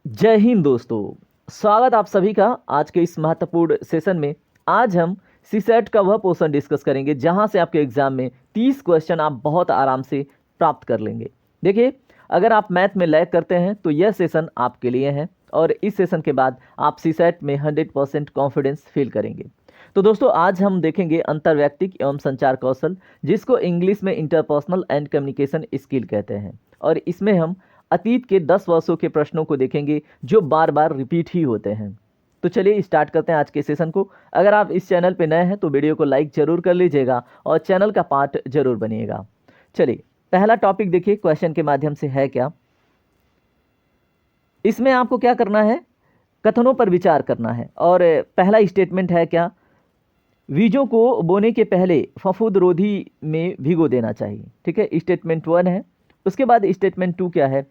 जय हिंद दोस्तों। स्वागत आप सभी का आज के इस महत्वपूर्ण सेशन में। आज हम सीसेट का वह पोर्शन डिस्कस करेंगे जहां से आपके एग्जाम में 30 क्वेश्चन आप बहुत आराम से प्राप्त कर लेंगे। देखिए, अगर आप मैथ में लैग करते हैं तो यह सेशन आपके लिए है और इस सेशन के बाद आप सीसेट में 100% कॉन्फिडेंस फील करेंगे। तो दोस्तों, आज हम देखेंगे अंतर्वैयक्तिक एवं संचार कौशल, जिसको इंग्लिश में इंटरपर्सनल एंड कम्युनिकेशन स्किल कहते हैं। और इसमें हम अतीत के 10 वर्षों के प्रश्नों को देखेंगे जो बार बार रिपीट ही होते हैं। तो चलिए स्टार्ट करते हैं आज के सेशन को। अगर आप इस चैनल पर नए हैं तो वीडियो को लाइक जरूर कर लीजिएगा और चैनल का पार्ट जरूर बनिएगा। चलिए, पहला टॉपिक देखिए क्वेश्चन के माध्यम से है क्या। इसमें आपको क्या करना है, कथनों पर विचार करना है। और पहला स्टेटमेंट है क्या, बीजों को बोने के पहले फफूंद रोधी में भिगो देना चाहिए। ठीक है, स्टेटमेंट 1 है। उसके बाद स्टेटमेंट 2 क्या है,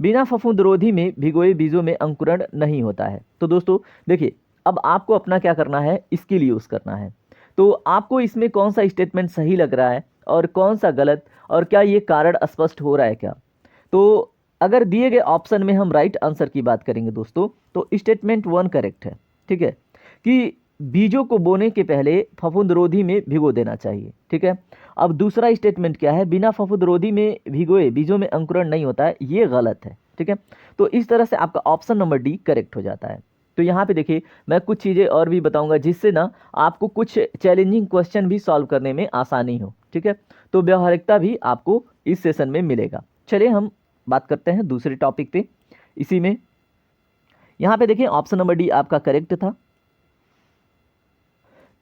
बिना फफूंद रोधी में भिगोए बीजों में अंकुरण नहीं होता है। तो दोस्तों देखिए, अब आपको अपना क्या करना है, स्किल यूज़ करना है। तो आपको इसमें कौन सा स्टेटमेंट सही लग रहा है और कौन सा गलत, और क्या ये कारण स्पष्ट हो रहा है क्या। तो अगर दिए गए ऑप्शन में हम राइट आंसर की बात करेंगे दोस्तों, तो स्टेटमेंट 1 करेक्ट है। ठीक है, कि बीजों को बोने के पहले फफूंद रोधी में भिगो देना चाहिए। ठीक है, अब दूसरा स्टेटमेंट क्या है, बिना फफूंद रोधी में भिगोए बीजों में अंकुरण नहीं होता है, ये गलत है। ठीक है, तो इस तरह से आपका ऑप्शन नंबर डी करेक्ट हो जाता है। तो यहाँ पे देखिए, मैं कुछ चीज़ें और भी बताऊंगा जिससे ना आपको कुछ चैलेंजिंग क्वेश्चन भी सॉल्व करने में आसानी हो। ठीक है, तो व्यवहारिकता भी आपको इस सेशन में मिलेगा। चलिए हम बात करते हैं दूसरे टॉपिक पे। इसी में यहाँ पे देखिए ऑप्शन नंबर डी आपका करेक्ट था।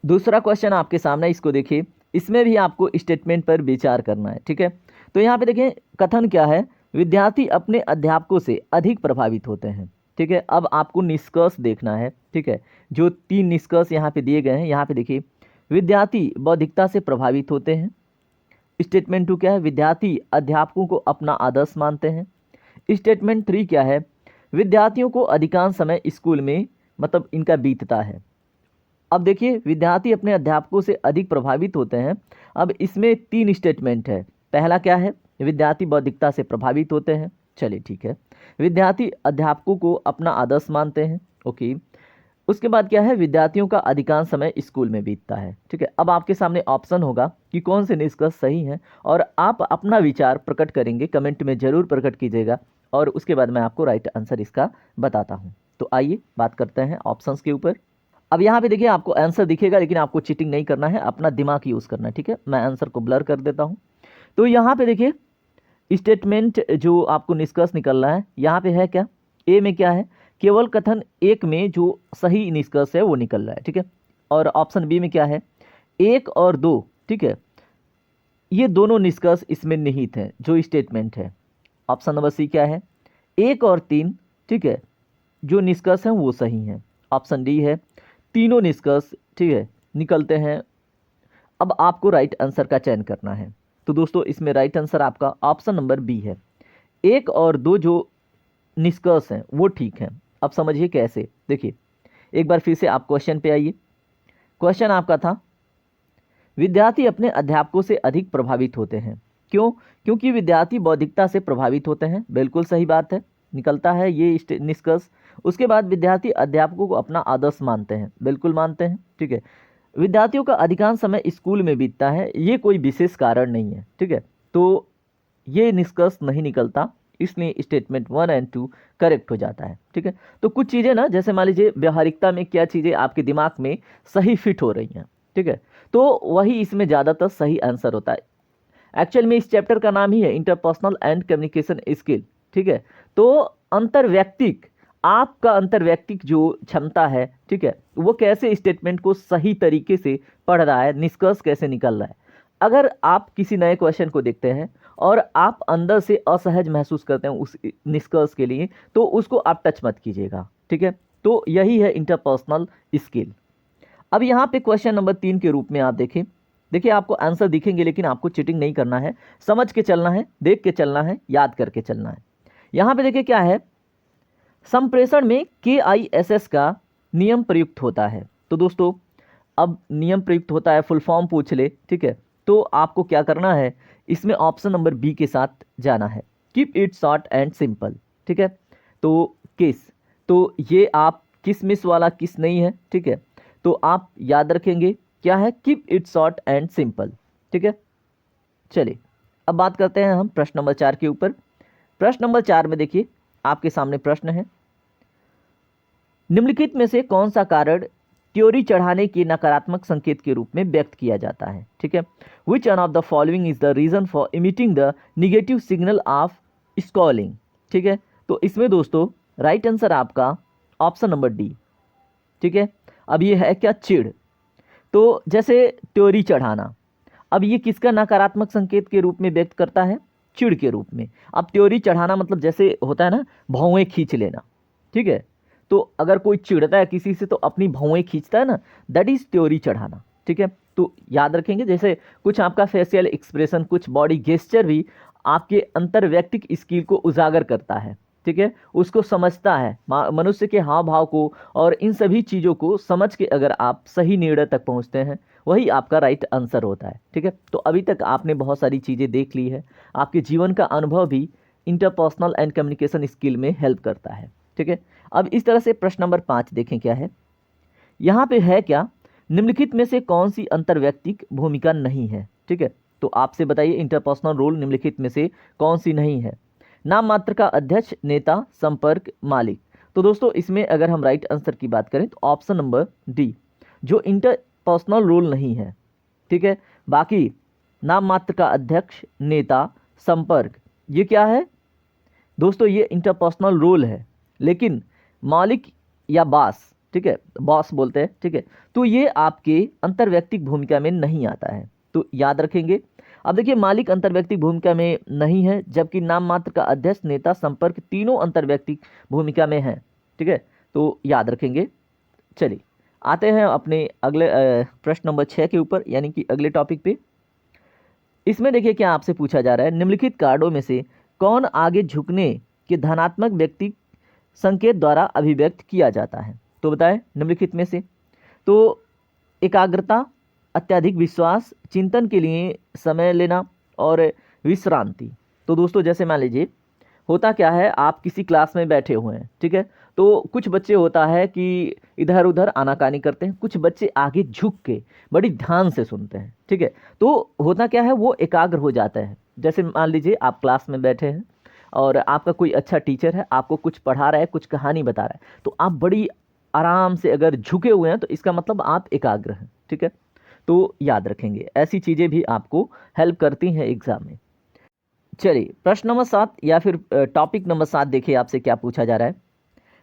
दूसरा क्वेश्चन आपके सामने, इसको देखिए। इसमें भी आपको स्टेटमेंट पर विचार करना है। ठीक है, तो यहाँ पे देखें कथन क्या है, विद्यार्थी अपने अध्यापकों से अधिक प्रभावित होते हैं। ठीक है, अब आपको निष्कर्ष देखना है। ठीक है, जो 3 निष्कर्ष यहाँ पे दिए गए हैं, यहाँ पे देखिए, विद्यार्थी बौद्धिकता से प्रभावित होते हैं। स्टेटमेंट 2 क्या है, विद्यार्थी अध्यापकों को अपना आदर्श मानते हैं। स्टेटमेंट 3 क्या है, विद्यार्थियों को अधिकांश समय स्कूल में मतलब इनका बीतता है। अब देखिए, विद्यार्थी अपने अध्यापकों से अधिक प्रभावित होते हैं। अब इसमें 3 स्टेटमेंट है। पहला क्या है, विद्यार्थी बौद्धिकता से प्रभावित होते हैं। चलिए ठीक है, विद्यार्थी अध्यापकों को अपना आदर्श मानते हैं। ओके, उसके बाद क्या है, विद्यार्थियों का अधिकांश समय स्कूल में बीतता है। ठीक है, अब आपके सामने ऑप्शन होगा कि कौन से निष्कर्ष सही हैं और आप अपना विचार प्रकट करेंगे, कमेंट में ज़रूर प्रकट कीजिएगा और उसके बाद मैं आपको राइट आंसर इसका बताता हूँ। तो आइए बात करते हैं ऑप्शंस के ऊपर। अब यहाँ पे देखिए, आपको आंसर दिखेगा लेकिन आपको चीटिंग नहीं करना है, अपना दिमाग यूज़ करना है। ठीक है, मैं आंसर को ब्लर कर देता हूँ। तो यहाँ पे देखिए, स्टेटमेंट जो आपको निष्कर्ष निकल रहा है, यहाँ पे है क्या, ए में क्या है, केवल कथन 1 में जो सही निष्कर्ष है वो निकल रहा है। ठीक है, और ऑप्शन बी में क्या है, 1 और 2। ठीक है, ये दोनों निष्कर्ष इसमें निहित हैं जो स्टेटमेंट है। ऑप्शन नंबर सी क्या है, 1 और 3। ठीक है, जो निष्कर्ष हैं वो सही हैं। ऑप्शन डी है, तीनों निष्कर्ष ठीक है निकलते हैं। अब आपको राइट आंसर का चयन करना है। तो दोस्तों, इसमें राइट आंसर आपका ऑप्शन नंबर बी है। 1 और 2 जो निष्कर्ष हैं वो ठीक हैं। अब समझिए कैसे, देखिए एक बार फिर से आप क्वेश्चन पे आइए। क्वेश्चन आपका था, विद्यार्थी अपने अध्यापकों से अधिक प्रभावित होते हैं। क्यों, क्योंकि विद्यार्थी बौद्धिकता से प्रभावित होते हैं। बिल्कुल सही बात है, निकलता है ये निष्कर्ष। उसके बाद विद्यार्थी अध्यापकों को अपना आदर्श मानते हैं। बिल्कुल मानते हैं। ठीक है, विद्यार्थियों का अधिकांश समय स्कूल में बीतता है, ये कोई विशेष कारण नहीं है। ठीक है, तो ये निष्कर्ष नहीं निकलता, इसलिए स्टेटमेंट 1 और 2 करेक्ट हो जाता है। ठीक है, तो कुछ चीज़ें ना, जैसे मान लीजिए व्यवहारिकता में क्या चीज़ें आपके दिमाग में सही फिट हो रही हैं। ठीक है, तो वही इसमें ज़्यादातर सही आंसर होता है। एक्चुअल में इस चैप्टर का नाम ही है इंटरपर्सनल एंड कम्युनिकेशन स्किल। ठीक है, तो अंतर्वैयक्तिक, आपका अंतर्वैयक्तिक जो क्षमता है, ठीक है, वो कैसे स्टेटमेंट को सही तरीके से पढ़ रहा है, निष्कर्ष कैसे निकल रहा है। अगर आप किसी नए क्वेश्चन को देखते हैं और आप अंदर से असहज महसूस करते हैं उस निष्कर्ष के लिए, तो उसको आप टच मत कीजिएगा। ठीक है, तो यही है इंटरपर्सनल स्किल। अब यहाँ पे क्वेश्चन नंबर 3 के रूप में आप देखें। देखिए, आपको आंसर दिखेंगे लेकिन आपको चीटिंग नहीं करना है, समझ के चलना है, देख के चलना है, याद करके चलना है। यहाँ पे देखिए क्या है, संप्रेषण में KISS का नियम प्रयुक्त होता है। तो दोस्तों, अब नियम प्रयुक्त होता है, फुल फॉर्म पूछ ले। ठीक है, तो आपको क्या करना है, इसमें ऑप्शन नंबर बी के साथ जाना है, keep it short and simple. ठीक है, तो केस तो ये आप किस मिस वाला किस नहीं है, ठीक है। तो आप याद रखेंगे क्या है, keep it short and simple, ठीक है। चलिए अब बात करते हैं हम प्रश्न नंबर 4 के ऊपर। प्रश्न नंबर 4 में देखिए आपके सामने प्रश्न है, निम्नलिखित में से कौन सा कारण त्योरी चढ़ाने के नकारात्मक संकेत के रूप में व्यक्त किया जाता है, ठीक है। Which one of the following is the reason for emitting the negative signal of scolding, ठीक है। तो इसमें दोस्तों राइट आंसर आपका ऑप्शन नंबर डी, ठीक है। अब ये है क्या, चिढ़। तो जैसे त्योरी चढ़ाना, अब ये किसका नकारात्मक संकेत के रूप में व्यक्त करता है, चिढ़ के रूप में। अब त्योरी चढ़ाना मतलब जैसे होता है ना, भौएं खींच लेना, ठीक है। तो अगर कोई चिढ़ता है किसी से तो अपनी भौएं खींचता है ना, दैट इज त्योरी चढ़ाना, ठीक है। तो याद रखेंगे, जैसे कुछ आपका फेशियल एक्सप्रेशन, कुछ बॉडी गेस्चर भी आपके अंतर्वैयक्तिक स्किल को उजागर करता है, ठीक है। उसको समझता है, मनुष्य के हाव भाव को और इन सभी चीज़ों को समझ के अगर आप सही निर्णय तक पहुंचते हैं, वही आपका राइट आंसर होता है, ठीक है। तो अभी तक आपने बहुत सारी चीज़ें देख ली है, आपके जीवन का अनुभव भी इंटरपर्सनल एंड कम्युनिकेशन स्किल में हेल्प करता है, ठीक है। अब इस तरह से प्रश्न नंबर 5 देखें क्या है, यहाँ पे है क्या, निम्नलिखित में से कौन सी अंतर्वैयक्तिक भूमिका नहीं है, ठीक है। तो आपसे बताइए इंटरपर्सनल रोल निम्नलिखित में से कौन सी नहीं है। नाम मात्र का अध्यक्ष, नेता, संपर्क, मालिक। तो दोस्तों इसमें अगर हम राइट आंसर की बात करें तो ऑप्शन नंबर डी, जो इंटरपर्सनल रोल नहीं है, ठीक है। बाकी नाम मात्र का अध्यक्ष, नेता, संपर्क, ये क्या है दोस्तों, ये इंटरपर्सनल रोल है। लेकिन मालिक या बॉस, ठीक है, बॉस बोलते हैं, ठीक है, तो ये आपके अंतर्वैयक्तिक भूमिका में नहीं आता है, तो याद रखेंगे। अब देखिए मालिक अंतर्वैयक्तिक भूमिका में नहीं है, जबकि नाम मात्र का अध्यक्ष, नेता, संपर्क तीनों अंतर्वैयक्तिक भूमिका में है, ठीक है। तो याद रखेंगे। चलिए आते हैं अपने अगले प्रश्न नंबर 6 के ऊपर, यानी कि अगले टॉपिक पे। इसमें देखिए क्या आपसे पूछा जा रहा है, निम्नलिखित कार्डों में से कौन आगे झुकने के धनात्मक व्यक्ति संकेत द्वारा अभिव्यक्त किया जाता है। तो बताएं निम्नलिखित में से। तो एकाग्रता, अत्यधिक विश्वास, चिंतन के लिए समय लेना और विश्रांति। तो दोस्तों जैसे मान लीजिए होता क्या है, आप किसी क्लास में बैठे हुए हैं, ठीक है। तो कुछ बच्चे होता है कि इधर उधर आनाकानी करते हैं, कुछ बच्चे आगे झुक के बड़ी ध्यान से सुनते हैं, ठीक है। तो होता क्या है, वो एकाग्र हो जाता है। जैसे मान लीजिए आप क्लास में बैठे हैं और आपका कोई अच्छा टीचर है, आपको कुछ पढ़ा रहा है, कुछ कहानी बता रहा है, तो आप बड़ी आराम से अगर झुके हुए हैं तो इसका मतलब आप एकाग्र हैं, ठीक है। तो याद रखेंगे, ऐसी चीज़ें भी आपको हेल्प करती हैं एग्जाम में। चलिए प्रश्न नंबर 7 या फिर टॉपिक नंबर 7 देखिए आपसे क्या पूछा जा रहा है,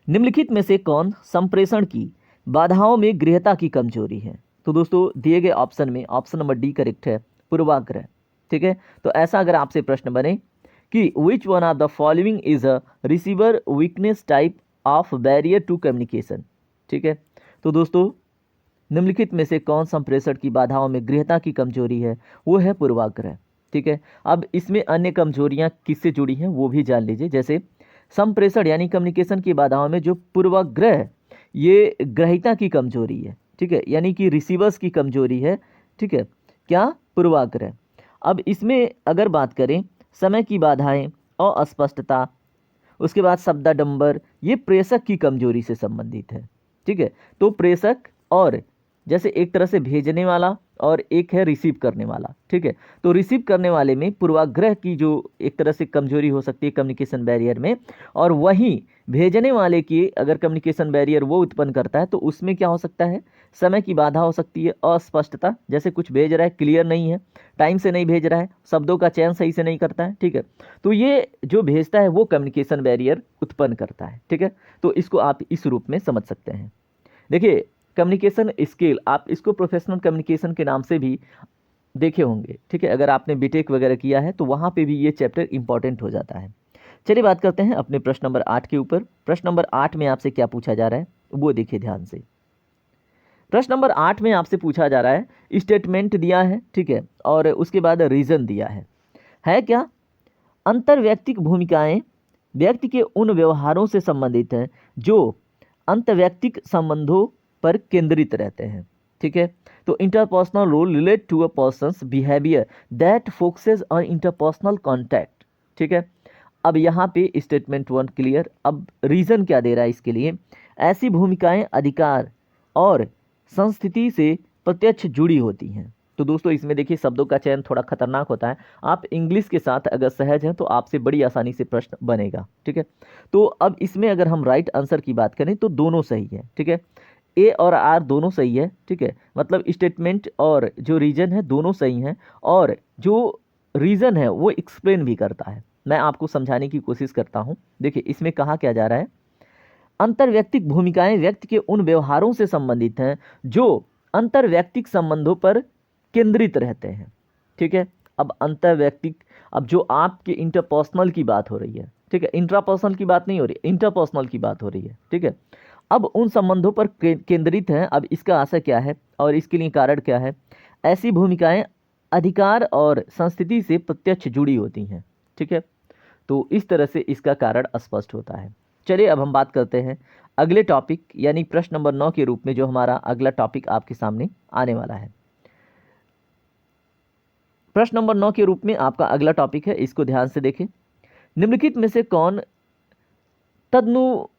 निम्नलिखित में से कौन संप्रेषण की बाधाओं में गृहता की कमजोरी है। तो दोस्तों दिए गए ऑप्शन में ऑप्शन नंबर डी करेक्ट है, पूर्वाग्रह, ठीक है। तो ऐसा अगर आपसे प्रश्न बने कि which one of the following is a receiver weakness type of barrier to communication, ठीक है। तो दोस्तों निम्नलिखित में से कौन संप्रेषण की बाधाओं में गृहता की कमजोरी है, वो है पूर्वाग्रह, ठीक है। अब इसमें अन्य कमजोरियां किससे जुड़ी हैं वो भी जान लीजिए। जैसे संप्रेषण यानी कम्युनिकेशन की बाधाओं में जो पूर्वाग्रह, ये ग्रहिता की कमजोरी है, ठीक है, यानी कि रिसीवर्स की कमजोरी है, ठीक है, क्या, पूर्वाग्रह। अब इसमें अगर बात करें समय की बाधाएं, अस्पष्टता, उसके बाद शब्दाडंबर, ये प्रेषक की कमजोरी से संबंधित है, ठीक है। तो प्रेषक और जैसे एक तरह से भेजने वाला और एक है रिसीव करने वाला, ठीक है। तो रिसीव करने वाले में पूर्वाग्रह की जो एक तरह से कमजोरी हो सकती है कम्युनिकेशन बैरियर में, और वहीं भेजने वाले की अगर कम्युनिकेशन बैरियर वो उत्पन्न करता है तो उसमें क्या हो सकता है, समय की बाधा हो सकती है, अस्पष्टता, जैसे कुछ भेज रहा है क्लियर नहीं है, टाइम से नहीं भेज रहा है, शब्दों का चयन सही से नहीं करता है, ठीक है। तो ये जो भेजता है वो कम्युनिकेशन बैरियर उत्पन्न करता है, ठीक है। तो इसको आप इस रूप में समझ सकते हैं। देखिए कम्युनिकेशन स्किल, आप इसको प्रोफेशनल कम्युनिकेशन के नाम से भी देखे होंगे, ठीक है। अगर आपने बीटेक वगैरह किया है तो वहाँ पे भी ये चैप्टर इंपॉर्टेंट हो जाता है। चलिए बात करते हैं अपने प्रश्न नंबर 8 के ऊपर। प्रश्न नंबर 8 में आपसे क्या पूछा जा रहा है वो देखिए ध्यान से। प्रश्न नंबर 8 में आपसे पूछा जा रहा है, स्टेटमेंट दिया है, ठीक है, और उसके बाद रीजन दिया है क्या, अंतर्वैयक्तिक भूमिकाएं व्यक्ति के उन व्यवहारों से संबंधित हैं जो अंतर्वैयक्तिक संबंधों पर केंद्रित रहते हैं, ठीक है। तो interpersonal role relate to a person's behaviour that focuses on interpersonal contact, ठीक है। अब यहाँ पे स्टेटमेंट 1 क्लियर। अब रीज़न क्या दे रहा है इसके लिए, ऐसी भूमिकाएं अधिकार और संस्कृति से प्रत्यक्ष जुड़ी होती हैं। तो दोस्तों इसमें देखिए शब्दों का चयन थोड़ा खतरनाक होता है, आप इंग्लिश के साथ अगर सहज हैं तो आपसे बड़ी आसानी से प्रश्न बनेगा, ठीक है। तो अब इसमें अगर हम राइट आंसर की बात करें तो दोनों सही है, ठीक है, ए और आर दोनों सही है, ठीक है, मतलब स्टेटमेंट और जो रीजन है दोनों सही हैं, और जो रीज़न है वो एक्सप्लेन भी करता है। मैं आपको समझाने की कोशिश करता हूँ। देखिए इसमें कहा क्या जा रहा है, अंतर्वैयक्तिक भूमिकाएं व्यक्ति के उन व्यवहारों से संबंधित हैं जो अंतर्वैयक्तिक संबंधों पर केंद्रित रहते हैं, ठीक है। अब अंतर्वैयक्तिक, अब जो आपके इंटरपर्सनल की बात हो रही है, ठीक है, इंट्रापर्सनल की बात नहीं हो रही, इंटरपर्सनल की बात हो रही है, ठीक है। अब उन संबंधों पर केंद्रित हैं। अब इसका आशय क्या है और इसके लिए कारण क्या है, ऐसी भूमिकाएं अधिकार और संस्कृति से प्रत्यक्ष जुड़ी होती हैं, ठीक है। तो इस तरह से इसका कारण स्पष्ट होता है। चलिए अब हम बात करते हैं अगले टॉपिक यानी प्रश्न नंबर 9 के रूप में, जो हमारा अगला टॉपिक आपके सामने आने वाला है। प्रश्न नंबर 9 के रूप में आपका अगला टॉपिक है, इसको ध्यान से देखें। निम्नलिखित में से कौन तदनुभूतिपरक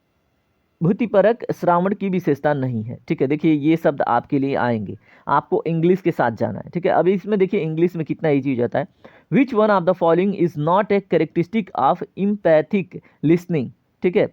श्रावण की विशेषता नहीं है, ठीक है। देखिए ये शब्द आपके लिए आएंगे, आपको इंग्लिश के साथ जाना है, ठीक है। अभी इसमें देखिए इंग्लिश में कितना ईजी हो जाता है। Which one of the following is not a characteristic of empathic listening, ठीक है।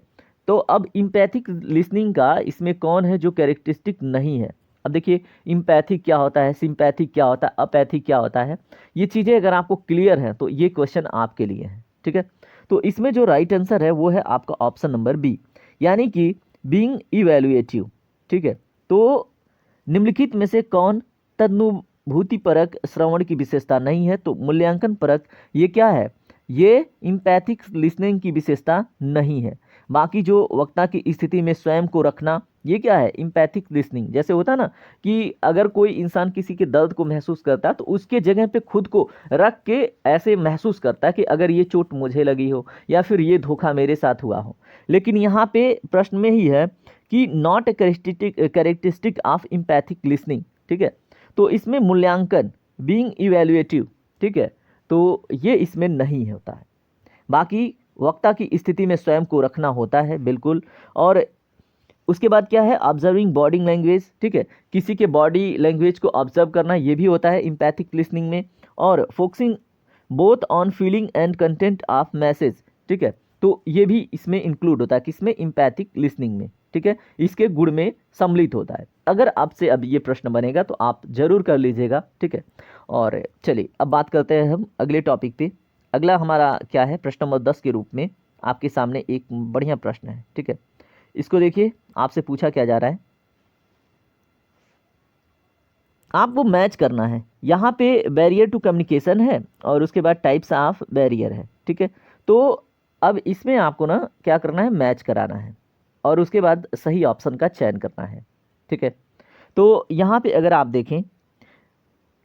तो अब इम्पैथिक लिसनिंग का इसमें कौन है जो कैरेक्टरिस्टिक नहीं है। अब देखिए इम्पैथिक क्या होता है, सिंपैथिक क्या होता है, अपैथिक क्या होता है, ये चीज़ें अगर आपको क्लियर हैं तो ये क्वेश्चन आपके लिए है, ठीक है। तो इसमें जो राइट आंसर है वो है आपका ऑप्शन नंबर बी, यानी कि बीइंग इवैल्यूएटिव, ठीक है। तो निम्नलिखित में से कौन तदनुभूतिपरक श्रवण की विशेषता नहीं है, तो मूल्यांकन परक ये क्या है, ये इम्पैथिक लिसनिंग की विशेषता नहीं है। बाकी जो वक्ता की स्थिति में स्वयं को रखना, ये क्या है, इम्पैथिक लिसनिंग। जैसे होता है ना कि अगर कोई इंसान किसी के दर्द को महसूस करता है तो उसके जगह पे खुद को रख के ऐसे महसूस करता है कि अगर ये चोट मुझे लगी हो या फिर ये धोखा मेरे साथ हुआ हो। लेकिन यहाँ पे प्रश्न में ही है कि not a characteristic of empathic listening, ठीक है। तो इसमें मूल्यांकन बीइंग इवैल्यूएटिव, ठीक है, तो ये इसमें नहीं होता है। बाकी वक्ता की स्थिति में स्वयं को रखना होता है बिल्कुल। और उसके बाद क्या है, ऑब्जर्विंग बॉडी लैंग्वेज, ठीक है, किसी के बॉडी लैंग्वेज को ऑब्जर्व करना, ये भी होता है इम्पैथिक लिसनिंग में। और focusing both on feeling and content of message, ठीक है, तो ये भी इसमें इंक्लूड होता है, किसमें, इम्पैथिक लिसनिंग में, ठीक है, इसके गुण में सम्मिलित होता है। अगर आपसे अब ये प्रश्न बनेगा तो आप जरूर कर लीजिएगा, ठीक है। और चलिए अब बात करते हैं हम अगले टॉपिक पे। अगला हमारा क्या है, प्रश्न नंबर 10 के रूप में आपके सामने एक बढ़िया प्रश्न है, ठीक है। इसको देखिए, आपसे पूछा क्या जा रहा है, आपको मैच करना है। यहाँ पे बैरियर टू कम्युनिकेशन है और उसके बाद टाइप्स ऑफ बैरियर है, ठीक है। तो अब इसमें आपको ना क्या करना है, मैच कराना है और उसके बाद सही ऑप्शन का चयन करना है, ठीक है। तो यहाँ पे अगर आप देखें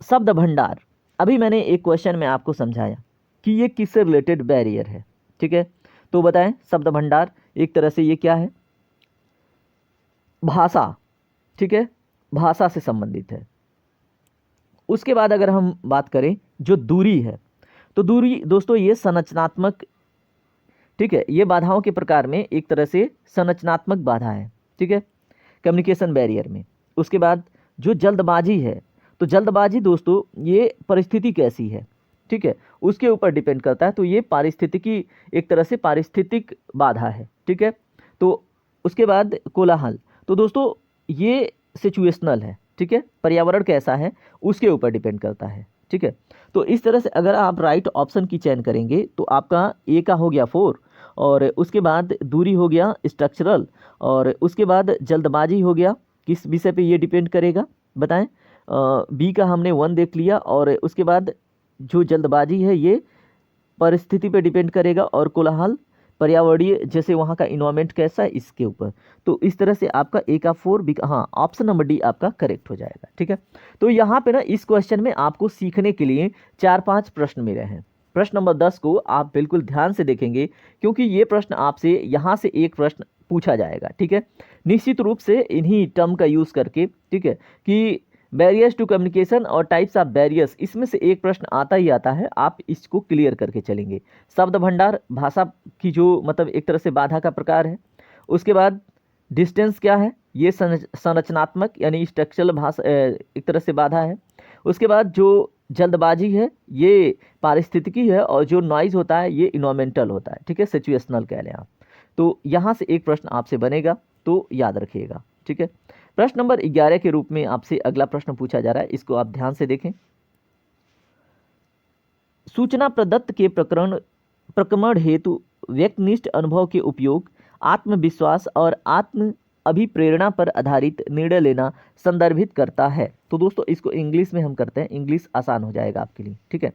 शब्द भंडार, अभी मैंने एक क्वेश्चन में आपको समझाया कि ये किससे रिलेटेड बैरियर है, ठीक है। तो बताएं, शब्द भंडार एक तरह से ये क्या है, भाषा, ठीक है, भाषा से संबंधित है। उसके बाद अगर हम बात करें जो दूरी है, तो दूरी दोस्तों ये संरचनात्मक, ठीक है, ये बाधाओं के प्रकार में एक तरह से संरचनात्मक बाधा है, ठीक है, कम्युनिकेशन बैरियर में। उसके बाद जो जल्दबाजी है, तो जल्दबाजी दोस्तों ये परिस्थिति कैसी है, ठीक है, उसके ऊपर डिपेंड करता है। तो ये पारिस्थितिकी, एक तरह से पारिस्थितिक बाधा है, ठीक है। तो उसके बाद कोलाहल, तो दोस्तों ये सिचुएशनल है, ठीक है, पर्यावरण कैसा है उसके ऊपर डिपेंड करता है, ठीक है। तो इस तरह से अगर आप राइट ऑप्शन की चयन करेंगे तो आपका ए का हो गया 4, और उसके बाद दूरी हो गया स्ट्रक्चरल, और उसके बाद जल्दबाजी हो गया, किस विषय पे ये डिपेंड करेगा बताएं, बी का हमने 1 देख लिया, और उसके बाद जो जल्दबाजी है ये परिस्थिति पे डिपेंड करेगा, और कोलाहल पर्यावरणीय, जैसे वहाँ का इन्वायरमेंट कैसा है इसके ऊपर। तो इस तरह से आपका ए का 4, बी का, हाँ, ऑप्शन नंबर डी आपका करेक्ट हो जाएगा, ठीक है। तो यहाँ पे ना इस क्वेश्चन में आपको सीखने के लिए 4-5 प्रश्न मिले हैं। प्रश्न नंबर 10 को आप बिल्कुल ध्यान से देखेंगे क्योंकि ये प्रश्न आपसे यहाँ से एक प्रश्न पूछा जाएगा, ठीक है। निश्चित रूप से इन्हीं टर्म का यूज़ करके, ठीक है, कि बैरियर्स टू कम्युनिकेशन और टाइप्स ऑफ बैरियर्स, इसमें से एक प्रश्न आता ही आता है, आप इसको क्लियर करके चलेंगे। शब्द भंडार भाषा की जो मतलब एक तरह से बाधा का प्रकार है। उसके बाद डिस्टेंस क्या है, ये संरचनात्मक यानी स्ट्रक्चरल भाषा एक तरह से बाधा है। उसके बाद जो जल्दबाजी है ये पारिस्थितिकी है, और जो नॉइज होता है ये इन्वायरमेंटल होता है, ठीक है, सिचुएशनल कह लें आप। तो यहाँ से एक प्रश्न आपसे बनेगा, तो याद रखिएगा, ठीक है। प्रश्न नंबर 11 के रूप में आपसे अगला प्रश्न पूछा जा रहा है, इसको आप ध्यान से देखें। सूचना प्रदत्त के प्रक्रमण हेतु व्यक्तिनिष्ठ अनुभव के उपयोग, आत्मविश्वास और आत्म अभिप्रेरणा पर आधारित निर्णय लेना संदर्भित करता है। तो दोस्तों इसको इंग्लिश में हम करते हैं, इंग्लिश आसान हो जाएगा आपके लिए, ठीक है।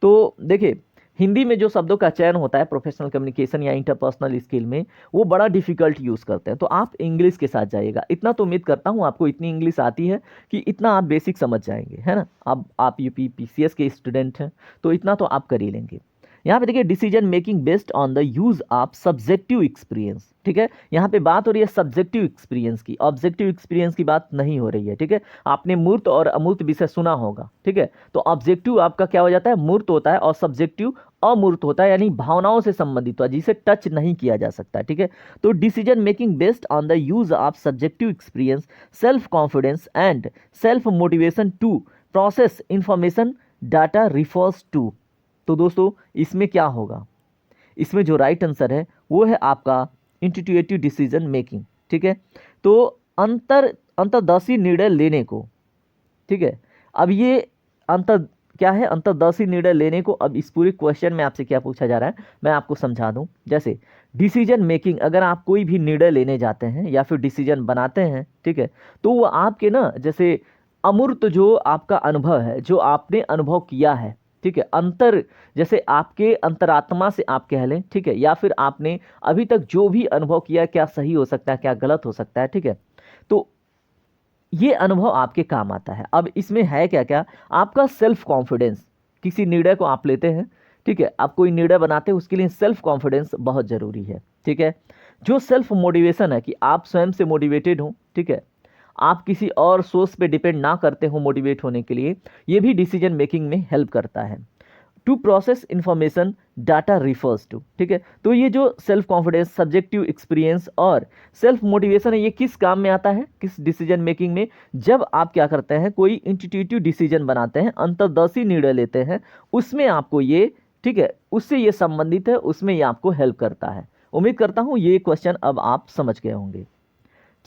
तो देखिए हिंदी में जो शब्दों का चयन होता है प्रोफेशनल कम्युनिकेशन या इंटरपर्सनल स्किल में, वो बड़ा डिफिकल्ट यूज़ करते हैं, तो आप इंग्लिश के साथ जाइएगा। इतना तो उम्मीद करता हूँ आपको इतनी इंग्लिश आती है कि इतना आप बेसिक समझ जाएंगे, है ना। अब आप यूपी पीसीएस के स्टूडेंट हैं तो इतना तो आप कर ही लेंगे। यहाँ पे देखिए decision making based on the use of subjective experience, ठीक है। यहाँ पे बात हो रही है सब्जेक्टिव एक्सपीरियंस की, ऑब्जेक्टिव एक्सपीरियंस की बात नहीं हो रही है, ठीक है। आपने मूर्त और अमूर्त विषय सुना होगा, ठीक है। तो ऑब्जेक्टिव आपका क्या हो जाता है, मूर्त होता है, और सब्जेक्टिव अमूर्त होता है, यानी भावनाओं से संबंधित, जिसे टच नहीं किया जा सकता, ठीक है। तो decision making based on the use of subjective experience, self confidence and self motivation to process information data refers to. तो दोस्तों इसमें क्या होगा, इसमें जो राइट आंसर है वो है आपका इंट्यूटिव डिसीजन मेकिंग, ठीक है। तो अंतर्दर्शी निर्णय लेने को, ठीक है। अब ये क्या है, अंतर्दर्शी निर्णय लेने को। अब इस पूरे क्वेश्चन में आपसे क्या पूछा जा रहा है मैं आपको समझा दूं। जैसे डिसीजन मेकिंग, अगर आप कोई भी निर्णय लेने जाते हैं या फिर डिसीजन बनाते हैं, ठीक है, तो वो आपके ना जैसे अमूर्त जो आपका अनुभव है, जो आपने अनुभव किया है, ठीक है, जैसे आपके अंतरात्मा से आप कह लें, ठीक है, या फिर आपने अभी तक जो भी अनुभव किया, क्या सही हो सकता है, क्या गलत हो सकता है, ठीक है। तो ये अनुभव आपके काम आता है। अब इसमें है क्या क्या, आपका सेल्फ कॉन्फिडेंस, किसी निर्णय को आप लेते हैं, ठीक है, आप कोई निर्णय बनाते हैं, उसके लिए सेल्फ कॉन्फिडेंस बहुत ज़रूरी है, ठीक है। जो सेल्फ मोटिवेशन है कि आप स्वयं से मोटिवेटेड हो, ठीक है, आप किसी और सोर्स पे डिपेंड ना करते हो मोटिवेट होने के लिए, ये भी डिसीजन मेकिंग में हेल्प करता है। To process information data refers to, ठीक है। तो ये जो सेल्फ कॉन्फिडेंस, सब्जेक्टिव एक्सपीरियंस और सेल्फ मोटिवेशन है, ये किस काम में आता है, किस डिसीजन मेकिंग में, जब आप क्या करते हैं, कोई इंट्यूटिव डिसीजन बनाते हैं, अंतर्दर्शी निर्णय लेते हैं, उसमें आपको ये, ठीक है, उससे ये संबंधित है, उसमें ये आपको हेल्प करता है। उम्मीद करता हूँ ये क्वेश्चन अब आप समझ गए होंगे।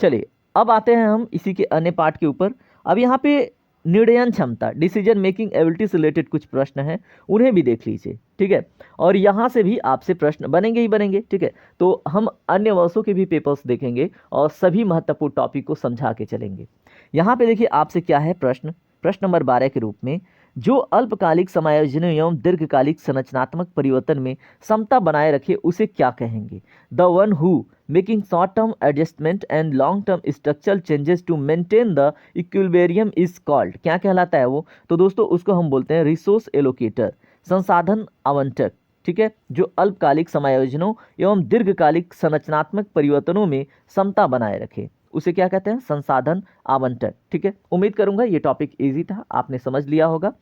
चलिए अब आते हैं हम इसी के अन्य पार्ट के ऊपर। अब यहाँ पे निर्णयन क्षमता, डिसीजन मेकिंग एबिलिटी से रिलेटेड कुछ प्रश्न हैं, उन्हें भी देख लीजिए, ठीक है। और यहाँ से भी आपसे प्रश्न बनेंगे ही बनेंगे, ठीक है। तो हम अन्य वर्षों के भी पेपर्स देखेंगे और सभी महत्वपूर्ण टॉपिक को समझा के चलेंगे। यहाँ पे देखिए आपसे क्या है प्रश्न नंबर 12 के रूप में, जो अल्पकालिक समायोजन एवं दीर्घकालिक संरचनात्मक परिवर्तन में समता बनाए रखे उसे क्या कहेंगे। The one who making short term adjustment and long term structural changes to maintain the equilibrium is called, क्या कहलाता है वो। तो दोस्तों उसको हम बोलते हैं रिसोर्स एलोकेटर, संसाधन आवंटक, ठीक है, जो अल्पकालिक समायोजनों एवं दीर्घकालिक संरचनात्मक परिवर्तनों में समता बनाए रखे उसे क्या कहते हैं, संसाधन आवंटक, ठीक है। उम्मीद करूंगा ये टॉपिक इजी था, आपने समझ लिया होगा।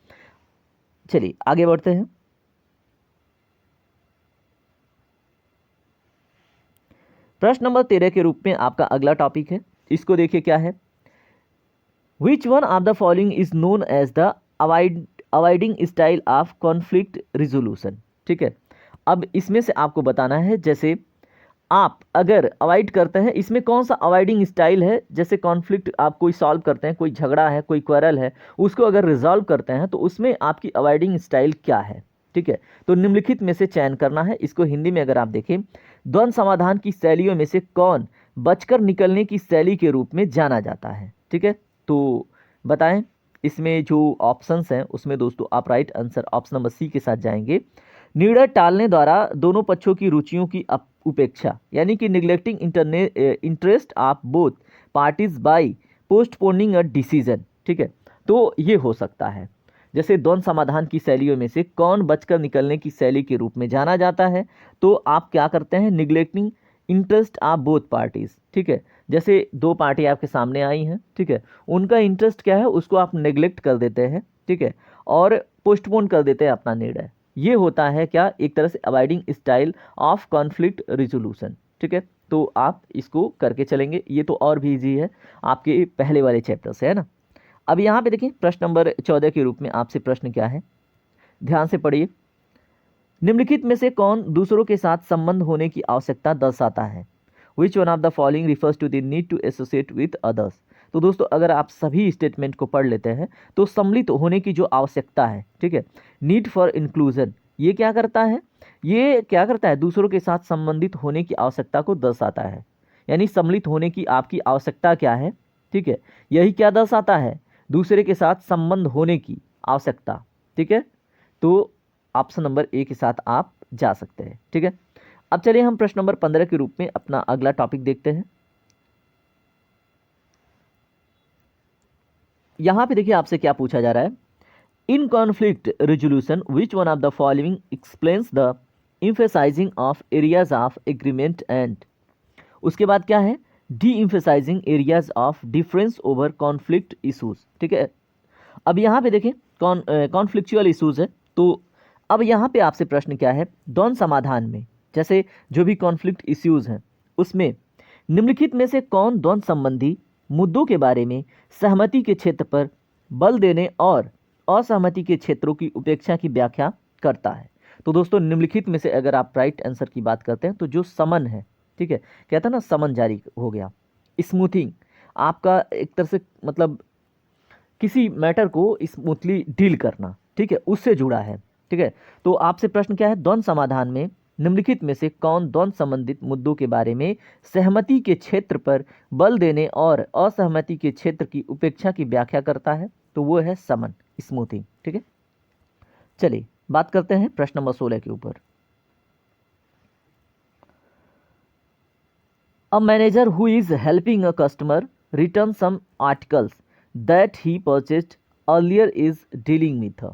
चलिए आगे बढ़ते हैं। प्रश्न नंबर 13 के रूप में आपका अगला टॉपिक है, इसको देखिए क्या है। Which one of the following is known as the avoiding style of conflict resolution, ठीक है। अब इसमें से आपको बताना है, जैसे आप अगर अवॉइड करते हैं, इसमें कौन सा अवॉइडिंग स्टाइल है, जैसे कॉन्फ्लिक्ट आप कोई सॉल्व करते हैं, कोई झगड़ा है, कोई क्वेरल है, उसको अगर रिजॉल्व करते हैं तो उसमें आपकी अवॉइडिंग स्टाइल क्या है, ठीक है। तो निम्नलिखित में से चयन करना है। इसको हिंदी में अगर आप देखें, द्वंद्व समाधान की शैलियों में से कौन बचकर निकलने की शैली के रूप में जाना जाता है, ठीक है। तो बताएं, इसमें जो ऑप्शंस हैं उसमें दोस्तों आप right answer option number C के साथ जाएंगे। निर्णय टालने द्वारा दोनों पक्षों की रुचियों की उपेक्षा, यानी कि neglecting interest of both parties by postponing a decision, ठीक है। तो ये हो सकता है, जैसे द्वंद्व समाधान की शैलियों में से कौन बचकर निकलने की शैली के रूप में जाना जाता है, तो आप क्या करते हैं, neglecting interest of both parties, ठीक है। जैसे दो पार्टी आपके सामने आई हैं, ठीक है, उनका इंटरेस्ट क्या है उसको आप नेग्लेक्ट कर देते हैं, ठीक है, और पोस्टपोन कर देते हैं अपना निर्णय। ये होता है क्या, एक तरह से avoiding style of conflict resolution, ठीक है। तो आप इसको करके चलेंगे, ये तो और भी ईजी है आपके पहले वाले चैप्टर से, है ना। अब यहाँ पे देखिए प्रश्न नंबर 14 के रूप में आपसे प्रश्न क्या है, ध्यान से पढ़िए। निम्नलिखित में से कौन दूसरों के साथ संबंध होने की आवश्यकता दर्शाता है? Which one of the following refers to the need to associate with others. तो दोस्तों अगर आप सभी स्टेटमेंट को पढ़ लेते हैं तो सम्मिलित होने की जो आवश्यकता है, ठीक है, नीड फॉर इंक्लूजन, ये क्या करता है, ये क्या करता है, दूसरों के साथ संबंधित होने की आवश्यकता को दर्शाता है। यानी सम्मिलित होने की आपकी आवश्यकता क्या है, ठीक है, यही क्या दर्शाता है, दूसरे के साथ संबंध होने की आवश्यकता, ठीक है। तो ऑप्शन नंबर ए के साथ आप जा सकते हैं, ठीक है। अब चलिए हम प्रश्न नंबर 15 के रूप में अपना अगला टॉपिक देखते हैं। यहां पे देखिए आपसे क्या पूछा जा रहा है, in conflict resolution which one of the following explains the emphasizing of areas of agreement and, उसके बाद क्या है, D emphasizing areas of difference over conflict issues, ठीक है। अब यहाँ पे देखें कॉन्फ्लिक्चुअल इशूज है, तो अब यहाँ पे आपसे प्रश्न क्या है, द्वंद्व समाधान में जैसे जो भी कॉन्फ्लिक्ट इश्यूज हैं उसमें निम्नलिखित में से कौन द्वंद्व संबंधी मुद्दों के बारे में सहमति के क्षेत्र पर बल देने और असहमति के क्षेत्रों की उपेक्षा की व्याख्या करता है। तो दोस्तों निम्नलिखित में से अगर आप राइट आंसर की बात करते हैं तो जो समन है, ठीक है, कहता है ना समन जारी हो गया, स्मूथिंग आपका एक तरह से मतलब किसी मैटर को स्मूथली डील करना, ठीक है, उससे जुड़ा है, ठीक है। तो आपसे प्रश्न क्या है, द्वंद्व समाधान में निम्नलिखित में से कौन द्वंद्व संबंधित मुद्दों के बारे में सहमति के क्षेत्र पर बल देने और असहमति के क्षेत्र की उपेक्षा की व्याख्या करता है? तो वो है समन, स्मूथिंग, ठीक है। चलिए बात करते हैं प्रश्न नंबर 16 के ऊपर। A manager who is helping a customer return some articles that he purchased earlier is dealing with,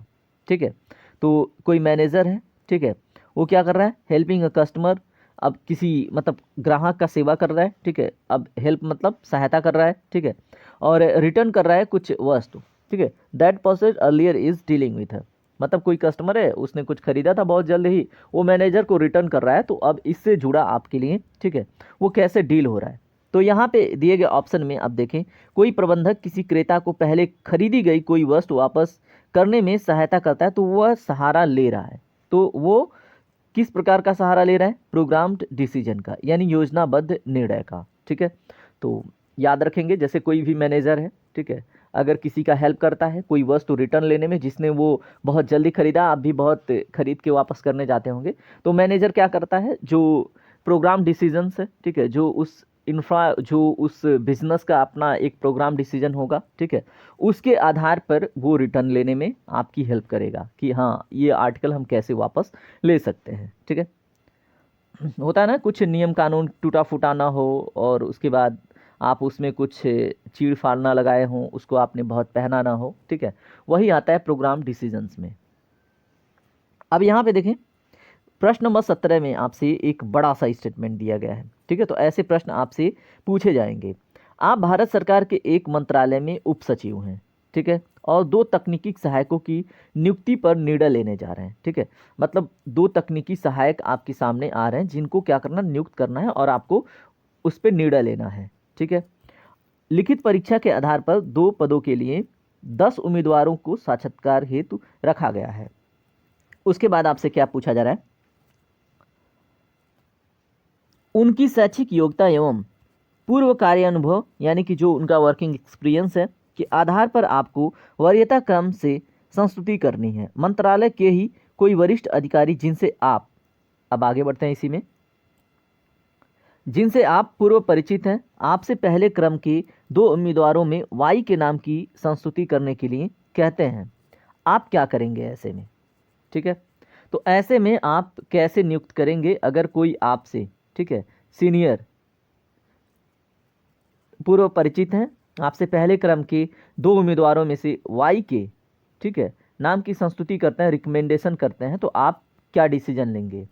ठीक है। तो कोई मैनेजर है, ठीक है, वो क्या कर रहा है, हेल्पिंग अ कस्टमर, अब किसी मतलब ग्राहक का सेवा कर रहा है, ठीक है, अब हेल्प मतलब सहायता कर रहा है, ठीक है, और रिटर्न कर रहा है कुछ वस्तु, ठीक है, that purchase earlier is dealing with, मतलब कोई कस्टमर है उसने कुछ खरीदा था बहुत जल्द ही, वो मैनेजर को रिटर्न कर रहा है, तो अब इससे जुड़ा आपके लिए, ठीक है, वो कैसे डील हो रहा है। तो यहाँ पे दिए गए ऑप्शन में अब देखें, कोई प्रबंधक किसी क्रेता को पहले खरीदी गई कोई वस्तु वापस करने में सहायता करता है तो वह सहारा ले रहा है, तो वो किस प्रकार का सहारा ले रहा है, प्रोग्राम्ड डिसीजन का, यानी योजनाबद्ध निर्णय का, ठीक है। तो याद रखेंगे जैसे कोई भी मैनेजर है, ठीक है, अगर किसी का हेल्प करता है कोई वस्तु रिटर्न लेने में जिसने वो बहुत जल्दी खरीदा, आप भी बहुत खरीद के वापस करने जाते होंगे, तो मैनेजर क्या करता है, जो प्रोग्राम डिसीजंस है, ठीक है, जो उस इंफ्रा जो उस बिजनेस का अपना एक प्रोग्राम डिसीजन होगा, ठीक है, उसके आधार पर वो रिटर्न लेने में आपकी हेल्प करेगा कि हाँ ये आर्टिकल हम कैसे वापस ले सकते हैं, ठीक है। होता है ना कुछ नियम कानून टूटा फूटा ना हो और उसके बाद आप उसमें कुछ चीड़ फाड़ ना लगाए हों, उसको आपने बहुत पहना ना हो, ठीक है, वही आता है प्रोग्राम डिसीजंस में। अब यहाँ पे देखें प्रश्न नंबर 17 में आपसे एक बड़ा सा स्टेटमेंट दिया गया है, ठीक है, तो ऐसे प्रश्न आपसे पूछे जाएंगे। आप भारत सरकार के एक मंत्रालय में उप सचिव हैं, ठीक है, और दो तकनीकी सहायकों की नियुक्ति पर निर्णय लेने जा रहे हैं, ठीक है, मतलब दो तकनीकी सहायक आपके सामने आ रहे हैं जिनको क्या करना, नियुक्त करना है और आपको उस पर निर्णय लेना है, ठीक है। लिखित परीक्षा के आधार पर दो पदों के लिए 10 उम्मीदवारों को साक्षात्कार हेतु रखा गया है। उसके बाद आपसे क्या पूछा जा रहा है, उनकी शैक्षिक योग्यता एवं पूर्व कार्य अनुभव यानी कि जो उनका वर्किंग एक्सपीरियंस है के आधार पर आपको वरीयता क्रम से संस्तुति करनी है। मंत्रालय के ही कोई वरिष्ठ अधिकारी जिनसे आप, अब आगे बढ़ते हैं इसी में, जिनसे आप पूर्व परिचित हैं, आपसे पहले क्रम के दो उम्मीदवारों में वाई के नाम की संस्तुति करने के लिए कहते हैं। आप क्या करेंगे ऐसे में, ठीक है। तो ऐसे में आप कैसे नियुक्त करेंगे, अगर कोई आपसे, ठीक है, सीनियर पूर्व परिचित हैं, आपसे पहले क्रम के दो उम्मीदवारों में से वाई के, ठीक है, नाम की संस्तुति करते हैं, रिकमेंडेशन करते हैं, तो आप क्या डिसीजन लेंगे।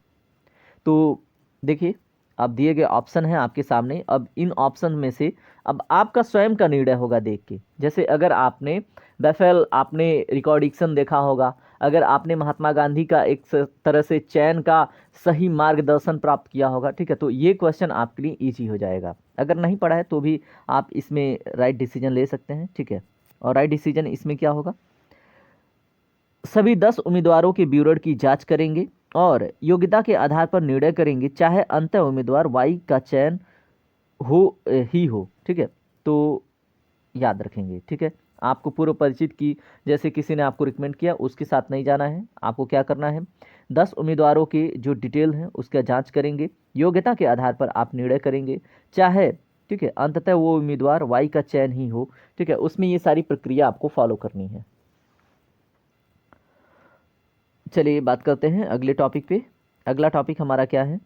तो देखिए अब दिए गए ऑप्शन हैं आपके सामने। अब इन ऑप्शन में से अब आपका स्वयं का निर्णय होगा देख के। जैसे अगर आपने बैफेल आपने रिकॉर्डिक्शन देखा होगा, अगर आपने महात्मा गांधी का एक तरह से चयन का सही मार्गदर्शन प्राप्त किया होगा, ठीक है, तो ये क्वेश्चन आपके लिए ईजी हो जाएगा। अगर नहीं पढ़ा है तो भी आप इसमें राइट डिसीजन ले सकते हैं, ठीक है। और राइट डिसीजन इसमें क्या होगा, सभी 10 उम्मीदवारों के विवरण की जांच करेंगे और योग्यता के आधार पर निर्णय करेंगे, चाहे अंतः उम्मीदवार वाई का चयन ही हो, ठीक है। तो याद रखेंगे, ठीक है। आपको पूर्व परिचित की, जैसे किसी ने आपको रिकमेंड किया उसके साथ नहीं जाना है। आपको क्या करना है, 10 उम्मीदवारों के जो डिटेल हैं उसका जांच करेंगे, योग्यता के आधार पर आप निर्णय करेंगे, चाहे, ठीक है, अंततः वो उम्मीदवार वाई का चयन ही हो, ठीक है। उसमें ये सारी प्रक्रिया आपको फॉलो करनी है। चलिए बात करते हैं अगले टॉपिक पे। अगला टॉपिक हमारा क्या है,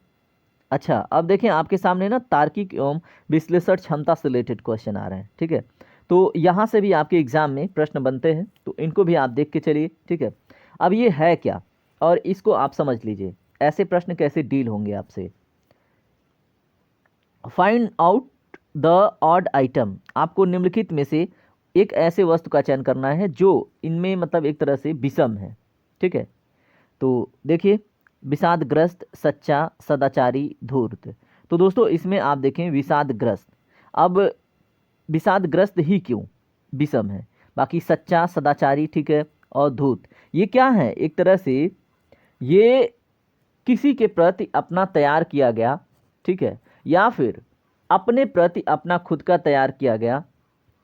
अच्छा अब देखें आपके सामने ना तार्किक एवं विश्लेषण क्षमता से रिलेटेड क्वेश्चन आ रहे हैं, ठीक है। तो यहाँ से भी आपके एग्जाम में प्रश्न बनते हैं, तो इनको भी आप देख के चलिए, ठीक है। अब ये है क्या और इसको आप समझ लीजिए, ऐसे प्रश्न कैसे डील होंगे आपसे। Find out the odd item, आपको निम्नलिखित में से एक ऐसे वस्तु का चयन करना है जो इनमें मतलब एक तरह से विषम है, ठीक है। तो देखिए, विषादग्रस्त, सच्चा, सदाचारी, धूर्त। तो दोस्तों इसमें आप देखें विषादग्रस्त, अब विषादग्रस्त ही क्यों, विषम है। बाकी सच्चा, सदाचारी, ठीक है, और धूर्त, ये क्या है, एक तरह से ये किसी के प्रति अपना तैयार किया गया, ठीक है, या फिर अपने प्रति अपना खुद का तैयार किया गया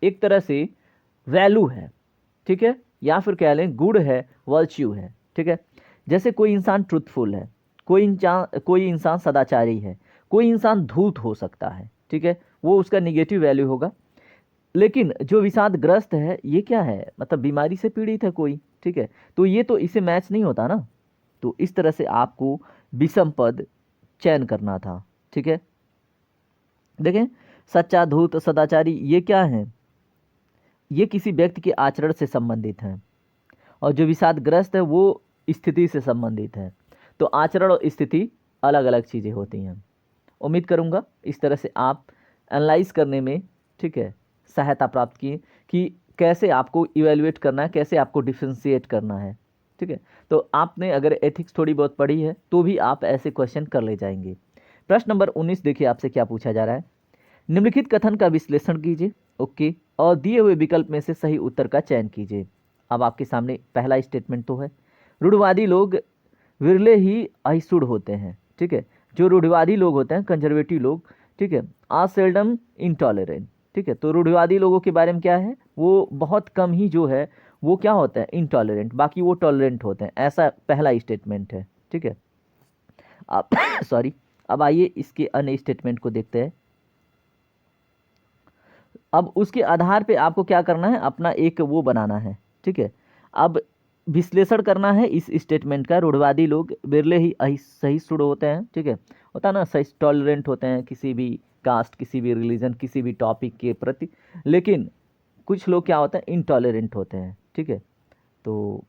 एक तरह से वैल्यू है, ठीक है, या फिर कह लें गुण है, वर्च्यू है, ठीक है। जैसे कोई इंसान ट्रुथफुल है, कोई इंसान सदाचारी है, कोई इंसान धूर्त हो सकता है, ठीक है, वो उसका निगेटिव वैल्यू होगा। लेकिन जो विषादग्रस्त है ये क्या है, मतलब बीमारी से पीड़ित है कोई, ठीक है, तो ये तो इसे मैच नहीं होता ना। तो इस तरह से आपको विषम पद चयन करना था, ठीक है। देखें, सच्चा, धूर्त, सदाचारी ये क्या है, ये किसी व्यक्ति के आचरण से संबंधित हैं, और जो विषादग्रस्त है वो स्थिति से संबंधित है। तो आचरण और स्थिति अलग अलग चीज़ें होती हैं। उम्मीद करूँगा इस तरह से आप एनालाइज करने में, ठीक है, सहायता प्राप्त की कि कैसे आपको इवेल्युएट करना है, कैसे आपको डिफ्रेंशिएट करना है, ठीक है। तो आपने अगर एथिक्स थोड़ी बहुत पढ़ी है तो भी आप ऐसे क्वेश्चन कर ले जाएंगे। प्रश्न नंबर 19 देखिए आपसे क्या पूछा जा रहा है, निम्नलिखित कथन का विश्लेषण कीजिए, ओके, और दिए हुए विकल्प में से सही उत्तर का चयन कीजिए। अब आपके सामने पहला स्टेटमेंट तो है, रूढ़वादी लोग विरले ही अहिष्णुड होते हैं, ठीक है। जो रूढ़वादी लोग होते हैं, कंजर्वेटिव लोग, ठीक है, आर सेल्डम इंटॉलरेंट, ठीक है। तो रूढ़वादी लोगों के बारे में क्या है, वो बहुत कम ही जो है वो क्या होता है, इंटॉलरेंट, बाकी वो टॉलरेंट होते हैं, ऐसा पहला स्टेटमेंट है, ठीक है। अब सॉरी, अब आइए इसके अन्य स्टेटमेंट को देखते हैं। अब उसके आधार पे आपको क्या करना है, अपना एक वो बनाना है, ठीक है। अब विश्लेषण करना है इस स्टेटमेंट का, रूढ़वादी लोग बिरले ही सहिष्णु होते हैं, ठीक है, होता है ना, सही टॉलरेंट होते हैं किसी भी कास्ट, किसी भी रिलीजन, किसी भी टॉपिक के प्रति, लेकिन कुछ लोग क्या होते हैं, इनटॉलरेंट होते हैं, ठीक है। तो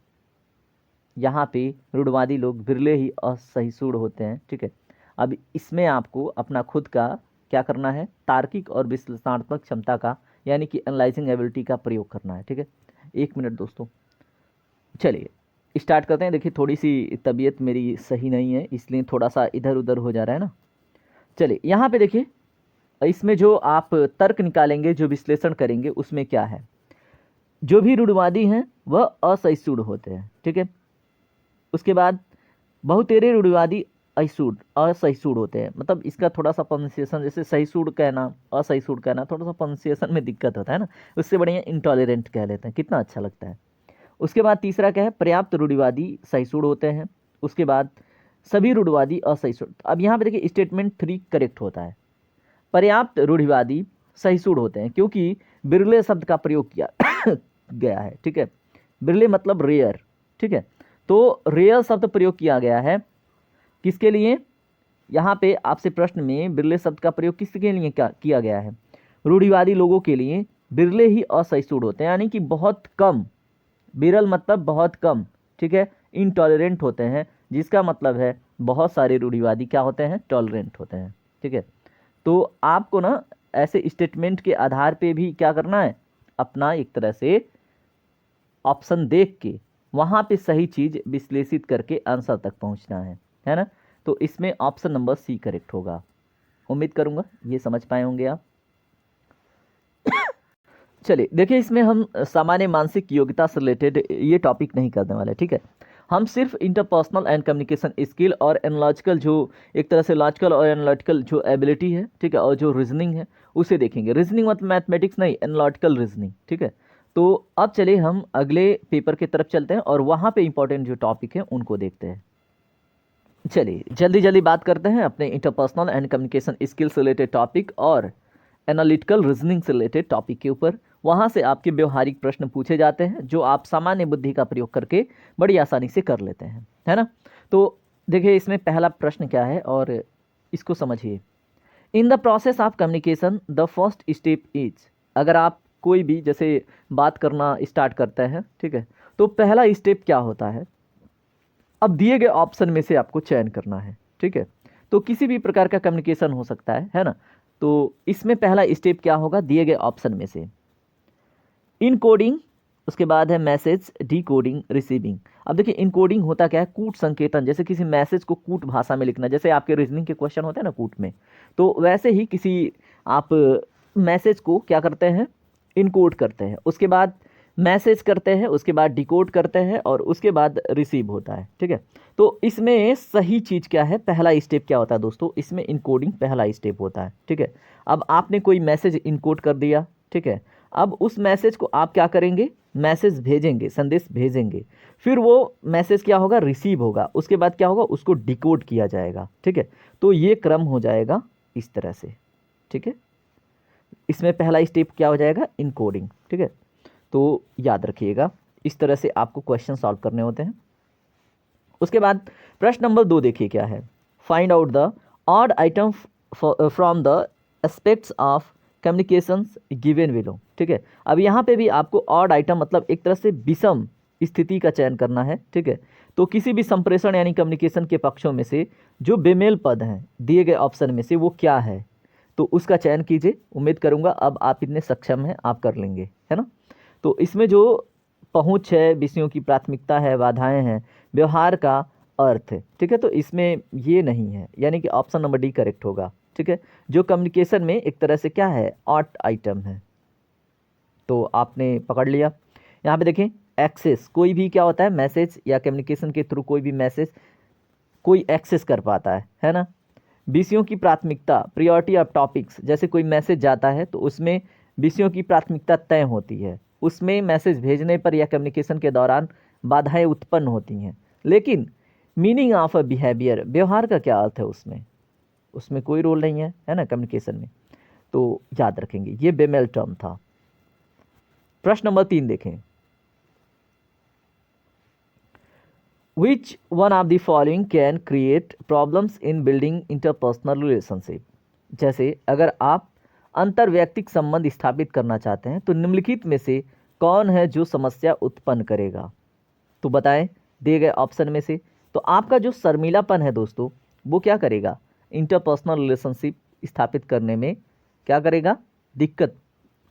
यहाँ पे रूढ़वादी लोग बिरले ही असहिष्णु होते हैं, ठीक है। अब इसमें आपको अपना खुद का क्या करना है, तार्किक और विश्लेषणात्मक क्षमता का, यानी कि एनालाइजिंग एबिलिटी का प्रयोग करना है, ठीक है। 1 मिनट दोस्तों, चलिए स्टार्ट करते हैं। देखिए थोड़ी सी तबीयत मेरी सही नहीं है, इसलिए थोड़ा सा इधर उधर हो जा रहा है ना। चलिए यहाँ पे देखिए, इसमें जो आप तर्क निकालेंगे, जो विश्लेषण करेंगे, उसमें क्या है, जो भी रूढ़वादी हैं वह असहिष्णु होते हैं, ठीक है। उसके बाद बहुतेरे रूढ़वादी असहिष्णु होते हैं, मतलब इसका थोड़ा सा प्रोनाउंसिएशन, जैसे सहिष्णु कहना, असहिष्णु कहना, थोड़ा सा प्रोनाउंसिएशन में दिक्कत होता है ना, उससे बढ़िया इंटॉलरेंट कह लेते हैं, कितना अच्छा लगता है। उसके बाद तीसरा क्या है, पर्याप्त रूढ़िवादी सहिष्णु होते हैं। उसके बाद सभी रूढ़िवादी असहिष्णु। अब यहाँ पे देखिए स्टेटमेंट 3 करेक्ट होता है, पर्याप्त रूढ़िवादी सहिष्णु होते हैं, क्योंकि बिरले शब्द का प्रयोग किया गया है, ठीक है। बिरले मतलब रेयर, ठीक है, तो रेयर शब्द प्रयोग किया गया है किसके लिए, यहाँ पे आपसे प्रश्न में बिरले शब्द का प्रयोग किसके लिए किया गया है, रूढ़िवादी लोगों के लिए बिरले ही असहिष्णु होते हैं, यानी कि बहुत कम, बिरल मतलब बहुत कम, ठीक है, इनटॉलरेंट होते हैं, जिसका मतलब है बहुत सारे रूढ़िवादी क्या होते हैं, टॉलरेंट होते हैं, ठीक है। तो आपको ना ऐसे स्टेटमेंट के आधार पे भी क्या करना है, अपना एक तरह से ऑप्शन देख के वहाँ पे सही चीज़ विश्लेषित करके आंसर तक पहुँचना है ना। तो इसमें ऑप्शन नंबर सी करेक्ट होगा। उम्मीद करूँगा ये समझ पाए होंगे आप। चलिए देखिए, इसमें हम सामान्य मानसिक योग्यता से रिलेटेड ये टॉपिक नहीं करने वाले, ठीक है। हम सिर्फ इंटरपर्सनल एंड कम्युनिकेशन स्किल और एनालॉजिकल, जो एक तरह से लॉजिकल और एनालिटिकल जो एबिलिटी है, ठीक है, और जो रीजनिंग है उसे देखेंगे। रीजनिंग मतलब मैथमेटिक्स नहीं, एनालॉजिकल रीजनिंग, ठीक है। तो अब चलिए हम अगले पेपर की तरफ चलते हैं और वहाँ पे इंपॉर्टेंट जो टॉपिक है उनको देखते हैं। चलिए जल्दी जल्दी बात करते हैं अपने इंटरपर्सनल एंड कम्युनिकेशन स्किल से रिलेटेड टॉपिक और एनालिटिकल रीजनिंग से रिलेटेड टॉपिक के ऊपर। वहाँ से आपके व्यवहारिक प्रश्न पूछे जाते हैं जो आप सामान्य बुद्धि का प्रयोग करके बड़ी आसानी से कर लेते हैं, है ना। तो देखिए इसमें पहला प्रश्न क्या है और इसको समझिए। In the process of communication the first step is, अगर आप कोई भी जैसे बात करना स्टार्ट करते हैं, ठीक है, तो पहला स्टेप क्या होता है, अब दिए गए ऑप्शन में से आपको चयन करना है, ठीक है। तो किसी भी प्रकार का कम्युनिकेशन हो सकता है ना। तो इसमें पहला स्टेप क्या होगा, दिए गए ऑप्शन में से इनकोडिंग, उसके बाद है मैसेज, डीकोडिंग, रिसीविंग। अब देखिए इनकोडिंग होता क्या है, कूट संकेतन, जैसे किसी मैसेज को कूट भाषा में लिखना, जैसे आपके रीजनिंग के क्वेश्चन होते हैं ना कूट में, तो वैसे ही किसी आप मैसेज को क्या करते हैं, इनकोड करते हैं, उसके बाद मैसेज करते हैं, उसके बाद डिकोड करते हैं और उसके बाद रिसीव होता है, ठीक है। तो इसमें सही चीज़ क्या है, पहला स्टेप क्या होता है दोस्तों, इसमें इनकोडिंग पहला स्टेप होता है, ठीक है। अब आपने कोई मैसेज इनकोड कर दिया, ठीक है। अब उस मैसेज को आप क्या करेंगे, मैसेज भेजेंगे, संदेश भेजेंगे, फिर वो मैसेज क्या होगा, रिसीव होगा, उसके बाद क्या होगा, उसको डिकोड किया जाएगा, ठीक है। तो ये क्रम हो जाएगा इस तरह से, ठीक है। इसमें पहला स्टेप क्या हो जाएगा, इनकोडिंग, ठीक है। तो याद रखिएगा, इस तरह से आपको क्वेश्चन सॉल्व करने होते हैं। उसके बाद प्रश्न नंबर 2 देखिए क्या है, find out the odd item from the aspects of communications given below, ठीक है। अब यहाँ पे भी आपको ऑड आइटम मतलब एक तरह से विषम स्थिति का चयन करना है, ठीक है। तो किसी भी संप्रेषण यानी कम्युनिकेशन के पक्षों में से जो बेमेल पद हैं दिए गए ऑप्शन में से वो क्या है, तो उसका चयन कीजिए। उम्मीद करूँगा अब आप इतने सक्षम हैं, आप कर लेंगे, है ना। तो इसमें जो पहुँच है, विषयों की प्राथमिकता है, बाधाएं हैं, व्यवहार का अर्थ है, ठीक है, तो इसमें ये नहीं है, यानी कि ऑप्शन नंबर डी करेक्ट होगा, ठीक है। जो कम्युनिकेशन में एक तरह से क्या है, ऑड आइटम है, तो आपने पकड़ लिया। यहाँ पे देखें एक्सेस, कोई भी क्या होता है, मैसेज या कम्युनिकेशन के थ्रू कोई भी मैसेज कोई एक्सेस कर पाता है ना। विषयों की प्राथमिकता, प्रियोरिटी ऑफ टॉपिक्स, जैसे कोई मैसेज जाता है तो उसमें विषयों की प्राथमिकता तय होती है, उसमें मैसेज भेजने पर या कम्युनिकेशन के दौरान बाधाएं उत्पन्न होती हैं। लेकिन मीनिंग ऑफ अ बिहेवियर, व्यवहार का क्या अर्थ है, उसमें उसमें कोई रोल नहीं है ना कम्युनिकेशन में। तो याद रखेंगे ये बेमेल टर्म था। प्रश्न नंबर 3 देखें, विच one of the following can create problems in building interpersonal relationship. जैसे अगर आप अंतर्वैयक्तिक संबंध स्थापित करना चाहते हैं तो निम्नलिखित में से कौन है जो समस्या उत्पन्न करेगा, तो बताएं दिए गए ऑप्शन में से। तो आपका जो शर्मीलापन है दोस्तों वो क्या करेगा, इंटरपर्सनल रिलेशनशिप स्थापित करने में क्या करेगा, दिक्कत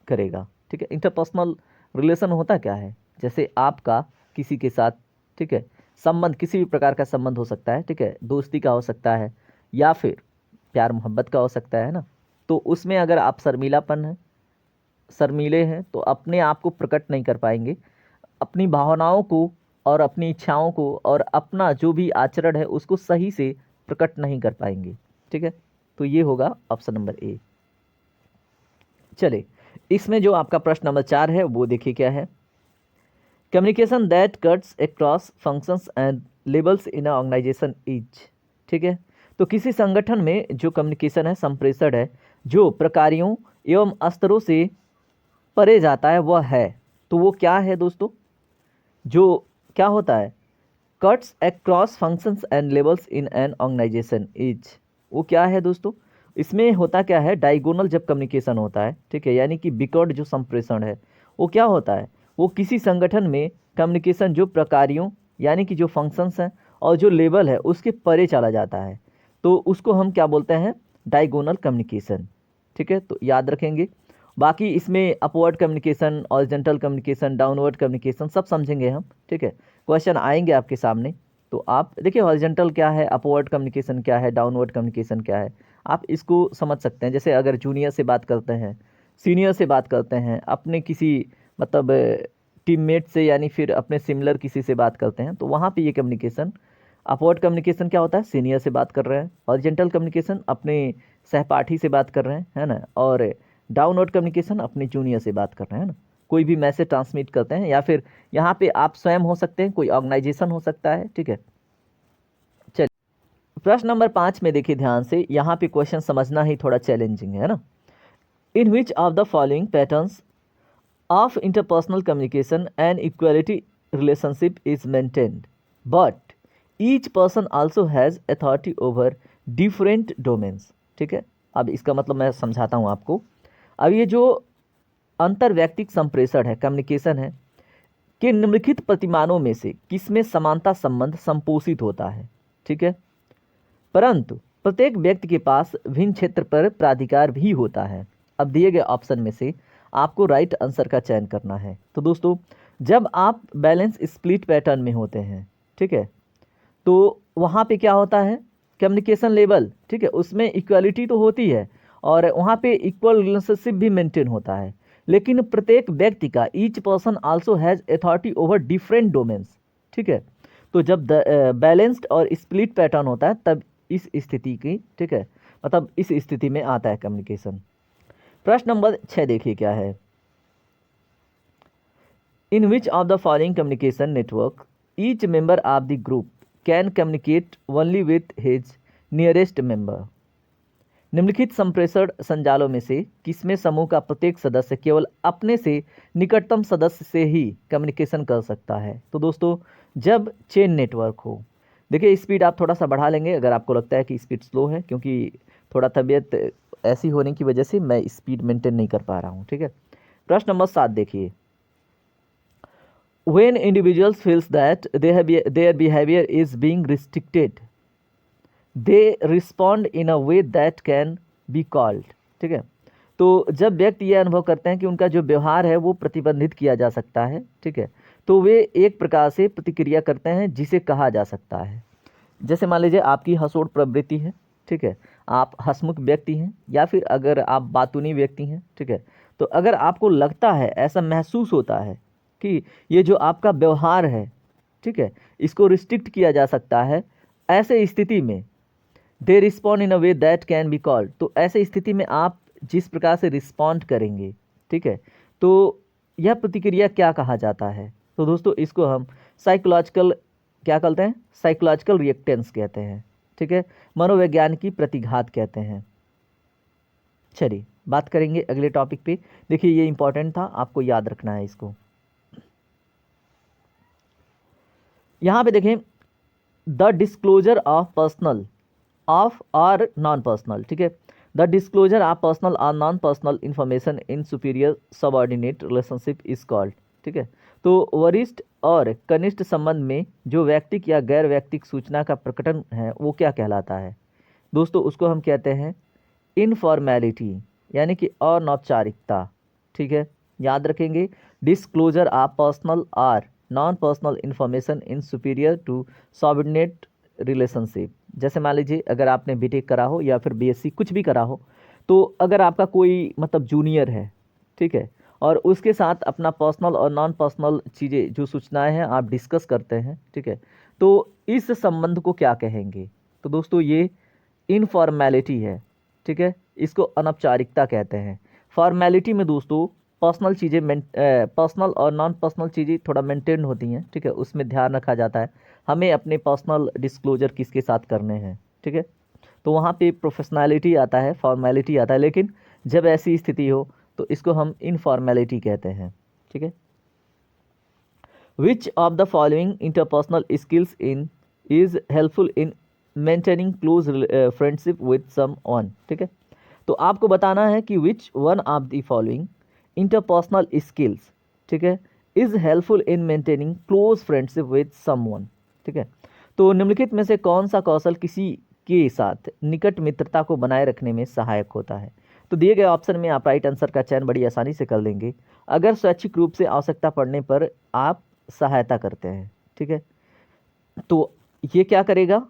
करेगा, ठीक है। इंटरपर्सनल रिलेशन होता क्या है, जैसे आपका किसी के साथ, ठीक है, संबंध किसी भी प्रकार का संबंध हो सकता है, ठीक है, दोस्ती का हो सकता है या फिर प्यार मोहब्बत का हो सकता है ना। तो उसमें अगर आप शर्मीलापन है, शर्मीले हैं, तो अपने आप को प्रकट नहीं कर पाएंगे, अपनी भावनाओं को और अपनी इच्छाओं को और अपना जो भी आचरण है उसको सही से प्रकट नहीं कर पाएंगे, ठीक है। तो ये होगा ऑप्शन नंबर ए। चले इसमें जो आपका प्रश्न नंबर 4 है वो देखिए क्या है, communication that cuts across functions and levels in organisation is, ठीक है। तो किसी संगठन में जो कम्युनिकेशन है, संप्रेषण है, जो प्रकारों एवं स्तरों से परे जाता है वह है, तो वो क्या है दोस्तों, जो क्या होता है, cuts across functions and levels in an organisation is, वो क्या है दोस्तों, इसमें होता क्या है, डायगोनल जब कम्युनिकेशन होता है, ठीक है, यानी कि बिकॉर्ड जो संप्रेषण है वो क्या होता है, वो किसी संगठन में कम्युनिकेशन जो प्रकारों यानी कि जो फंक्शंस हैं और जो लेवल है उसके परे चला जाता है, तो उसको हम क्या बोलते हैं, डायगोनल कम्युनिकेशन, ठीक है, तो याद रखेंगे। बाकी इसमें upward communication, horizontal communication, downward communication सब समझेंगे हम, ठीक है। क्वेश्चन आएंगे आपके सामने, तो आप देखिए हॉरिजॉन्टल क्या है, अपवर्ड कम्युनिकेशन क्या है, डाउनवर्ड कम्युनिकेशन क्या है, आप इसको समझ सकते हैं। जैसे अगर जूनियर से बात करते हैं, सीनियर से बात करते हैं, अपने किसी मतलब टीममेट से यानी फिर अपने सिमिलर किसी से बात करते हैं, तो वहाँ पे ये कम्युनिकेशन, अपवर्ड कम्युनिकेशन क्या होता है, सीनियर से बात कर रहे हैं, हॉरिजॉन्टल कम्युनिकेशन अपने सहपाठी से बात कर रहे हैं, है ना, और डाउनवर्ड कम्युनिकेशन अपने जूनियर से बात कर रहे हैं ना, कोई भी मैसेज ट्रांसमिट करते हैं, या फिर यहाँ पे आप स्वयं हो सकते हैं, कोई ऑर्गेनाइजेशन हो सकता है, ठीक है। चलिए प्रश्न नंबर 5 में देखिए ध्यान से, यहाँ पे क्वेश्चन समझना ही थोड़ा चैलेंजिंग है ना। In which of the following patterns of interpersonal communication and equality relationship is maintained, but each person also has authority over different domains, ठीक है। अब इसका मतलब मैं समझाता हूँ आपको। अब ये जो अंतर्वैयक्तिक संप्रेषण है, कम्युनिकेशन है, कि निम्नलिखित प्रतिमानों में से किसमें समानता संबंध संपोषित होता है, ठीक है, परंतु प्रत्येक व्यक्ति के पास भिन्न क्षेत्र पर प्राधिकार भी होता है। अब दिए गए ऑप्शन में से आपको राइट आंसर का चयन करना है। तो दोस्तों जब आप बैलेंस स्प्लिट पैटर्न में होते हैं, ठीक है, तो वहाँ पे क्या होता है, कम्युनिकेशन लेवल, ठीक है, उसमें इक्वालिटी तो होती है और वहाँ पे इक्वल रिलेशनशिप भी मेंटेन होता है, लेकिन प्रत्येक व्यक्ति का each person also has authority over different domains, ठीक है। तो जब बैलेंस्ड और स्प्लिट पैटर्न होता है तब इस स्थिति की, ठीक है, मतलब इस स्थिति में आता है कम्युनिकेशन। प्रश्न नंबर 6 देखिए क्या है। In which of the following communication network each member of the group can communicate only with his nearest member. निम्नलिखित संप्रेषण संजालों में से किसमें समूह का प्रत्येक सदस्य केवल अपने से निकटतम सदस्य से ही कम्युनिकेशन कर सकता है। तो दोस्तों जब चेन नेटवर्क हो, देखिए स्पीड आप थोड़ा सा बढ़ा लेंगे अगर आपको लगता है कि स्पीड स्लो है, क्योंकि थोड़ा तबीयत ऐसी होने की वजह से मैं स्पीड मेंटेन नहीं कर पा रहा हूँ, ठीक है। प्रश्न नंबर 7 देखिए। When individuals feels that their behavior is being restricted, they respond in a way that can be called, ठीक है। तो जब व्यक्ति यह अनुभव करते हैं कि उनका जो व्यवहार है वो प्रतिबंधित किया जा सकता है, ठीक है, तो वे एक प्रकार से प्रतिक्रिया करते हैं जिसे कहा जा सकता है। जैसे मान लीजिए आपकी हंसोड़ प्रवृत्ति है, ठीक है, आप हंसमुख व्यक्ति हैं, या फिर अगर आप बातूनी व्यक्ति हैं, ठीक है, तो अगर आपको लगता है, ऐसा महसूस होता है कि ये जो आपका व्यवहार है, ठीक है, इसको रिस्ट्रिक्ट किया जा सकता है, ऐसे स्थिति में they respond in a way that can be called, तो ऐसे स्थिति में आप जिस प्रकार से रिस्पॉन्ड करेंगे, ठीक है, तो यह प्रतिक्रिया क्या कहा जाता है। तो दोस्तों इसको हम साइकोलॉजिकल क्या कहते हैं, साइकोलॉजिकल रिएक्टेंस कहते हैं, ठीक है, मनोवैज्ञानिक की प्रतिघात कहते हैं। चलिए बात करेंगे अगले टॉपिक पे। देखिए ये इंपॉर्टेंट था, आपको याद रखना है इसको। यहाँ पे देखें, the disclosure of personal of और नॉन पर्सनल, ठीक है, द डिस्क्लोजर ऑफ पर्सनल और non personal information in superior subordinate relationship is called, ठीक है। तो वरिष्ठ और कनिष्ठ संबंध में जो व्यक्तिक या गैर व्यक्तिक सूचना का प्रकटन है वो क्या कहलाता है। दोस्तों उसको हम कहते हैं इनफॉर्मेलिटी, यानी कि अनौपचारिकता, ठीक है, याद रखेंगे। डिस्क्लोजर ऑफ पर्सनल और non personal information in superior to subordinate relationship. जैसे मान लीजिए अगर आपने बीटेक करा हो या फिर बीएससी कुछ भी करा हो, तो अगर आपका कोई मतलब जूनियर है, ठीक है, और उसके साथ अपना पर्सनल और नॉन पर्सनल चीज़ें जो सूचनाएं हैं आप डिस्कस करते हैं, ठीक है, तो इस संबंध को क्या कहेंगे। तो दोस्तों ये इनफॉर्मेलिटी है, ठीक है, इसको अनौपचारिकता कहते हैं। फॉर्मेलिटी में दोस्तों पर्सनल चीज़ें पर्सनल और नॉन पर्सनल चीज़ें थोड़ा मेंटेन होती हैं, ठीक है, उसमें ध्यान रखा जाता है हमें अपने पर्सनल डिस्क्लोजर किसके साथ करने हैं, ठीक है, तो वहाँ पे प्रोफेशनैलिटी आता है, फॉर्मेलिटी आता है, लेकिन जब ऐसी स्थिति हो तो इसको हम इनफॉर्मेलिटी कहते हैं, ठीक है। Which of the following interpersonal skills in is helpful in maintaining close friendship with some one, ठीक है, तो आपको बताना है कि which one of the following interpersonal skills, ठीक है, is helpful in maintaining close friendship with someone, ठीक है, तो निम्नलिखित में से कौन सा कौशल किसी के साथ निकट मित्रता को बनाए रखने में सहायक होता है। तो दिए गए ऑप्शन में आप राइट आंसर का चयन बड़ी आसानी से कर लेंगे। अगर स्वैच्छिक रूप से आवश्यकता पड़ने पर आप सहायता करते हैं, ठीक है, तो ये क्या करेगा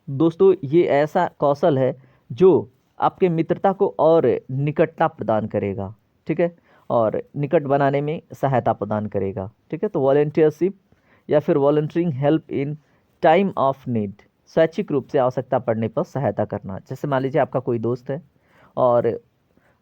दोस्तों, ये ऐसा कौशल है जो आपके मित्रता को और निकटता प्रदान करेगा, ठीक है, और निकट बनाने में सहायता प्रदान करेगा, ठीक है। तो वॉलंटियरशिप या फिर volunteering help in time of need, स्वैच्छिक रूप से आवश्यकता पड़ने पर सहायता करना। जैसे मान लीजिए आपका कोई दोस्त है और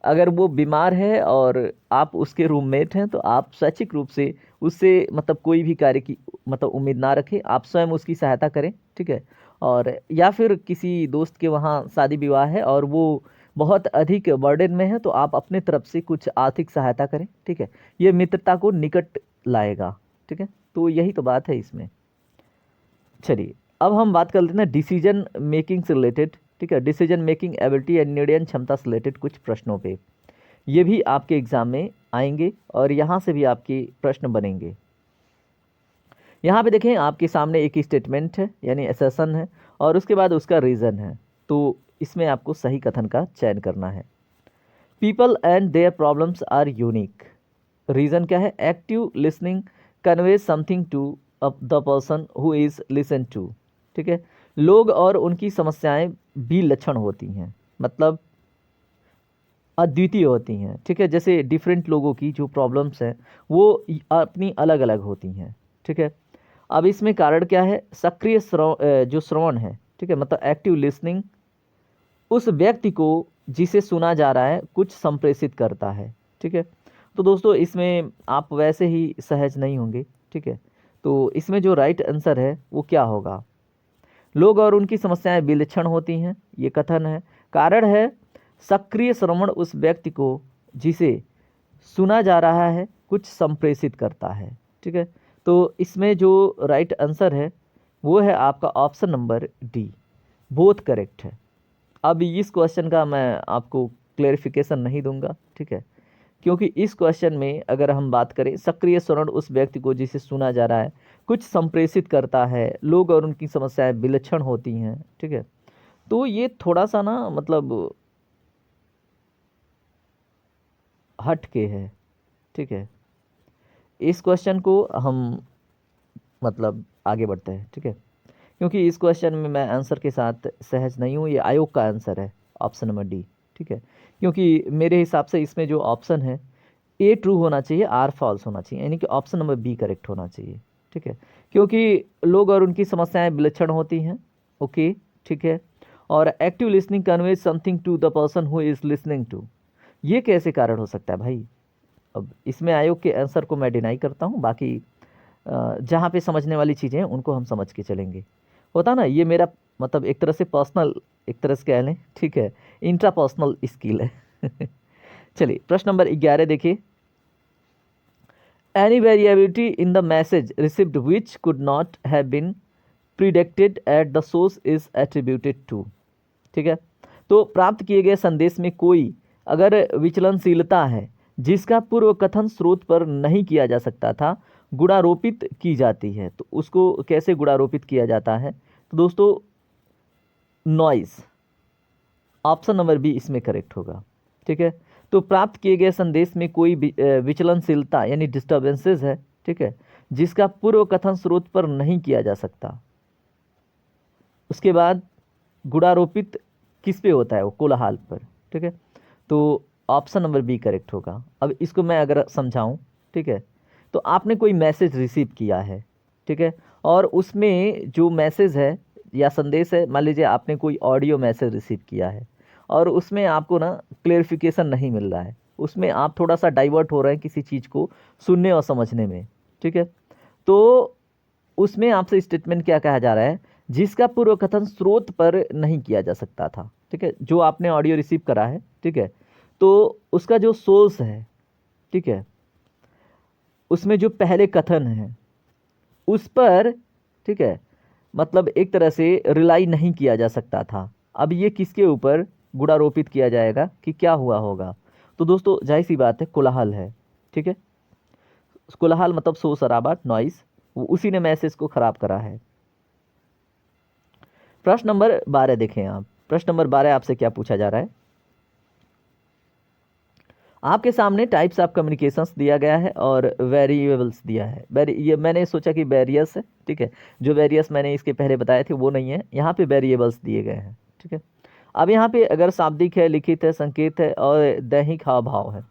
अगर वो बीमार है और आप उसके रूममेट हैं, तो आप स्वैच्छिक रूप से उससे मतलब कोई भी कार्य की मतलब उम्मीद ना रखें, आप स्वयं उसकी सहायता करें, ठीक है। और या फिर किसी दोस्त के वहाँ शादी विवाह है और वो बहुत अधिक बर्डन में है, तो आप अपने तरफ से कुछ आर्थिक सहायता करें, ठीक है। ये मित्रता को निकट लाएगा, ठीक है। तो यही तो बात है इसमें। चलिए अब हम बात कर लेते हैं डिसीजन मेकिंग से रिलेटेड, ठीक है, डिसीजन मेकिंग एबिलिटी एंड निर्णय क्षमता से रिलेटेड कुछ प्रश्नों पे। ये भी आपके एग्जाम में आएंगे और यहाँ से भी आपके प्रश्न बनेंगे। यहाँ पे देखें आपके सामने एक स्टेटमेंट है यानी एसेसन है और उसके बाद उसका रीज़न है। तो इसमें आपको सही कथन का चयन करना है। People and their problems are unique. Reason क्या है? Active listening conveys something to the person who is listen to, ठीक है। लोग और उनकी समस्याएं विलक्षण होती हैं, मतलब अद्वितीय होती हैं, ठीक है। जैसे डिफरेंट लोगों की जो प्रॉब्लम्स हैं वो अपनी अलग अलग होती हैं, ठीक है। अब इसमें कारण क्या है? सक्रिय जो श्रवण है, ठीक है, मतलब एक्टिव लिसनिंग उस व्यक्ति को जिसे सुना जा रहा है कुछ संप्रेषित करता है, ठीक है। तो दोस्तों इसमें आप वैसे ही सहज नहीं होंगे, ठीक है। तो इसमें जो राइट आंसर है वो क्या होगा? लोग और उनकी समस्याएं विलक्षण होती हैं, ये कथन है। कारण है सक्रिय श्रवण उस व्यक्ति को जिसे सुना जा रहा है कुछ संप्रेषित करता है, ठीक है। तो इसमें जो राइट आंसर है वो है आपका option number D, both correct है। अब इस क्वेश्चन का मैं आपको क्लेरिफिकेशन नहीं दूंगा, ठीक है, क्योंकि इस क्वेश्चन में अगर हम बात करें सक्रिय श्रवण उस व्यक्ति को जिसे सुना जा रहा है कुछ संप्रेषित करता है, लोग और उनकी समस्याएं विलक्षण होती हैं, ठीक है। तो ये थोड़ा सा ना मतलब हट के है, ठीक है। इस क्वेश्चन को हम मतलब आगे बढ़ते हैं, ठीक है, क्योंकि इस क्वेश्चन में मैं आंसर के साथ सहज नहीं हूँ। ये आयोग का आंसर है ऑप्शन नंबर डी, ठीक है। क्योंकि मेरे हिसाब से इसमें जो ऑप्शन है ए ट्रू होना चाहिए, आर फॉल्स होना चाहिए, यानी कि ऑप्शन नंबर बी करेक्ट होना चाहिए, ठीक है। क्योंकि लोग और उनकी समस्याएं विलक्षण होती हैं, ओके, ठीक है। और active listening conveys something to the person who is listening to, ये कैसे कारण हो सकता है भाई? अब इसमें आयोग के आंसर को मैं डिनाई करता हूँ, बाकी जहाँ पे समझने वाली चीज़ें हैं उनको हम समझ के चलेंगे। होता ना, ये मेरा मतलब एक तरह से पर्सनल, एक तरह से कह लें, ठीक है, इंट्रा पर्सनल स्किल है। चलिए प्रश्न नंबर 11 देखिए। Any variability in the message received which could not have been predicted at the source is attributed to, ठीक है। तो प्राप्त किए गए संदेश में कोई अगर विचलनशीलता है जिसका पूर्व कथन स्रोत पर नहीं किया जा सकता था, गुणारोपित की जाती है। तो उसको कैसे गुणारोपित किया जाता है? तो दोस्तों नॉइज़, ऑप्शन नंबर बी इसमें करेक्ट होगा, ठीक है। तो प्राप्त किए गए संदेश में कोई विचलनशीलता यानी डिस्टर्बेंसेस है, ठीक है, जिसका पूर्व कथन स्रोत पर नहीं किया जा सकता। उसके बाद गुणारोपित किस पे होता है? वो कोलाहल पर, ठीक है। तो ऑप्शन नंबर बी करेक्ट होगा। अब इसको मैं अगर समझाऊं, ठीक है, तो आपने कोई मैसेज रिसीव किया है, ठीक है, और उसमें जो मैसेज है या संदेश है, मान लीजिए आपने कोई ऑडियो मैसेज रिसीव किया है और उसमें आपको ना क्लेरिफिकेशन नहीं मिल रहा है, उसमें आप थोड़ा सा डाइवर्ट हो रहे हैं किसी चीज़ को सुनने और समझने में, ठीक है। तो उसमें आपसे स्टेटमेंट क्या कहा जा रहा है? जिसका पूर्व कथन स्रोत पर नहीं किया जा सकता था, ठीक है, जो आपने ऑडियो रिसीव करा है, ठीक है, तो उसका जो सोर्स है, ठीक है, उसमें जो पहले कथन है उस पर, ठीक है, मतलब एक तरह से रिलाई नहीं किया जा सकता था। अब ये किसके ऊपर गुणारोपित किया जाएगा कि क्या हुआ होगा? तो दोस्तों जाहिर सी बात है कोलाहल है, ठीक है। कोलाहल मतलब शोर शराबा, नॉइस, उसी ने मैसेज को खराब करा है। प्रश्न नंबर 12 देखें आप। प्रश्न नंबर 12 आपसे क्या पूछा जा रहा है? आपके सामने टाइप्स ऑफ कम्युनिकेशंस दिया गया है और वेरिएबल्स दिया है। ये मैंने सोचा कि वेरियस है, ठीक है। जो वेरियस मैंने इसके पहले बताए थे वो नहीं है, यहाँ पे वेरिएबल्स दिए गए हैं, ठीक है। अब यहाँ पे अगर शाब्दिक है, लिखित है, संकेत है और दैहिक हाव भाव है,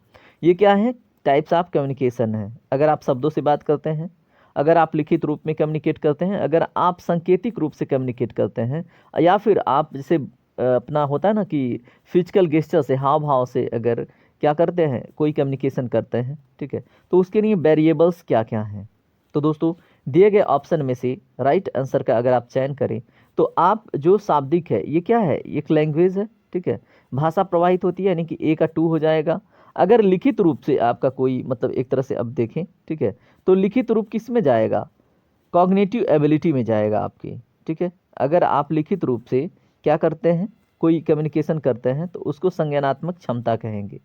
ये क्या है? टाइप्स ऑफ कम्युनिकेशन है। अगर आप शब्दों से बात करते हैं, अगर आप लिखित रूप में कम्युनिकेट करते हैं, अगर आप सांकेतिक रूप से कम्युनिकेट करते हैं, या फिर आप जैसे अपना होता है ना कि फिजिकल गेस्चर से, हाव भाव से अगर क्या करते हैं, कोई कम्युनिकेशन करते हैं, ठीक है, तो उसके लिए वेरिएबल्स क्या क्या हैं। तो दोस्तों दिए गए ऑप्शन में से राइट आंसर का अगर आप चयन करें तो आप जो शाब्दिक है ये क्या है? एक लैंग्वेज है, ठीक है, भाषा प्रवाहित होती है, यानी कि ए का 2 हो जाएगा। अगर लिखित रूप से आपका कोई मतलब एक तरह से अब देखें, ठीक है, तो लिखित रूप किस में जाएगा? कॉग्निटिव एबिलिटी में जाएगा आपकी, ठीक है। अगर आप लिखित रूप से क्या करते हैं, कोई कम्युनिकेशन करते हैं, तो उसको संज्ञानात्मक क्षमता कहेंगे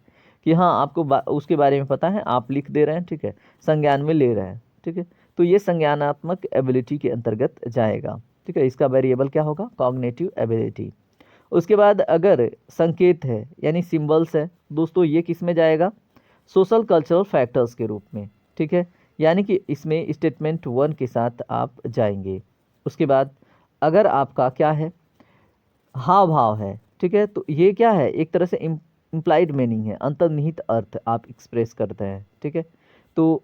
कि हाँ आपको उसके बारे में पता है, आप लिख दे रहे हैं, ठीक है, संज्ञान में ले रहे हैं, ठीक है, तो ये संज्ञानात्मक एबिलिटी के अंतर्गत जाएगा, ठीक है। इसका वेरिएबल क्या होगा? Cognitive ability. उसके बाद अगर संकेत है यानी सिंबल्स है, दोस्तों ये किस में जाएगा? सोशल कल्चरल फैक्टर्स के रूप में, ठीक है, यानी कि इसमें स्टेटमेंट 1 के साथ आप जाएंगे। उसके बाद अगर आपका क्या है? हाव भाव है, ठीक है, तो ये क्या है? एक तरह से इम्प्लाइड मीनिंग है, अंतर्निहित अर्थ आप एक्सप्रेस करते हैं, ठीक है। तो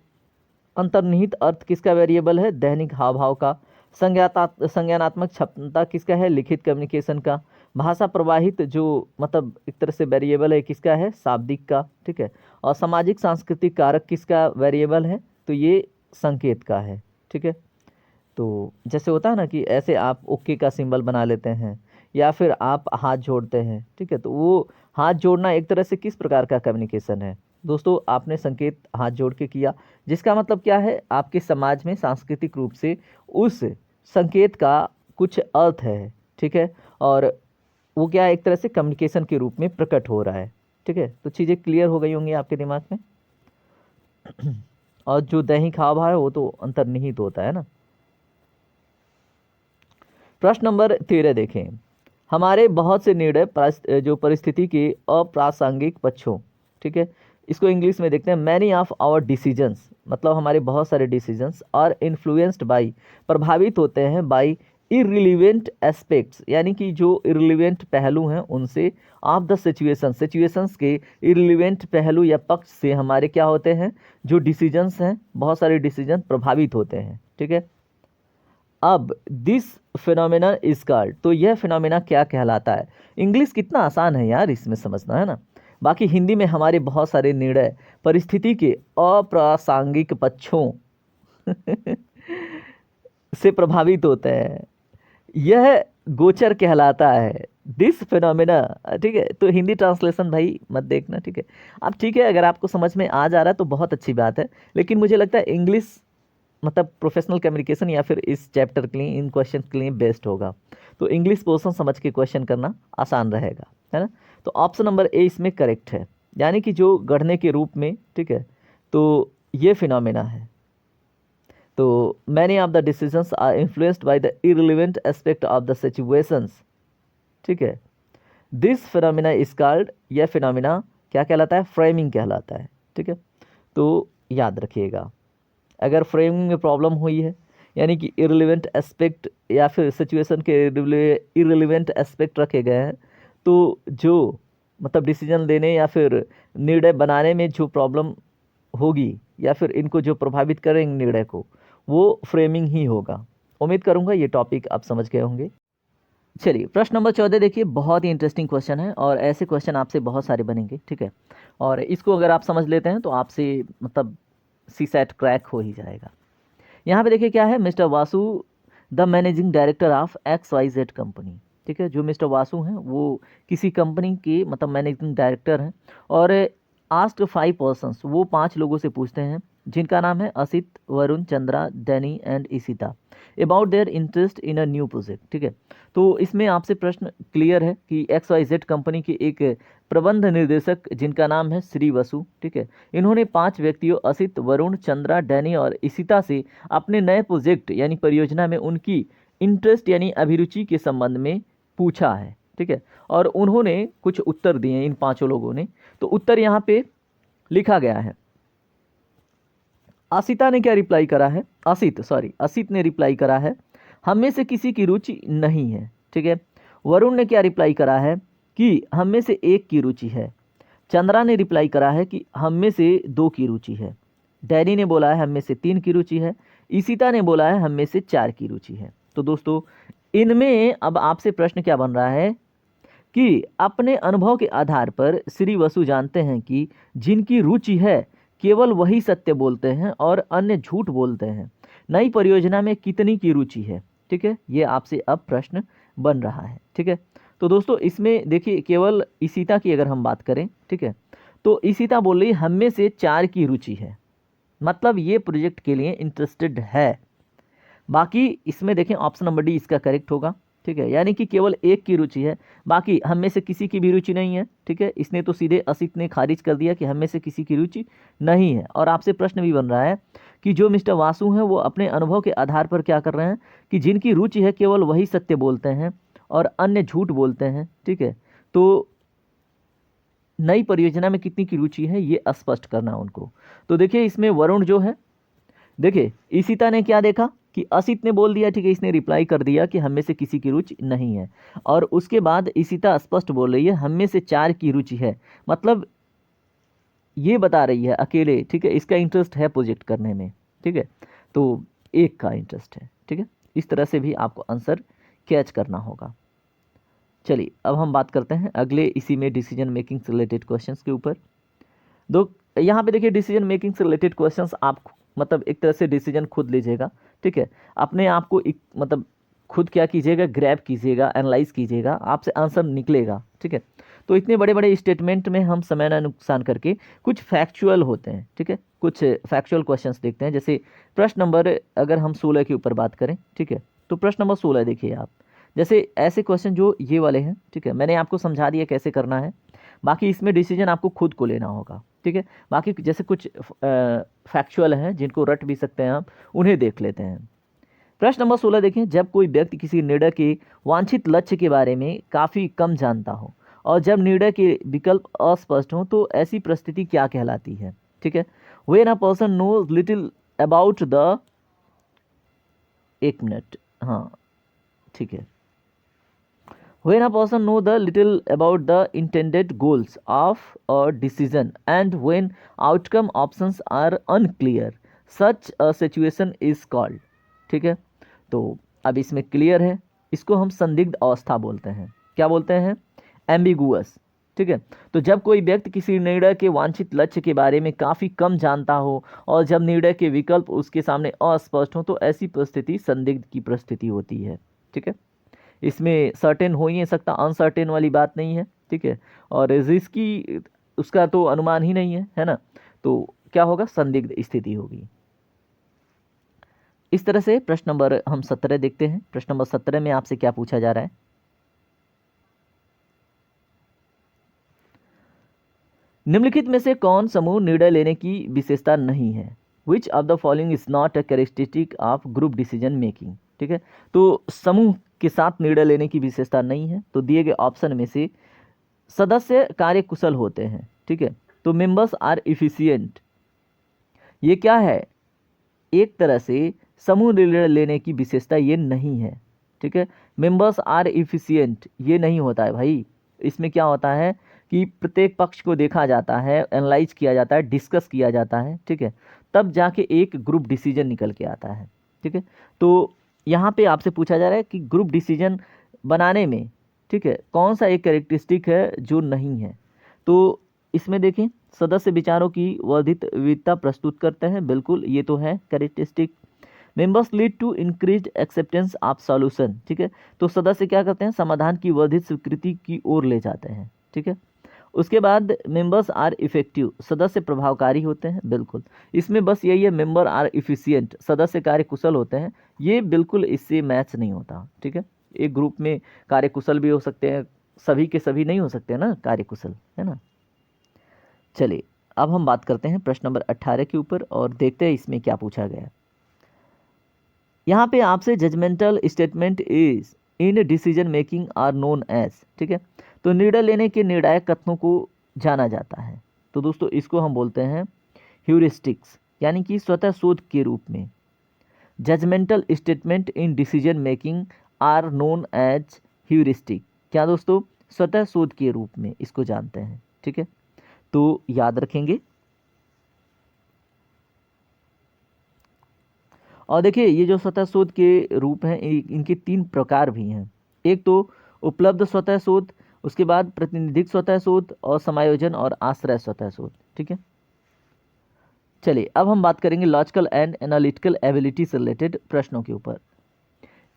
अंतर्निहित अर्थ किसका वेरिएबल है? दैनिक हाव भाव का। संज्ञानात्मक क्षमता किसका है? लिखित कम्युनिकेशन का। भाषा प्रवाहित जो मतलब एक तरह से वेरिएबल है किसका है? शाब्दिक का, ठीक है। और सामाजिक सांस्कृतिक कारक किसका वेरिएबल है? तो ये संकेत का है, ठीक है। तो जैसे होता है ना कि ऐसे आप ओके का सिंबल बना लेते हैं या फिर आप हाथ जोड़ते हैं, ठीक है, तो वो हाथ जोड़ना एक तरह से किस प्रकार का कम्युनिकेशन है? दोस्तों आपने संकेत हाथ जोड़ के किया, जिसका मतलब क्या है? आपके समाज में सांस्कृतिक रूप से उस संकेत का कुछ अर्थ है, ठीक है, और वो क्या है? एक तरह से कम्युनिकेशन के रूप में प्रकट हो रहा है, ठीक है। तो चीज़ें क्लियर हो गई होंगी आपके दिमाग में। और जो दैहिक हाव भाव है वो तो अंतर्निहित होता है ना। प्रश्न नंबर 13 देखें। हमारे बहुत से निर्णय जो परिस्थिति के अप्रासंगिक पक्षों, ठीक है, इसको इंग्लिश में देखते हैं। मैनी ऑफ आवर डिसीजंस, मतलब हमारे बहुत सारे डिसीजंस आर इन्फ्लुएंस्ड बाई, प्रभावित होते हैं बाई इररिलेवेंट एस्पेक्ट्स, यानी कि जो इररिलेवेंट पहलू हैं उनसे, ऑफ द सिचुएशंस के इररिलेवेंट पहलू या पक्ष से हमारे क्या होते हैं? जो डिसीजंस हैं, बहुत सारे डिसीजन प्रभावित होते हैं, ठीक है। अब दिस फिनोमेना इज कॉल्ड, तो यह फिनोमेना क्या कहलाता है? इंग्लिश कितना आसान है यार, इसमें समझना है ना। बाकी हिंदी में हमारे बहुत सारे निर्णय परिस्थिति के अप्रासंगिक पक्षों से प्रभावित होते हैं, यह गोचर कहलाता है, दिस फिनोमेना, ठीक है। तो हिंदी ट्रांसलेशन भाई मत देखना, ठीक है। अब ठीक है, अगर आपको समझ में आ जा रहा है तो बहुत अच्छी बात है, लेकिन मुझे लगता है इंग्लिश मतलब प्रोफेशनल कम्युनिकेशन या फिर इस चैप्टर के लिए, इन क्वेश्चन के लिए बेस्ट होगा। तो इंग्लिश पोर्शन समझ के क्वेश्चन करना आसान रहेगा, है ना। तो ऑप्शन नंबर ए इसमें करेक्ट है, यानी कि जो गढ़ने के रूप में, ठीक है, तो ये फिनोमेना है। तो many of the decisions are influenced by the irrelevant aspect of the situations, ठीक है। दिस फिनोमेना इज कॉल्ड, यह फिनोमेना क्या कहलाता है? फ्रेमिंग कहलाता है, ठीक है। तो याद रखिएगा, अगर फ्रेमिंग में प्रॉब्लम हुई है, यानी कि इररिलेवेंट एस्पेक्ट या फिर सिचुएशन के इररिलेवेंट एस्पेक्ट रखे गए हैं, तो जो मतलब डिसीजन लेने या फिर निर्णय बनाने में जो प्रॉब्लम होगी या फिर इनको जो प्रभावित करेंगे निर्णय को, वो फ्रेमिंग ही होगा। उम्मीद करूंगा ये टॉपिक आप समझ गए होंगे। चलिए प्रश्न नंबर 14 देखिए, बहुत ही इंटरेस्टिंग क्वेश्चन है और ऐसे क्वेश्चन आपसे बहुत सारे बनेंगे, ठीक है। और इसको अगर आप समझ लेते हैं तो आपसे मतलब सी सेट क्रैक हो ही जाएगा। यहाँ पे देखिए क्या है, mister Vasu the managing director of XYZ company, ठीक है। जो मिस्टर वासु हैं वो किसी कंपनी के मतलब मैनेजिंग डायरेक्टर हैं, और आस्क्ड 5 पर्सन्स, वो 5 लोगों से पूछते हैं जिनका नाम है Asit, Varun, Chandra, Danny and Ishita, about their interest in a new project, ठीक है। तो इसमें आपसे प्रश्न क्लियर है कि XYZ कंपनी के एक प्रबंध निर्देशक जिनका नाम है श्री वसु, ठीक है, इन्होंने 5 व्यक्तियों असित, वरुण, चंद्रा, डैनी और इशिता से अपने नए प्रोजेक्ट यानी परियोजना में उनकी इंटरेस्ट यानी अभिरुचि के संबंध में पूछा है, ठीक है, और उन्होंने कुछ उत्तर दिए हैं इन पांचों लोगों ने। तो उत्तर यहाँ पे लिखा गया है। असिता ने क्या रिप्लाई करा है, असित ने रिप्लाई करा है, हम में से किसी की रुचि नहीं है, ठीक है। वरुण ने क्या रिप्लाई करा है कि हम में से एक की रुचि है। चंद्रा ने रिप्लाई करा है कि हम में से दो की रुचि है। डैनी ने बोला है हम में से तीन की रुचि है। ईशिता ने बोला है हम में से चार की रुचि है। तो दोस्तों इनमें अब आपसे प्रश्न क्या बन रहा है कि अपने अनुभव के आधार पर श्री वसु जानते हैं कि जिनकी रुचि है केवल वही सत्य बोलते हैं और अन्य झूठ बोलते हैं। नई परियोजना में कितनी की रुचि है, ठीक है, ये आपसे अब प्रश्न बन रहा है, ठीक है। तो दोस्तों इसमें देखिए केवल ईशिता की अगर हम बात करें, ठीक है, तो ईशिता बोल रही हम में से चार की रुचि है, मतलब ये प्रोजेक्ट के लिए इंटरेस्टेड है। बाकी इसमें देखें ऑप्शन नंबर डी इसका करेक्ट होगा, ठीक है, यानी कि केवल एक की रुचि है, बाकी हम में से किसी की भी रुचि नहीं है, ठीक है। इसने तो सीधे असित ने खारिज कर दिया कि हम में से किसी की रुचि नहीं है। और आपसे प्रश्न भी बन रहा है कि जो मिस्टर वासु हैं वो अपने अनुभव के आधार पर क्या कर रहे हैं कि जिनकी रुचि है केवल वही सत्य बोलते हैं और अन्य झूठ बोलते हैं, ठीक है। तो नई परियोजना में कितनी की रुचि है ये स्पष्ट करना उनको। तो देखिए इसमें वरुण जो है, देखिए ईशिता ने क्या देखा कि असित ने बोल दिया, ठीक है, इसने रिप्लाई कर दिया कि हम में से किसी की रुचि नहीं है। और उसके बाद ईशिता स्पष्ट बोल रही है हम में से चार की रुचि है, मतलब ये बता रही है अकेले, ठीक है, इसका इंटरेस्ट है प्रोजेक्ट करने में, ठीक है, तो एक का इंटरेस्ट है, ठीक है। इस तरह से भी आपको आंसर कैच करना होगा। चलिए अब हम बात करते हैं अगले इसी में डिसीजन मेकिंग से रिलेटेड क्वेश्चंस के ऊपर। दो यहाँ पे देखिए डिसीजन मेकिंग से रिलेटेड क्वेश्चंस आप मतलब एक तरह से डिसीजन खुद लीजिएगा, ठीक है, अपने आप को मतलब खुद क्या कीजिएगा, ग्रैब कीजिएगा, एनालाइज कीजिएगा, आपसे आंसर निकलेगा, ठीक है। तो इतने बड़े बड़े स्टेटमेंट में हम समय ना नुकसान करके कुछ फैक्चुअल होते हैं, ठीक है, कुछ फैक्चुअल क्वेश्चंस देखते हैं। जैसे प्रश्न नंबर अगर हम 16 के ऊपर बात करें, ठीक है, तो प्रश्न नंबर 16 देखिए आप, जैसे ऐसे क्वेश्चन जो ये वाले हैं, ठीक है, मैंने आपको समझा दिया कैसे करना है, बाकी इसमें डिसीजन आपको खुद को लेना होगा, ठीक है। बाकी जैसे कुछ फैक्चुअल हैं जिनको रट भी सकते हैं आप, उन्हें देख लेते हैं। प्रश्न नंबर 16 देखें, जब कोई व्यक्ति किसी निर्णय के वांछित लक्ष्य के बारे में काफ़ी कम जानता हो और जब निर्णय के विकल्प अस्पष्ट हों तो ऐसी परिस्थिति क्या कहलाती है, ठीक है। When a person knows little about the, एक मिनट, हाँ ठीक है, when a person know the little about the intended goals of a decision and when outcome options are unclear, such a situation is called, ठीक है। तो अब इसमें clear है, इसको हम संदिग्ध अवस्था बोलते हैं। क्या बोलते हैं? एम्बिगुअस, ठीक है। तो जब कोई व्यक्ति किसी निर्णय के वांछित लक्ष्य के बारे में काफ़ी कम जानता हो और जब निर्णय के विकल्प उसके सामने अस्पष्ट हो तो ऐसी परिस्थिति संदिग्ध की परिस्थिति होती है, ठीक है। इसमें सर्टेन हो ही नहीं सकता, अनसर्टेन वाली बात नहीं है, ठीक है, और रिस्की उसका तो अनुमान ही नहीं है ना, तो क्या होगा, संदिग्ध स्थिति होगी। इस तरह से प्रश्न नंबर हम 17 देखते हैं। प्रश्न नंबर 17 में आपसे क्या पूछा जा रहा है, निम्नलिखित में से कौन समूह निर्णय लेने की विशेषता नहीं है, which of the following is not a characteristic of group decision making, ठीक है। तो समूह के साथ निर्णय लेने की विशेषता नहीं है, तो दिए गए ऑप्शन में से सदस्य कार्यकुशल होते हैं, ठीक है, तो मेंबर्स आर इफिशिएंट, ये क्या है, एक तरह से समूह निर्णय लेने की विशेषता ये नहीं है, ठीक है। मेंबर्स आर इफिशिएंट ये नहीं होता है भाई, इसमें क्या होता है कि प्रत्येक पक्ष को देखा जाता है, एनालाइज किया जाता है, डिस्कस किया जाता है, ठीक है, तब जाके एक ग्रुप डिसीजन निकल के आता है, ठीक है। तो यहाँ पे आपसे पूछा जा रहा है कि ग्रुप डिसीजन बनाने में, ठीक है, कौन सा एक कैरेक्टरिस्टिक है जो नहीं है। तो इसमें देखें सदस्य विचारों की वर्धित विविधता प्रस्तुत करते हैं, बिल्कुल ये तो है characteristic. Members lead to increased acceptance of solution, ठीक है, तो सदस्य क्या करते हैं, समाधान की वर्धित स्वीकृति की ओर ले जाते हैं, ठीक है। उसके बाद मेंबर्स आर इफेक्टिव, सदस्य प्रभावकारी होते हैं, बिल्कुल इसमें बस यही है, मेंबर आर इफिशिएंट, सदस्य कार्यकुशल होते हैं, ये बिल्कुल इससे मैच नहीं होता, ठीक है। एक ग्रुप में कार्यकुशल भी हो सकते हैं, सभी के सभी नहीं हो सकते ना कार्यकुशल, है ना। चलिए अब हम बात करते हैं प्रश्न नंबर 18 के ऊपर और देखते हैं इसमें क्या पूछा गया है। यहाँ पे आपसे judgemental statement is in decision making are known as, ठीक है, तो निर्णय लेने के निर्णायक कथनों को जाना जाता है। तो दोस्तों इसको हम बोलते हैं ह्यूरिस्टिक्स, यानी कि स्वतः शोध के रूप में। Judgemental statement in decision making are known as heuristic, क्या दोस्तों, स्वतः शोध के रूप में इसको जानते हैं, ठीक है, तो याद रखेंगे। और देखिए ये जो स्वतः शोध के रूप हैं इनके 3 प्रकार भी हैं। एक तो उपलब्ध स्वतः शोध, उसके बाद प्रतिनिधिक स्वतः शोध और समायोजन और आश्रय स्वतः शोध, ठीक है। चलिए अब हम बात करेंगे लॉजिकल एंड एनालिटिकल एबिलिटी से रिलेटेड प्रश्नों के ऊपर।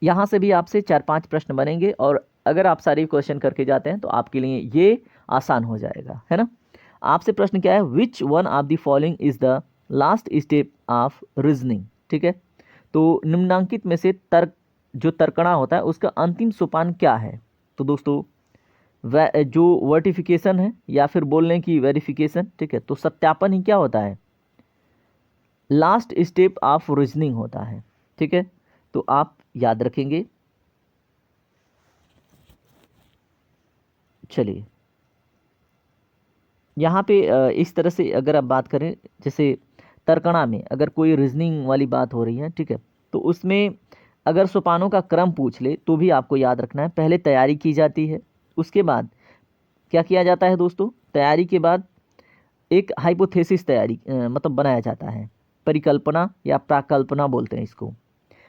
यहाँ से भी आपसे 4-5 प्रश्न बनेंगे और अगर आप सारे क्वेश्चन करके जाते हैं तो आपके लिए ये आसान हो जाएगा, है ना। आपसे प्रश्न क्या है, which one of the following is the last step of reasoning, ठीक है, तो निम्नांकित में से तर्क जो तर्कणा होता है उसका अंतिम सोपान क्या है। तो दोस्तों जो वर्टिफिकेशन है या फिर बोलने की वेरिफिकेशन, ठीक है, तो सत्यापन ही क्या होता है, लास्ट स्टेप ऑफ रीजनिंग होता है, ठीक है, तो आप याद रखेंगे। चलिए यहाँ पे इस तरह से अगर आप बात करें, जैसे तर्कणा में अगर कोई रीजनिंग वाली बात हो रही है, ठीक है, तो उसमें अगर सोपानों का क्रम पूछ ले तो भी आपको याद रखना है, पहले तैयारी की जाती है, उसके बाद क्या किया जाता है दोस्तों, तैयारी के बाद एक हाइपोथेसिस तैयारी मतलब बनाया जाता है, परिकल्पना या प्राकल्पना बोलते हैं इसको।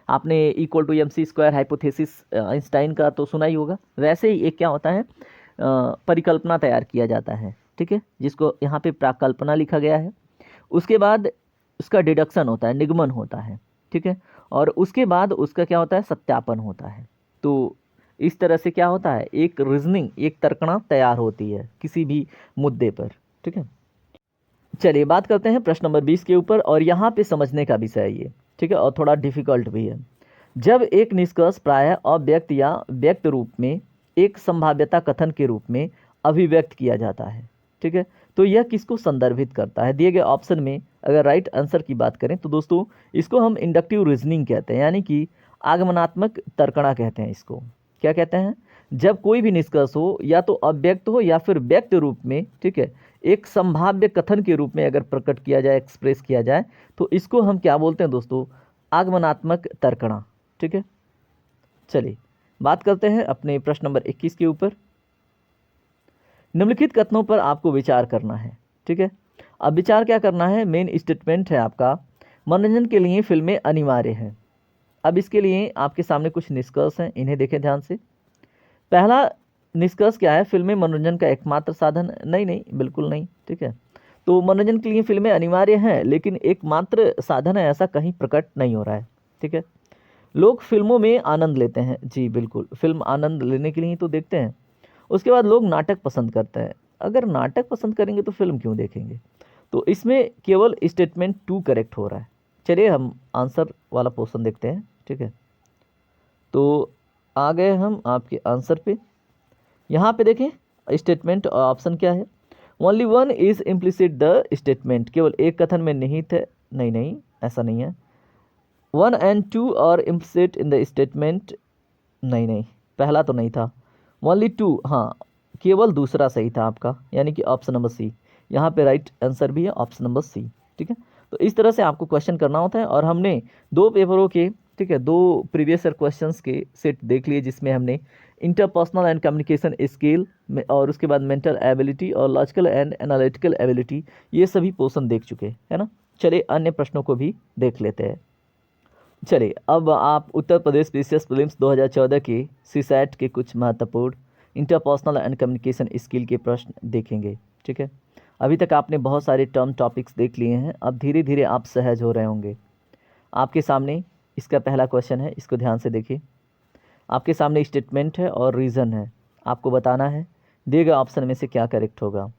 आपने equal to MC² hypothesis Einstein का तो सुना ही होगा, वैसे ही एक क्या होता है परिकल्पना तैयार किया जाता है, ठीक है, जिसको यहाँ पे प्राकल्पना लिखा गया है। उसके बाद उसका डिडक्शन होता है, निगमन होता है, ठीक है, और उसके बाद उसका क्या होता है, सत्यापन होता है। तो इस तरह से क्या होता है, एक रीजनिंग, एक तर्कणा तैयार होती है किसी भी मुद्दे पर, ठीक है। चलिए बात करते हैं प्रश्न नंबर 20 के ऊपर, और यहाँ पे समझने का विषय है ये, ठीक है, और थोड़ा डिफिकल्ट भी है। जब एक निष्कर्ष प्रायः अव्यक्त या व्यक्त रूप में एक संभाव्यता कथन के रूप में अभिव्यक्त किया जाता है, ठीक है, तो यह किसको संदर्भित करता है। दिए गए ऑप्शन में अगर राइट आंसर की बात करें तो दोस्तों इसको हम इंडक्टिव रीजनिंग कहते हैं, यानी कि आगमनात्मक तर्कणा कहते हैं इसको। क्या कहते हैं, जब कोई भी निष्कर्ष हो या तो अव्यक्त हो या फिर व्यक्त रूप में, ठीक है, एक संभाव्य कथन के रूप में अगर प्रकट किया जाए, एक्सप्रेस किया जाए, तो इसको हम क्या बोलते हैं दोस्तों, आगमनात्मक तर्कणा, ठीक है। चलिए बात करते हैं अपने प्रश्न नंबर 21 के ऊपर। निम्नलिखित कथनों पर आपको विचार करना है, ठीक है। अब विचार क्या करना है, मेन स्टेटमेंट है आपका, मनोरंजन के लिए फिल्में अनिवार्य हैं। अब इसके लिए आपके सामने कुछ निष्कर्ष हैं, इन्हें देखें ध्यान से। पहला निष्कर्ष क्या है, फिल्में मनोरंजन का एकमात्र साधन नहीं, नहीं बिल्कुल नहीं, ठीक है। तो मनोरंजन के लिए फिल्में अनिवार्य हैं लेकिन एकमात्र साधन है ऐसा कहीं प्रकट नहीं हो रहा है, ठीक है। लोग फिल्मों में आनंद लेते हैं, जी बिल्कुल, फिल्म आनंद लेने के लिए तो देखते हैं। उसके बाद लोग नाटक पसंद करते हैं, अगर नाटक पसंद करेंगे तो फिल्म क्यों देखेंगे। तो इसमें केवल स्टेटमेंट 2 करेक्ट हो रहा है। चलिए हम आंसर वाला पोर्शन देखते हैं, ठीक है। तो आ गए हम आपके आंसर पे। यहाँ पे देखें स्टेटमेंट ऑप्शन क्या है, only one is implicit the statement, केवल एक कथन में निहित है, नहीं नहीं ऐसा नहीं है। 1 and 2 और इम्प्लिसिट इन द स्टेटमेंट, नहीं नहीं पहला तो नहीं था, ओनली 2, हाँ केवल दूसरा सही था आपका, यानी कि ऑप्शन नंबर सी, यहाँ पे राइट आंसर भी है ऑप्शन नंबर सी, ठीक है। तो इस तरह से आपको क्वेश्चन करना होता है, और हमने 2 पेपरों के, ठीक है, 2 प्रीवियस ईयर क्वेश्चंस के सेट देख लिए, जिसमें हमने इंटरपर्सनल एंड कम्युनिकेशन स्किल और उसके बाद मेंटल एबिलिटी और लॉजिकल एंड एनालिटिकल एबिलिटी, ये सभी पोर्शन देख चुके हैं ना। चलिए अन्य प्रश्नों को भी देख लेते हैं। चलिए अब आप उत्तर प्रदेश पीसीएस प्रीलिम्स 2014 के सीसैट के कुछ महत्वपूर्ण इंटरपर्सनल एंड कम्युनिकेशन स्किल के प्रश्न देखेंगे, ठीक है। अभी तक आपने बहुत सारे टर्म टॉपिक्स देख लिए हैं, अब धीरे धीरे आप सहज हो रहे होंगे। आपके सामने इसका पहला क्वेश्चन है, इसको ध्यान से देखिए। आपके सामने स्टेटमेंट है और रीज़न है, आपको बताना है दिए गए ऑप्शन में से क्या करेक्ट होगा।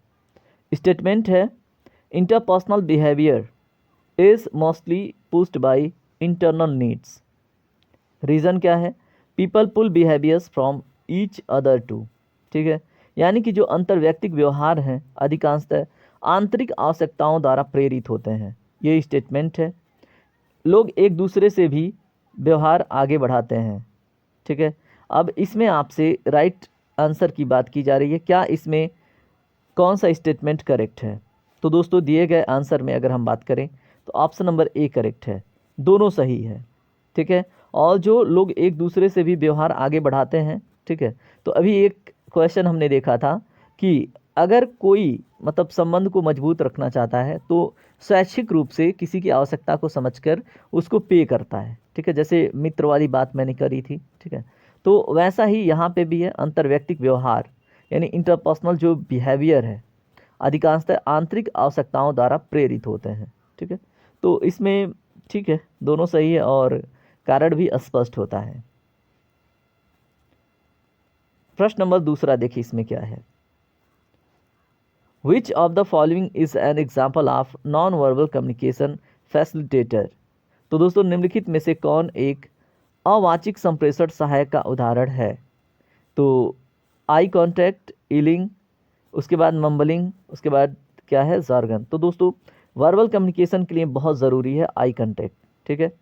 स्टेटमेंट है, interpersonal behaviour is mostly pushed by internal needs. Reason क्या है, people pull behaviours from each other to, ठीक है, यानी कि जो अंतर्व्यक्तिक व्यवहार हैं अधिकांशतः आंतरिक आवश्यकताओं द्वारा प्रेरित होते हैं, ये स्टेटमेंट है। लोग एक दूसरे से भी व्यवहार आगे बढ़ाते हैं। ठीक है, अब इसमें आपसे राइट आंसर की बात की जा रही है, क्या इसमें कौन सा स्टेटमेंट करेक्ट है। तो दोस्तों दिए गए आंसर में अगर हम बात करें तो ऑप्शन नंबर ए करेक्ट है, दोनों सही है। ठीक है, और जो लोग एक दूसरे से भी व्यवहार आगे बढ़ाते हैं, ठीक है, तो अभी एक क्वेश्चन हमने देखा था कि अगर कोई मतलब संबंध को मजबूत रखना चाहता है तो स्वैच्छिक रूप से किसी की आवश्यकता को समझकर उसको पे करता है। ठीक है, जैसे मित्र वाली बात मैंने करी थी। ठीक है, तो वैसा ही यहाँ पे भी है, अंतर्वैयक्तिक व्यवहार यानी इंटरपर्सनल जो बिहेवियर है अधिकांशतः आंतरिक आवश्यकताओं द्वारा प्रेरित होते हैं। ठीक है, तो इसमें ठीक है दोनों सही है और कारण भी स्पष्ट होता है। प्रश्न नंबर दूसरा देखिए इसमें क्या है, which of the following is an example of non verbal communication facilitator. तो दोस्तों निम्नलिखित में से कौन एक अवाचिक संप्रेषण सहायक का उदाहरण है। तो आई कॉन्टैक्ट, ईलिंग, उसके बाद मम्बलिंग, उसके बाद क्या है जार्गन। तो दोस्तों वर्बल कम्युनिकेशन के लिए बहुत ज़रूरी है आई कॉन्टैक्ट। ठीक है,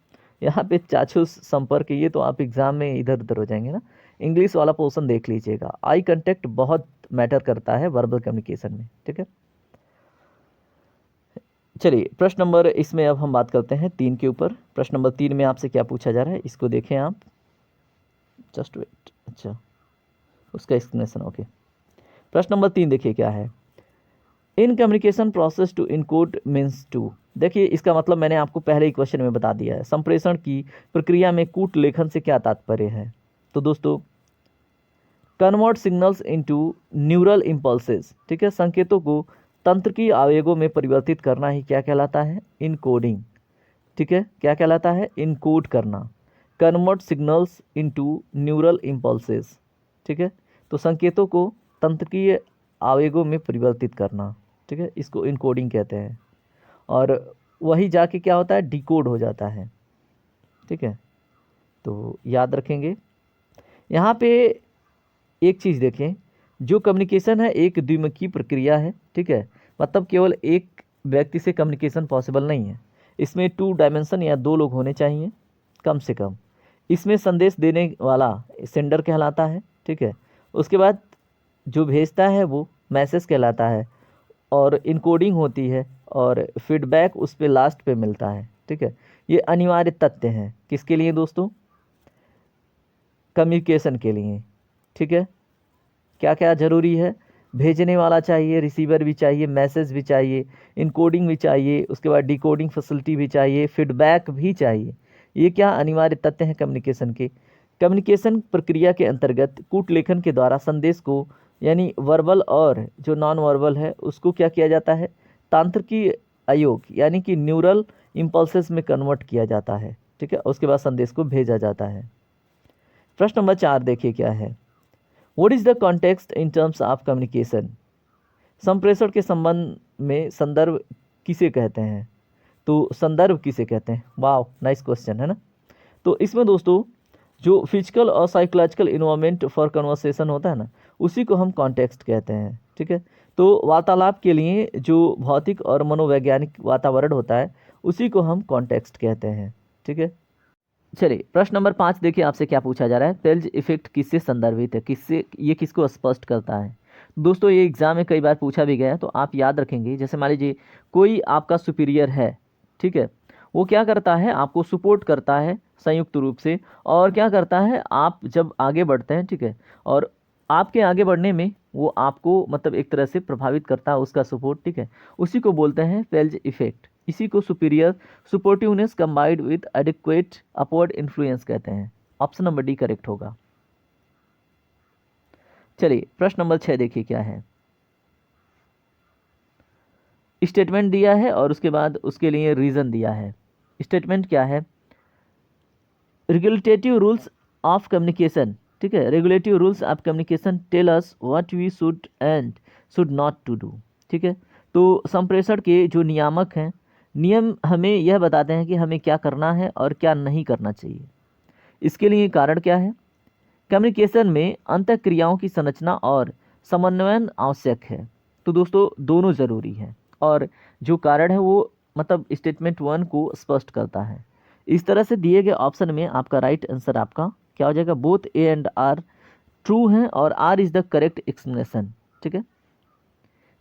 यहाँ पे चाचू संपर्क, ये तो आप एग्ज़ाम में इधर उधर हो जाएंगे ना, इंग्लिश वाला पोर्शन देख लीजिएगा। आई कॉन्टैक्ट बहुत मैटर करता है वर्बल कम्युनिकेशन में। ठीक है, चलिए प्रश्न नंबर इसमें अब हम बात करते हैं 3 के ऊपर। प्रश्न नंबर 3 में आपसे क्या पूछा जा रहा है इसको देखें आप, जस्ट वेट। अच्छा, उसका एक्सप्लेनेशन ओके। प्रश्न नंबर 3 देखिए क्या है, in communication process to encode means to. देखिए इसका मतलब मैंने आपको पहले ही क्वेश्चन में बता दिया है, संप्रेषण की प्रक्रिया में कूट लेखन से क्या तात्पर्य है। तो दोस्तों convert signals into neural impulses. ठीक है, संकेतों को तंत्रिकी आवेगों में परिवर्तित करना ही क्या कहलाता है, इनकोडिंग। ठीक है, क्या कहलाता है, इनकोड करना, convert signals into neural impulses. ठीक है, तो संकेतों को तंत्रिकीय आवेगों में परिवर्तित करना। ठीक है, इसको इनकोडिंग कहते हैं, और वही जाके क्या होता है, डिकोड हो जाता है। ठीक है, तो याद रखेंगे। यहाँ पे एक चीज़ देखें, जो कम्युनिकेशन है एक द्विमुखी प्रक्रिया है। ठीक है, मतलब केवल एक व्यक्ति से कम्युनिकेशन पॉसिबल नहीं है, इसमें 2 डायमेंशन या 2 लोग होने चाहिए कम से कम। इसमें संदेश देने वाला सेंडर कहलाता है। ठीक है, उसके बाद जो भेजता है वो मैसेज कहलाता है, और इनकोडिंग होती है, और फीडबैक उस पे लास्ट पे मिलता है। ठीक है, ये अनिवार्य तथ्य हैं किसके लिए दोस्तों, कम्युनिकेशन के लिए। ठीक है, क्या क्या ज़रूरी है, भेजने वाला चाहिए, रिसीवर भी चाहिए, मैसेज भी चाहिए, इनकोडिंग भी चाहिए, उसके बाद डिकोडिंग फैसिलिटी भी चाहिए, फीडबैक भी चाहिए। ये क्या अनिवार्य तथ्य हैं कम्युनिकेशन के। कम्युनिकेशन प्रक्रिया के अंतर्गत कूट लेखन के द्वारा संदेश को यानी वर्बल और जो नॉन वर्बल है उसको क्या किया जाता है, तांत्रिकी आयोग यानी कि न्यूरल इम्पल्सेस में कन्वर्ट किया जाता है। ठीक है, उसके बाद संदेश को भेजा जाता है। प्रश्न नंबर 4 देखिए क्या है, what is the context in terms of communication. संप्रेषण के संबंध में संदर्भ किसे कहते हैं। तो संदर्भ किसे कहते हैं, वाह नाइस क्वेश्चन है ना। तो इसमें दोस्तों जो फिजिकल और साइकोलॉजिकल इन्वायरमेंट फॉर कन्वर्सेशन होता है ना, उसी को हम कॉन्टेक्स्ट कहते हैं। ठीक है, तो वार्तालाप के लिए जो भौतिक और मनोवैज्ञानिक वातावरण होता है उसी को हम कॉन्टेक्स्ट कहते हैं। ठीक है, चलिए प्रश्न नंबर 5 देखिए आपसे क्या पूछा जा रहा है, पेल्ज इफेक्ट किससे संदर्भित है, किससे, ये किसको स्पष्ट करता है। दोस्तों ये एग्जाम में कई बार पूछा भी गया है, तो आप याद रखेंगे। जैसे मान लीजिए कोई आपका सुपीरियर है, ठीक है, वो क्या करता है, आपको सपोर्ट करता है संयुक्त रूप से, और क्या करता है, आप जब आगे बढ़ते हैं, ठीक है, और आपके आगे बढ़ने में वो आपको मतलब एक तरह से प्रभावित करता है, उसका सपोर्ट। ठीक है, उसी को बोलते हैं पेल्ज इफेक्ट। इसी को superior supportiveness combined with adequate upward influence कहते हैं। ऑप्शन नंबर डी करेक्ट होगा। चलिए प्रश्न नंबर 6 देखिए क्या है, स्टेटमेंट दिया है और उसके बाद उसके लिए रीजन दिया है। स्टेटमेंट क्या है, रेगुलेटिव रूल्स ऑफ कम्युनिकेशन। ठीक है, regulative rules of communication tell us what we should and should not to do. ठीक है, तो संप्रेषण के जो नियामक हैं, नियम हमें यह बताते हैं कि हमें क्या करना है और क्या नहीं करना चाहिए। इसके लिए कारण क्या है, कम्युनिकेशन में अंतःक्रियाओं की संरचना और समन्वयन आवश्यक है। तो दोस्तों दोनों ज़रूरी हैं, और जो कारण है वो मतलब स्टेटमेंट 1 को स्पष्ट करता है। इस तरह से दिए गए ऑप्शन में आपका राइट आंसर आपका क्या हो जाएगा, both A and R true हैं और R is the correct explanation. ठीक है,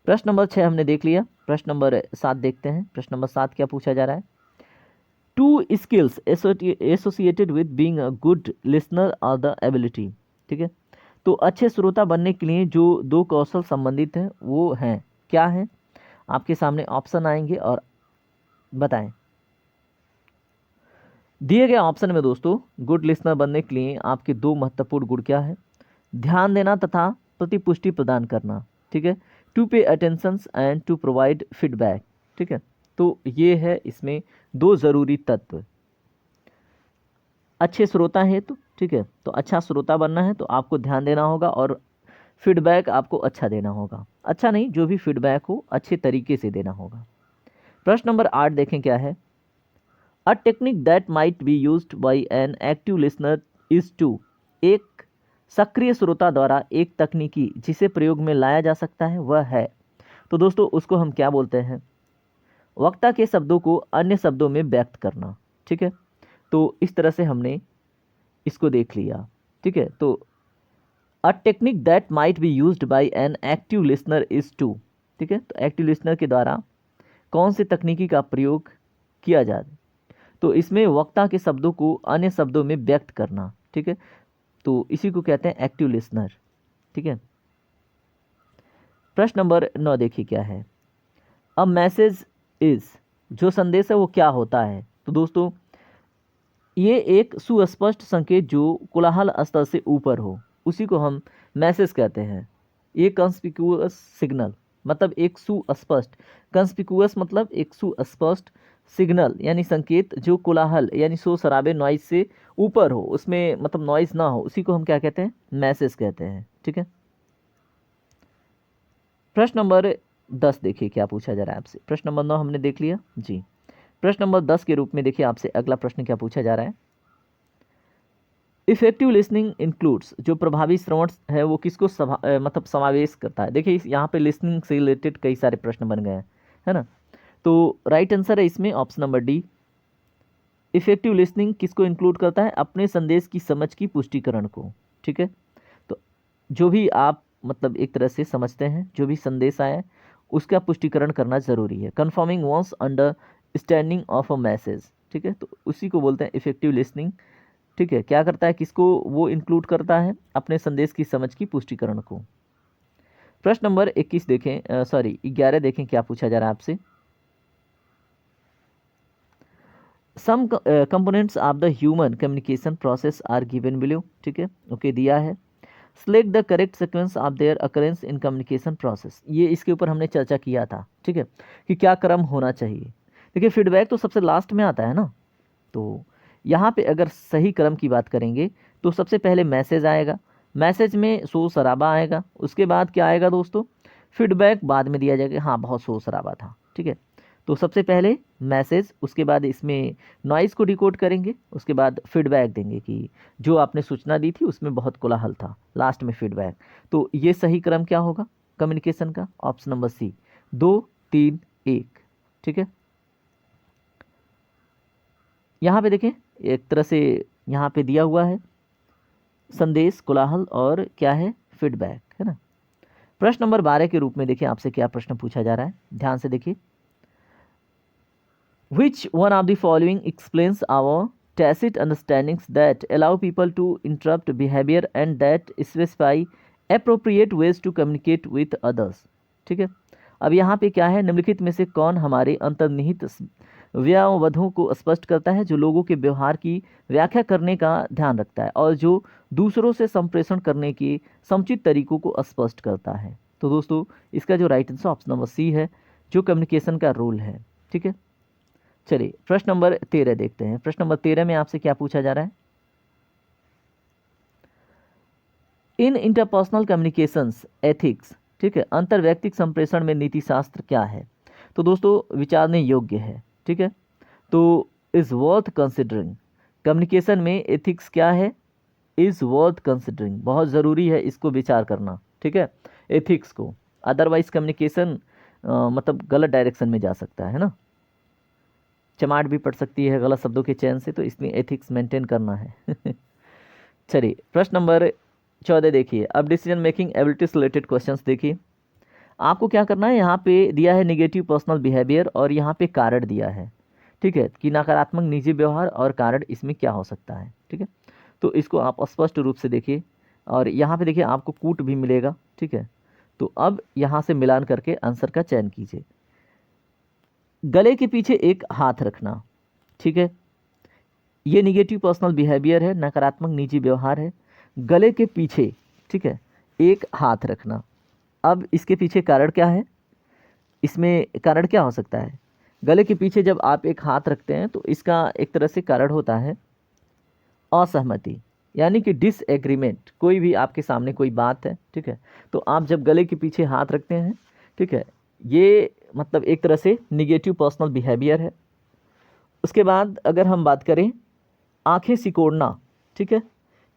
प्रश्न नंबर 6 हमने देख लिया। प्रश्न नंबर 7 देखते हैं। प्रश्न नंबर 7 क्या पूछा जा रहा है, two skills associated with being a good listener are the ability. ठीक है, तो अच्छे श्रोता बनने के लिए जो दो कौशल संबंधित हैं वो हैं, क्या हैं, आपके सामने ऑप्शन आएंगे और बताएं। दिए गए ऑप्शन में दोस्तों गुड लिसनर बनने के लिए आपके दो महत्वपूर्ण गुण क्या है, ध्यान देना तथा प्रतिपुष्टि प्रदान करना। ठीक है, to pay attention and to provide feedback. ठीक है, तो ये है इसमें दो ज़रूरी तत्व अच्छे श्रोता है। तो ठीक है, तो अच्छा श्रोता बनना है तो आपको ध्यान देना होगा और फीडबैक आपको अच्छा देना होगा। अच्छा नहीं, जो भी फीडबैक हो अच्छे तरीके से देना होगा। प्रश्न नंबर 8 देखें क्या है, a technique that might be used by an active listener is to. एक सक्रिय श्रोता द्वारा एक तकनीकी जिसे प्रयोग में लाया जा सकता है वह है, तो दोस्तों उसको हम क्या बोलते हैं, वक्ता के शब्दों को अन्य शब्दों में व्यक्त करना। ठीक है, तो इस तरह से हमने इसको देख लिया। ठीक है, तो a technique that might be used by an active listener is to. ठीक है, तो एक्टिव लिसनर के द्वारा कौन सी तकनीकी का प्रयोग किया जाए, तो इसमें वक्ता के शब्दों को अन्य शब्दों में व्यक्त करना। ठीक है, तो इसी को कहते हैं एक्टिव लिसनर। ठीक है, प्रश्न नंबर 9 देखिए क्या है, अ मैसेज इज, जो संदेश है वो क्या होता है, तो दोस्तों ये एक सुस्पष्ट संकेत जो कोलाहल स्तर से ऊपर हो उसी को हम मैसेज कहते हैं। ये कंस्पिक्यूअस सिग्नल मतलब एक सुस्पष्ट, कंस्पिक्यूअस मतलब एक सुस्पष्ट सिग्नल यानी संकेत जो कोलाहल यानी शोर शराबे नॉइज से ऊपर हो, उसमें मतलब नॉइज ना हो, उसी को हम क्या कहते हैं, मैसेज कहते हैं। ठीक है, प्रश्न नंबर 10 देखिए क्या पूछा जा रहा है आपसे। प्रश्न नंबर 9 हमने देख लिया जी। प्रश्न नंबर 10 के रूप में देखिए आपसे अगला प्रश्न क्या पूछा जा रहा है, इफेक्टिव लिसनिंग इंक्लूड्स, जो प्रभावी श्रवण है वो किसको मतलब समावेश करता है। देखिए यहाँ पे लिसनिंग से रिलेटेड कई सारे प्रश्न बन गए हैं, है ना, तो राइट आंसर है इसमें option number D. Effective listening किसको इंक्लूड करता है, अपने संदेश की समझ की पुष्टिकरण को। ठीक है, तो जो भी आप मतलब एक तरह से समझते हैं जो भी संदेश आया उसका पुष्टिकरण करना जरूरी है, confirming one's understanding of a message. ठीक है, तो उसी को बोलते हैं इफेक्टिव लिसनिंग। ठीक है, क्या करता है, किसको वो इंक्लूड करता है, अपने संदेश की समझ की पुष्टिकरण को। प्रश्न नंबर 21 देखें, सॉरी 11 देखें क्या पूछा जा रहा है आपसे, some components of the human communication process are given below. ठीक है, ओके दिया है, select the correct sequence of their occurrence in communication process. ये इसके ऊपर हमने चर्चा किया था। ठीक है, कि क्या क्रम होना चाहिए। देखिए फीडबैक तो सबसे लास्ट में आता है ना, तो यहाँ पे अगर सही क्रम की बात करेंगे तो सबसे पहले मैसेज आएगा, मैसेज में शोर शराबा आएगा, उसके बाद क्या आएगा दोस्तों, फीडबैक बाद में दिया जाएगा, हाँ बहुत शोर शराबा था। ठीक है, तो सबसे पहले मैसेज, उसके बाद इसमें नॉइज़ को डिकोड करेंगे, उसके बाद फीडबैक देंगे कि जो आपने सूचना दी थी उसमें बहुत कोलाहल था, लास्ट में फीडबैक। तो ये सही क्रम क्या होगा कम्युनिकेशन का, ऑप्शन नंबर सी, 2 3 1। ठीक है, यहाँ पे देखें एक तरह से यहाँ पे दिया हुआ है संदेश, कोलाहल और क्या है, फीडबैक, है ना। प्रश्न नंबर 12 के रूप में देखिए आपसे क्या प्रश्न पूछा जा रहा है, ध्यान से देखिए, which one of the following explains our tacit understandings that allow people to interrupt behavior and that specify appropriate ways to communicate with others। ठीक है, अब यहाँ पे क्या है, निम्नलिखित में से कौन हमारे अंतर्निहित व्यावधों को स्पष्ट करता है जो लोगों के व्यवहार की व्याख्या करने का ध्यान रखता है और जो दूसरों से संप्रेषण करने के समुचित तरीकों को स्पष्ट करता है। तो दोस्तों इसका जो right answer option number C है, जो कम्युनिकेशन का रोल है। ठीक है, चलिए प्रश्न नंबर 13 देखते हैं। प्रश्न नंबर 13 में आपसे क्या पूछा जा रहा है, इन इंटरपर्सनल कम्युनिकेशंस एथिक्स। ठीक है, अंतर्वैयक्तिक संप्रेषण में नीति शास्त्र क्या है, तो दोस्तों विचारने योग्य है। ठीक है, तो इज़ वर्थ कंसिडरिंग, कम्युनिकेशन में एथिक्स क्या है, इज़ वर्थ कंसिडरिंग, बहुत ज़रूरी है इसको विचार करना। ठीक है, एथिक्स को, अदरवाइज कम्युनिकेशन मतलब गलत डायरेक्शन में जा सकता है ना। चमाट भी पड़ सकती है गलत शब्दों के चयन से, तो इसलिए एथिक्स मेंटेन करना है। चलिए प्रश्न नंबर 14 देखिए। अब decision making abilities related questions देखिए। आपको क्या करना है, यहाँ पे दिया है निगेटिव पर्सनल बिहेवियर और यहाँ पे कारण दिया है, ठीक है, कि नकारात्मक निजी व्यवहार और कारण इसमें क्या हो सकता है, ठीक है। तो इसको आप स्पष्ट रूप से देखिए और यहाँ पे देखिए आपको कूट भी मिलेगा, ठीक है। तो अब यहाँ से मिलान करके आंसर का चयन कीजिए। गले के पीछे एक हाथ रखना, ठीक है, ये निगेटिव पर्सनल बिहेवियर है, नकारात्मक निजी व्यवहार है। गले के पीछे, ठीक है, एक हाथ रखना। अब इसके पीछे कारण क्या है, इसमें कारण क्या हो सकता है? गले के पीछे जब आप एक हाथ रखते हैं तो इसका एक तरह से कारण होता है असहमति, यानी कि डिसएग्रीमेंट। कोई भी आपके सामने कोई बात है, ठीक है, तो आप जब गले के पीछे हाथ रखते हैं, ठीक है, ये मतलब एक तरह से निगेटिव पर्सनल बिहेवियर है। उसके बाद अगर हम बात करें आंखें सिकोड़ना, ठीक है,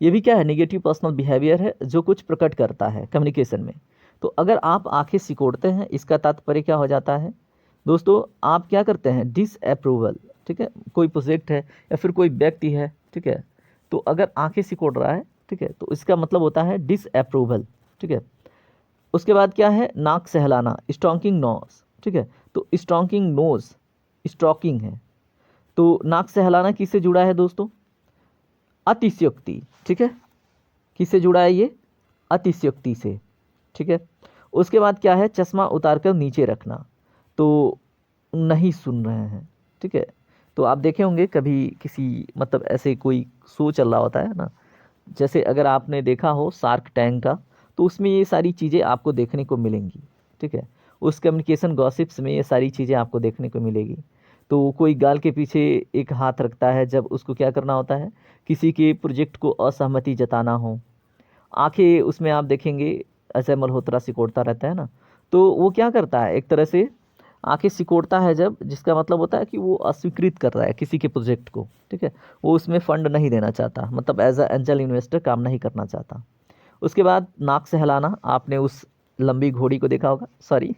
ये भी क्या है, निगेटिव पर्सनल बिहेवियर है जो कुछ प्रकट करता है कम्युनिकेशन में। तो अगर आप आंखें सिकोड़ते हैं, इसका तात्पर्य क्या हो जाता है दोस्तों, आप क्या करते हैं, डिसअप्रूवल, ठीक है, कोई प्रोजेक्ट है या फिर कोई व्यक्ति है, ठीक है, तो अगर आंखें सिकोड़ रहा है, ठीक है, तो इसका मतलब होता है डिसअप्रूवल, ठीक है। उसके बाद क्या है, नाक सहलाना, स्टॉकिंग नोज, ठीक है, तो स्टॉकिंग नोज स्टॉकिंग है। तो नाक सहलाना किससे जुड़ा है दोस्तों, अतिशयोक्ति, ठीक है, किससे जुड़ा है ये, अतिशयोक्ति से, ठीक है। उसके बाद क्या है, चश्मा उतारकर नीचे रखना, तो नहीं सुन रहे हैं, ठीक है। तो आप देखे होंगे कभी किसी मतलब ऐसे कोई शो चल रहा होता है ना, जैसे अगर आपने देखा हो शार्क टैंक का, तो उसमें ये सारी चीज़ें आपको देखने को मिलेंगी, ठीक है। उस कम्युनिकेशन गॉसिप्स में ये सारी चीज़ें आपको देखने को मिलेगी। तो कोई गाल के पीछे एक हाथ रखता है जब उसको क्या करना होता है, किसी के प्रोजेक्ट को असहमति जताना हो। आंखें उसमें आप देखेंगे अजय मल्होत्रा सिकोड़ता रहता है ना, तो वो क्या करता है, एक तरह से आंखें सिकोड़ता है जब, जिसका मतलब होता है कि वो अस्वीकृत कर रहा है किसी के प्रोजेक्ट को, ठीक है, वो उसमें फंड नहीं देना चाहता, मतलब एज अ एंजल इन्वेस्टर काम नहीं करना चाहता। उसके बाद नाक सहलाना, आपने उस लंबी घोड़ी को देखा होगा, सॉरी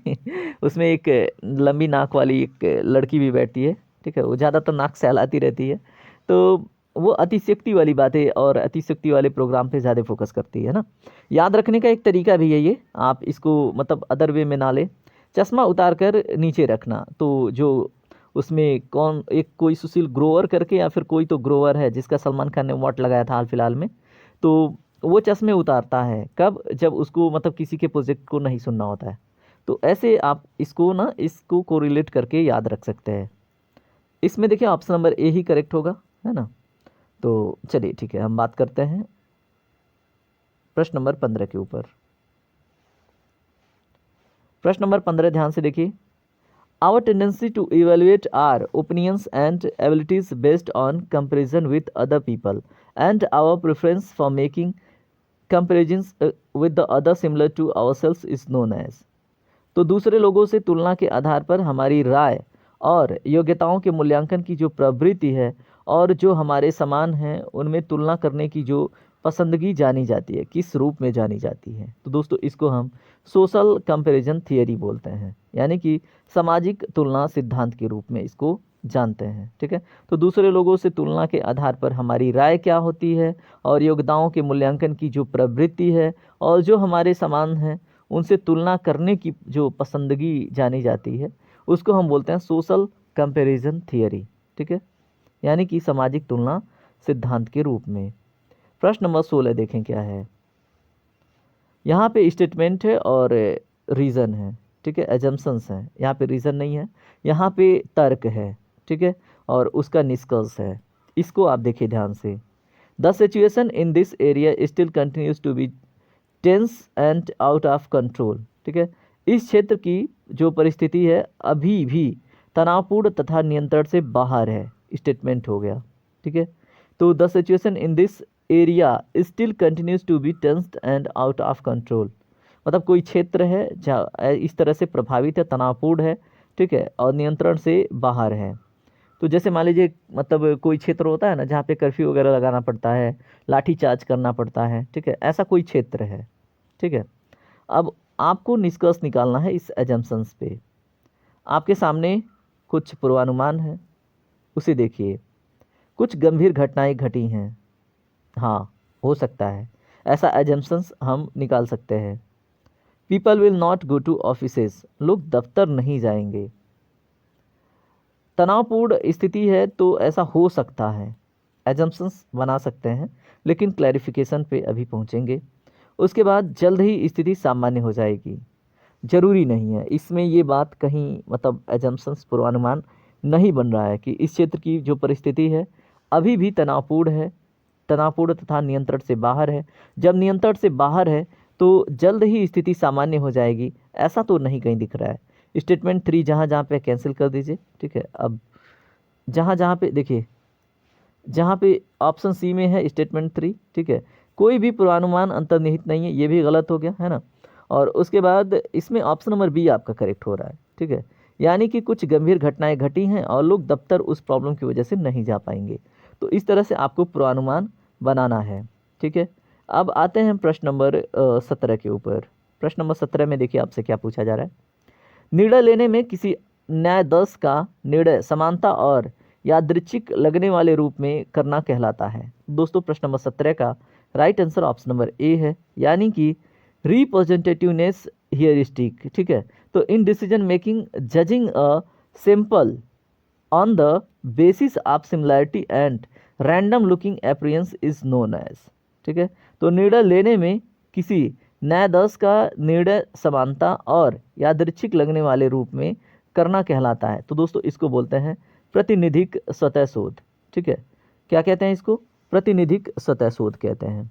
उसमें एक लंबी नाक वाली एक लड़की भी बैठती है, ठीक है, वो ज़्यादातर नाक सहलाती रहती है। तो वो अतिशयोक्ति वाली बातें और अतिशयोक्ति वाले प्रोग्राम पे ज़्यादा फोकस करती है ना। याद रखने का एक तरीका भी है ये, आप इसको मतलब अदर वे में ना ले। चश्मा उतार कर नीचे रखना, तो जो उसमें कौन एक कोई सुशील ग्रोवर करके या फिर कोई तो ग्रोवर है जिसका सलमान खान ने वॉट लगाया था हाल फिलहाल में, तो वो चश्मे उतारता है कब, जब उसको मतलब किसी के प्रोजेक्ट को नहीं सुनना होता है। तो ऐसे आप इसको ना, इसको कोरिलेट करके याद रख सकते हैं। इसमें देखिए ऑप्शन नंबर ए ही करेक्ट होगा, है ना। तो चलिए ठीक है, हम बात करते हैं प्रश्न नंबर 15 के ऊपर। प्रश्न नंबर 15 ध्यान से देखिए। Our tendency to evaluate our opinions and abilities based on comparison with other people and our preference for making comparisons with the other similar to ourselves is known as. तो दूसरे लोगों से तुलना के आधार पर हमारी राय और योग्यताओं के मूल्यांकन की जो प्रवृत्ति है और जो हमारे समान हैं उनमें तुलना करने की जो पसंदगी जानी जाती है, किस रूप में जानी जाती है, तो दोस्तों इसको हम सोशल कंपैरिजन थियरी बोलते हैं, यानी कि सामाजिक तुलना सिद्धांत के रूप में इसको जानते हैं, ठीक है। तो दूसरे लोगों से तुलना के आधार पर हमारी राय क्या होती है और योग्यताओं के मूल्यांकन की जो प्रवृत्ति है और जो हमारे समान हैं उनसे तुलना करने की जो पसंदगी जानी जाती है, उसको हम बोलते हैं सोशल कंपैरिजन थियरी, ठीक है, यानी कि सामाजिक तुलना सिद्धांत के रूप में। प्रश्न नंबर 16 देखें क्या है। यहाँ पे स्टेटमेंट है और रीज़न है, ठीक है, एजम्पशंस हैं, यहाँ पे रीज़न नहीं है, यहाँ पे तर्क है, ठीक है, और उसका निष्कर्ष है। इसको आप देखिए ध्यान से। The situation in this area still continues to be tense and out of control, ठीक है, इस क्षेत्र की जो परिस्थिति है अभी भी तनावपूर्ण तथा नियंत्रण से बाहर है, स्टेटमेंट हो गया, ठीक है। तो the situation in this area still continues to be tensed and out of control, मतलब कोई क्षेत्र है जहाँ इस तरह से प्रभावित है, तनावपूर्ण है, ठीक है, और नियंत्रण से बाहर है। तो जैसे मान लीजिए मतलब कोई क्षेत्र होता है ना जहाँ पे कर्फ्यू वगैरह लगाना पड़ता है, लाठी चार्ज करना पड़ता है, ठीक है, ऐसा कोई क्षेत्र है, ठीक है। अब आपको निष्कर्ष निकालना है इस एजम्पशंस पे। आपके सामने कुछ पूर्वानुमान है, उसे देखिए। कुछ गंभीर घटनाएं घटी हैं, हाँ हो सकता है, ऐसा एजम्पशंस हम निकाल सकते हैं। People will not go to offices, लोग दफ्तर नहीं जाएंगे। तनावपूर्ण स्थिति है तो ऐसा हो सकता है, एजम्पशंस बना सकते हैं, लेकिन क्लैरिफिकेशन पे अभी पहुंचेंगे। उसके बाद जल्द ही स्थिति सामान्य हो जाएगी, जरूरी नहीं है। इसमें ये बात कहीं मतलब एजम्पशंस पूर्वानुमान नहीं बन रहा है कि इस क्षेत्र की जो परिस्थिति है अभी भी तनावपूर्ण है, तनावपूर्ण तथा नियंत्रण से बाहर है। जब नियंत्रण से बाहर है तो जल्द ही स्थिति सामान्य हो जाएगी, ऐसा तो नहीं कहीं दिख रहा है। स्टेटमेंट 3 जहाँ जहाँ पे कैंसिल कर दीजिए, ठीक है। अब जहाँ जहाँ पे देखिए, जहाँ पे ऑप्शन सी में है स्टेटमेंट 3, ठीक है, कोई भी पूर्वानुमान अंतर्निहित नहीं है, ये भी गलत हो गया है ना। और उसके बाद इसमें ऑप्शन नंबर बी आपका करेक्ट हो रहा है, ठीक है, यानी कि कुछ गंभीर घटनाएं घटी हैं और लोग दफ्तर उस प्रॉब्लम की वजह से नहीं जा पाएंगे। तो इस तरह से आपको पूर्वानुमान बनाना है, ठीक है। अब आते हैं प्रश्न नंबर 17 के ऊपर। प्रश्न नंबर 17 में देखिए आपसे क्या पूछा जा रहा है। निर्णय लेने में किसी न्यायाधीश का निर्णय समानता और यादृच्छिक लगने वाले रूप में करना कहलाता है। दोस्तों प्रश्न नंबर 17 का right answer option number A है, यानी कि रिप्रेजेंटेटिवनेस हियरिस्टिक, ठीक है। तो in decision making judging a sample on the basis of similarity and random looking appearance is known as, ठीक है। तो निर्णय लेने में किसी न्यायाधीश का निर्णय समानता और यादृच्छिक लगने वाले रूप में करना कहलाता है। तो दोस्तों इसको बोलते हैं प्रतिनिधिक स्वतः शोध, ठीक है। क्या कहते हैं इसको? प्रतिनिधिक स्वतः शोध कहते हैं।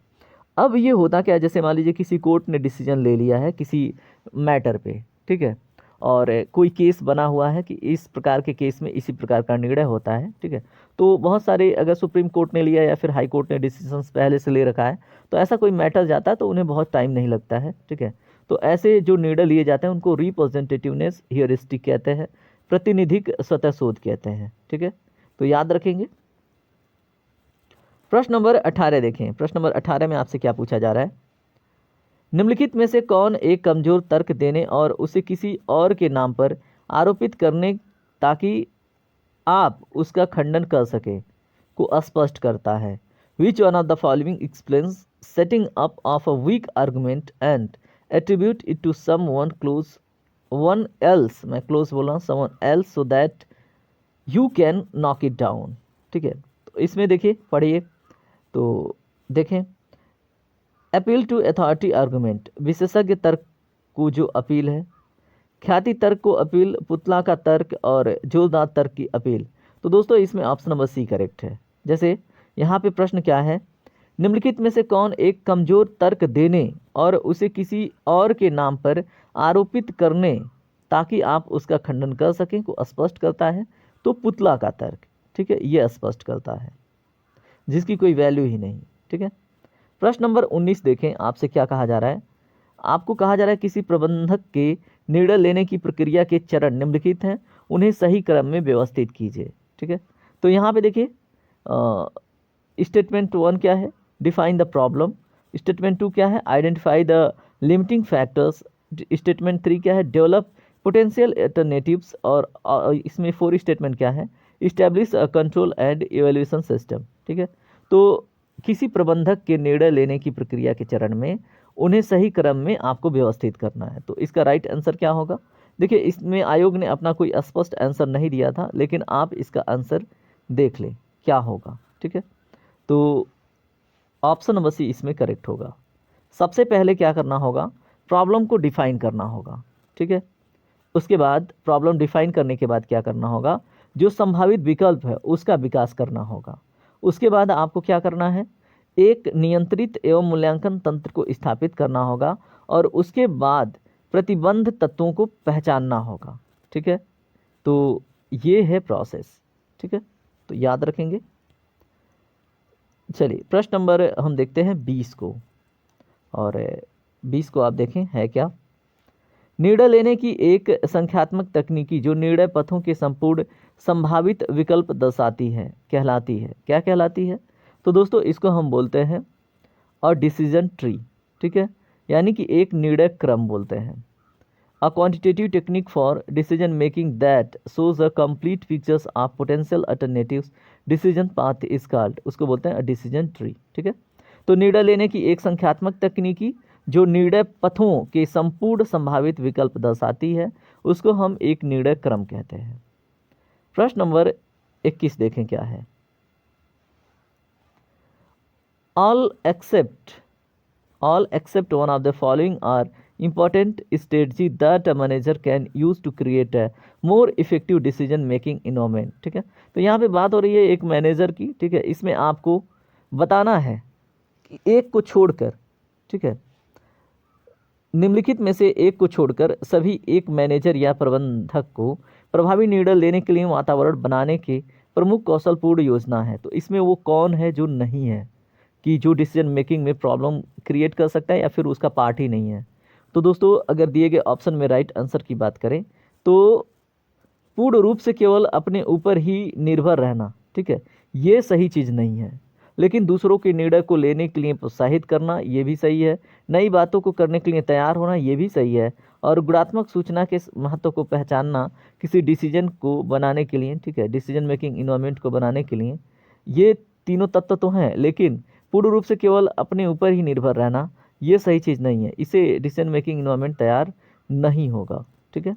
अब ये होता क्या है, जैसे मान लीजिए किसी कोर्ट ने डिसीजन ले लिया है किसी मैटर पे, ठीक है, और कोई केस बना हुआ है कि इस प्रकार के केस में इसी प्रकार का निर्णय होता है, ठीक है। तो बहुत सारे अगर सुप्रीम कोर्ट ने लिया या फिर हाई कोर्ट ने डिसीजंस पहले से ले रखा है, तो ऐसा कोई मैटर जाता है तो उन्हें बहुत टाइम नहीं लगता है, ठीक है। तो ऐसे जो निर्णय लिए जाते हैं उनको रिप्रेजेंटेटिवनेस हियरिस्टिक कहते हैं, प्रतिनिधिक स्वतः शोध कहते हैं, ठीक है। तो याद रखेंगे। प्रश्न नंबर 18 देखें। प्रश्न नंबर 18 में आपसे क्या पूछा जा रहा है। निम्नलिखित में से कौन एक कमजोर तर्क देने और उसे किसी और के नाम पर आरोपित करने ताकि आप उसका खंडन कर सके को अस्पष्ट करता है। Which one of the following explains setting up of a weak argument and attribute it to some one close one else, मैं क्लोज बोल रहा हूँ, someone else so that you can knock it down, ठीक है। तो इसमें देखिए, पढ़िए तो देखें। अपील टू अथॉरिटी आर्गुमेंट, विशेषज्ञ तर्क को जो अपील है। ख्याति तर्क को अपील, पुतला का तर्क और जोरदार तर्क की अपील। तो दोस्तों इसमें ऑप्शन नंबर सी करेक्ट है। जैसे यहाँ पे प्रश्न क्या है, निम्नलिखित में से कौन एक कमजोर तर्क देने और उसे किसी और के नाम पर आरोपित करने ताकि आप उसका खंडन कर सकें को स्पष्ट करता है। तो पुतला का तर्क, ठीक है, ये स्पष्ट करता है, जिसकी कोई वैल्यू ही नहीं, ठीक है। प्रश्न नंबर 19 देखें, आपसे क्या कहा जा रहा है। आपको कहा जा रहा है किसी प्रबंधक के निर्णय लेने की प्रक्रिया के चरण निम्नलिखित हैं, उन्हें सही क्रम में व्यवस्थित कीजिए, ठीक है। तो यहाँ पे देखिए स्टेटमेंट 1 क्या है, डिफाइन द प्रॉब्लम। स्टेटमेंट 2 क्या है, identify the limiting factors. Statement 3 क्या है, डेवलप पोटेंशियल अल्टरनेटिव्स। और इसमें 4 स्टेटमेंट क्या है, establish a control and evaluation system, ठीक है। तो किसी प्रबंधक के निर्णय लेने की प्रक्रिया के चरण में उन्हें सही क्रम में आपको व्यवस्थित करना है। तो इसका राइट आंसर क्या होगा? देखिए इसमें आयोग ने अपना कोई स्पष्ट आंसर नहीं दिया था, लेकिन आप इसका आंसर देख लें क्या होगा, ठीक है। तो ऑप्शन नंबर सी इसमें करेक्ट होगा। सबसे पहले क्या करना होगा, प्रॉब्लम को डिफाइन करना होगा, ठीक है। उसके बाद प्रॉब्लम डिफाइन करने के बाद क्या करना होगा, जो संभावित विकल्प है उसका विकास करना होगा। उसके बाद आपको क्या करना है, एक नियंत्रित एवं मूल्यांकन तंत्र को स्थापित करना होगा और उसके बाद प्रतिबंध तत्वों को पहचानना होगा, ठीक है। तो ये है प्रोसेस, ठीक है, तो याद रखेंगे। चलिए प्रश्न नंबर हम देखते हैं 20 को, और 20 को आप देखें है क्या। निर्णय लेने की एक संख्यात्मक तकनीकी जो निर्णय पथों के संपूर्ण संभावित विकल्प दर्शाती है कहलाती है, क्या कहलाती है? तो दोस्तों इसको हम बोलते हैं और डिसीजन ट्री, ठीक है, यानी कि एक निर्णय क्रम बोलते हैं। a quantitative technique for decision making that shows a complete pictures of potential alternatives decision path is called, उसको बोलते हैं डिसीजन ट्री। ठीक है, तो निर्णय लेने की एक संख्यात्मक तकनीकी जो निर्णय पथों के संपूर्ण संभावित विकल्प दर्शाती है उसको हम एक निर्णय क्रम कहते हैं। प्रश्न नंबर 21 देखें क्या है। all except one of the following are important strategy that a manager can use to create a more effective decision making environment। ठीक है, तो यहाँ पे बात हो रही है एक मैनेजर की। ठीक है, इसमें आपको बताना है कि एक को छोड़कर, ठीक है, निम्नलिखित में से एक को छोड़कर सभी एक मैनेजर या प्रबंधक को प्रभावी निर्णय लेने के लिए वातावरण बनाने के प्रमुख कौशलपूर्ण योजना है। तो इसमें वो कौन है जो नहीं है कि जो डिसीजन मेकिंग में प्रॉब्लम क्रिएट कर सकता है या फिर उसका पार्ट ही नहीं है। तो दोस्तों अगर दिए गए ऑप्शन में राइट आंसर की बात करें तो पूर्ण रूप से केवल अपने ऊपर ही निर्भर रहना, ठीक है, ये सही चीज़ नहीं है। लेकिन दूसरों के निर्णय को लेने के लिए प्रोत्साहित करना ये भी सही है। नई बातों को करने के लिए तैयार होना ये भी सही है। और गुणात्मक सूचना के महत्व को पहचानना किसी डिसीजन को बनाने के लिए, ठीक है, डिसीजन मेकिंग इन्वायरमेंट को बनाने के लिए, ये तीनों तत्व तो हैं, लेकिन पूर्ण रूप से केवल अपने ऊपर ही निर्भर रहना ये सही चीज़ नहीं है। इसे डिसीजन मेकिंग इन्वायरमेंट तैयार नहीं होगा। ठीक है,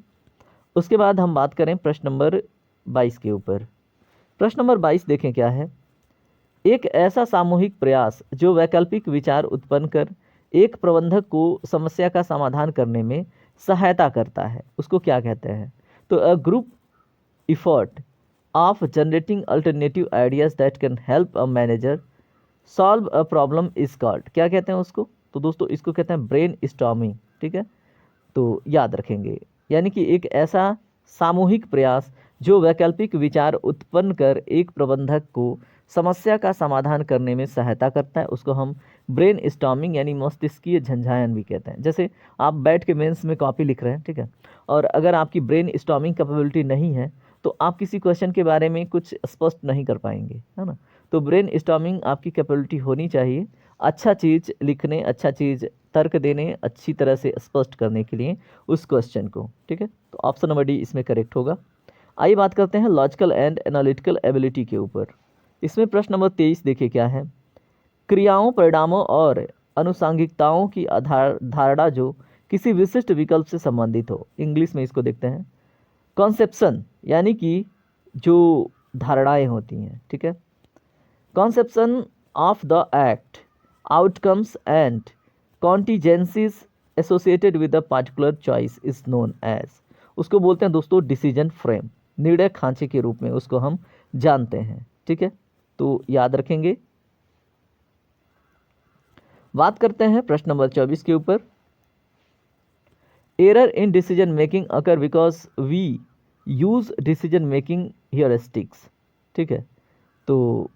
उसके बाद हम बात करें प्रश्न नंबर 22 के ऊपर। प्रश्न नंबर 22 देखें क्या है। एक ऐसा सामूहिक प्रयास जो वैकल्पिक विचार उत्पन्न कर एक प्रबंधक को समस्या का समाधान करने में सहायता करता है उसको क्या कहते हैं। तो a group effort of generating alternative ideas that can help a manager solve a problem is called, क्या कहते हैं उसको। तो दोस्तों इसको कहते हैं ब्रेन स्टॉर्मिंग। ठीक है, तो याद रखेंगे, यानी कि एक ऐसा सामूहिक प्रयास जो वैकल्पिक विचार उत्पन्न कर एक प्रबंधक को समस्या का समाधान करने में सहायता करता है उसको हम ब्रेन स्टॉर्मिंग यानी मस्तिष्कीय झंझायन भी कहते हैं। जैसे आप बैठ के मेंस में कॉपी लिख रहे हैं, ठीक है, और अगर आपकी ब्रेन स्टॉर्मिंग कैपेबिलिटी नहीं है तो आप किसी क्वेश्चन के बारे में कुछ स्पष्ट नहीं कर पाएंगे, है ना। तो ब्रेन स्टॉर्मिंग आपकी कैपेबिलिटी होनी चाहिए अच्छा चीज़ लिखने, अच्छा चीज़ तर्क देने, अच्छी तरह से स्पष्ट करने के लिए उस क्वेश्चन को। ठीक है, तो ऑप्शन नंबर डी इसमें करेक्ट होगा। आइए बात करते हैं लॉजिकल एंड एनालिटिकल एबिलिटी के ऊपर। इसमें प्रश्न नंबर 23 देखिए क्या है। क्रियाओं, परिणामों और अनुसांगिकताओं की धारणा जो किसी विशिष्ट विकल्प से संबंधित हो, इंग्लिश में इसको देखते हैं कॉन्सेप्शन, यानी कि जो धारणाएं होती हैं। ठीक है, conception of the act, outcomes and contingencies associated with the particular choice is known as, उसको बोलते हैं दोस्तों डिसीजन फ्रेम, निर्णय खांचे के रूप में उसको हम जानते हैं। ठीक है, तो याद रखेंगे। बात करते हैं प्रश्न नंबर 24 के ऊपर। Error in decision making occur because we use decision making heuristics. ठीक है, तो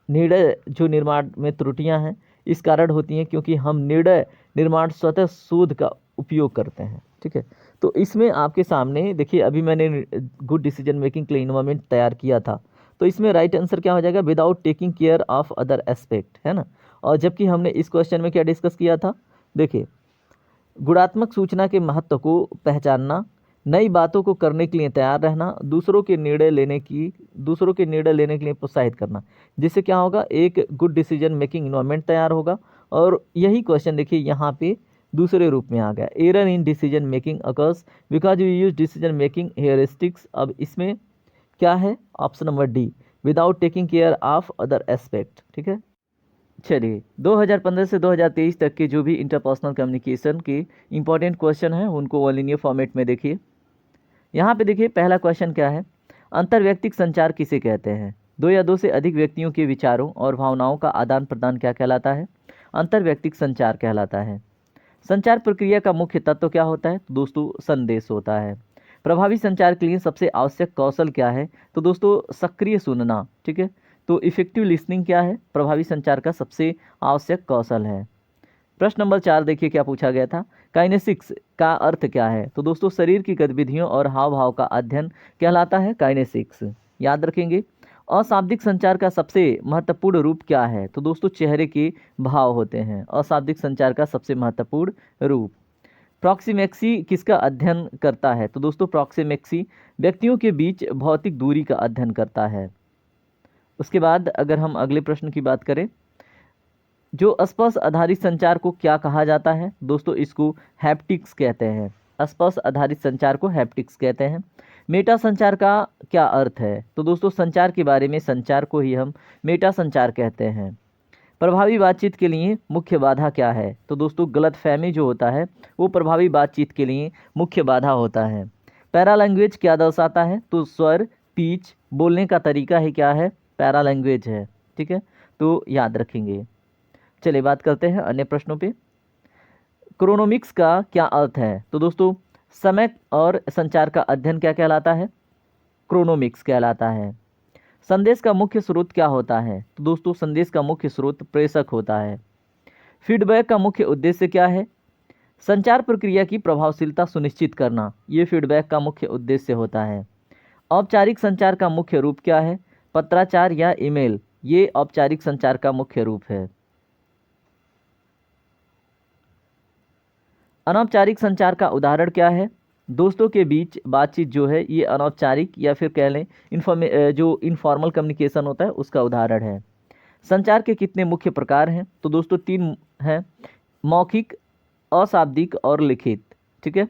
निर्णय जो निर्माण में त्रुटियां हैं इस कारण होती हैं क्योंकि हम निर्णय निर्माण स्वतः शोध का उपयोग करते हैं। ठीक है, तो इसमें आपके सामने देखिए अभी मैंने गुड डिसीजन मेकिंग के लिए इन्वायरमेंट तैयार किया था, तो इसमें राइट आंसर क्या हो जाएगा, without taking care of other aspect, है ना। और जबकि हमने इस क्वेश्चन में क्या डिस्कस किया था, देखिए गुणात्मक सूचना के महत्व को पहचानना, नई बातों को करने के लिए तैयार रहना, दूसरों के निर्णय लेने के लिए प्रोत्साहित करना, जिससे क्या होगा, एक गुड डिसीजन मेकिंग इन्वायरमेंट तैयार होगा। और यही क्वेश्चन देखिए यहाँ पे दूसरे रूप में आ गया, error in decision making occurs because we use decision making heuristics. अब इसमें क्या है, option number D, without taking care of other aspect. ठीक है, चलिए 2015 से 2023 तक के जो भी इंटरपर्सनल कम्युनिकेशन के इंपॉर्टेंट क्वेश्चन हैं उनको वन लिनियर फॉर्मेट में देखिए। यहाँ पे देखिए पहला क्वेश्चन क्या है, अंतर्व्यक्तिक संचार किसे कहते हैं। दो या दो से अधिक व्यक्तियों के विचारों और भावनाओं का आदान प्रदान क्या कहलाता है, अंतर्व्यक्तिक संचार कहलाता है। संचार प्रक्रिया का मुख्य तत्व क्या होता है, तो दोस्तों संदेश होता है। प्रभावी संचार के लिए सबसे आवश्यक कौशल क्या है, तो दोस्तों सक्रिय सुनना। ठीक है, तो इफेक्टिव लिसनिंग क्या है, प्रभावी संचार का सबसे आवश्यक कौशल है। प्रश्न नंबर 4 देखिए क्या पूछा गया था, काइनेसिक्स का अर्थ क्या है, तो दोस्तों शरीर की गतिविधियों और हाव भाव का अध्ययन कहलाता है काइनेसिक्स। याद रखेंगे। अशाब्दिक संचार का सबसे महत्वपूर्ण रूप क्या है, तो दोस्तों चेहरे के भाव होते हैं अशाब्दिक संचार का सबसे महत्वपूर्ण रूप। प्रॉक्सिमेक्सी किसका अध्ययन करता है? तो दोस्तों प्रॉक्सिमेक्सी व्यक्तियों के बीच भौतिक दूरी का अध्ययन करता है। उसके बाद अगर हम अगले प्रश्न की बात करें, जो स्पर्श आधारित संचार को क्या कहा जाता है? दोस्तों इसको हैप्टिक्स कहते हैं। स्पर्श आधारित संचार को हैप्टिक्स कहते हैं। मेटा संचार का क्या अर्थ है? तो दोस्तों संचार के बारे में संचार को ही हम मेटा संचार कहते हैं। प्रभावी बातचीत के लिए मुख्य बाधा क्या है? तो दोस्तों गलतफहमी जो होता है वो प्रभावी बातचीत के लिए मुख्य बाधा होता है। पैरा लैंग्वेज क्या दर्शाता है? तो स्वर, पिच, बोलने का तरीका ही क्या है? पैरा लैंग्वेज है। ठीक है, तो याद रखेंगे। चलिए बात करते हैं अन्य प्रश्नों पे। क्रोनोमिक्स का क्या अर्थ है? तो दोस्तों समय और संचार का अध्ययन क्या कहलाता है? क्रोनोमिक्स कहलाता है। संदेश का मुख्य स्रोत क्या होता है? तो दोस्तों संदेश का मुख्य स्रोत प्रेषक होता है। फीडबैक का मुख्य उद्देश्य क्या है? संचार प्रक्रिया की प्रभावशीलता सुनिश्चित करना, ये फीडबैक का मुख्य उद्देश्य होता है। औपचारिक संचार का मुख्य रूप क्या है? पत्राचार या ईमेल, ये औपचारिक संचार का मुख्य रूप है। अनौपचारिक संचार का उदाहरण क्या है? दोस्तों के बीच बातचीत जो है ये अनौपचारिक या फिर कह लें जो इनफॉर्मल कम्युनिकेशन होता है उसका उदाहरण है। संचार के कितने मुख्य प्रकार हैं? तो दोस्तों 3 हैं, मौखिक, अशाब्दिक और लिखित। ठीक है,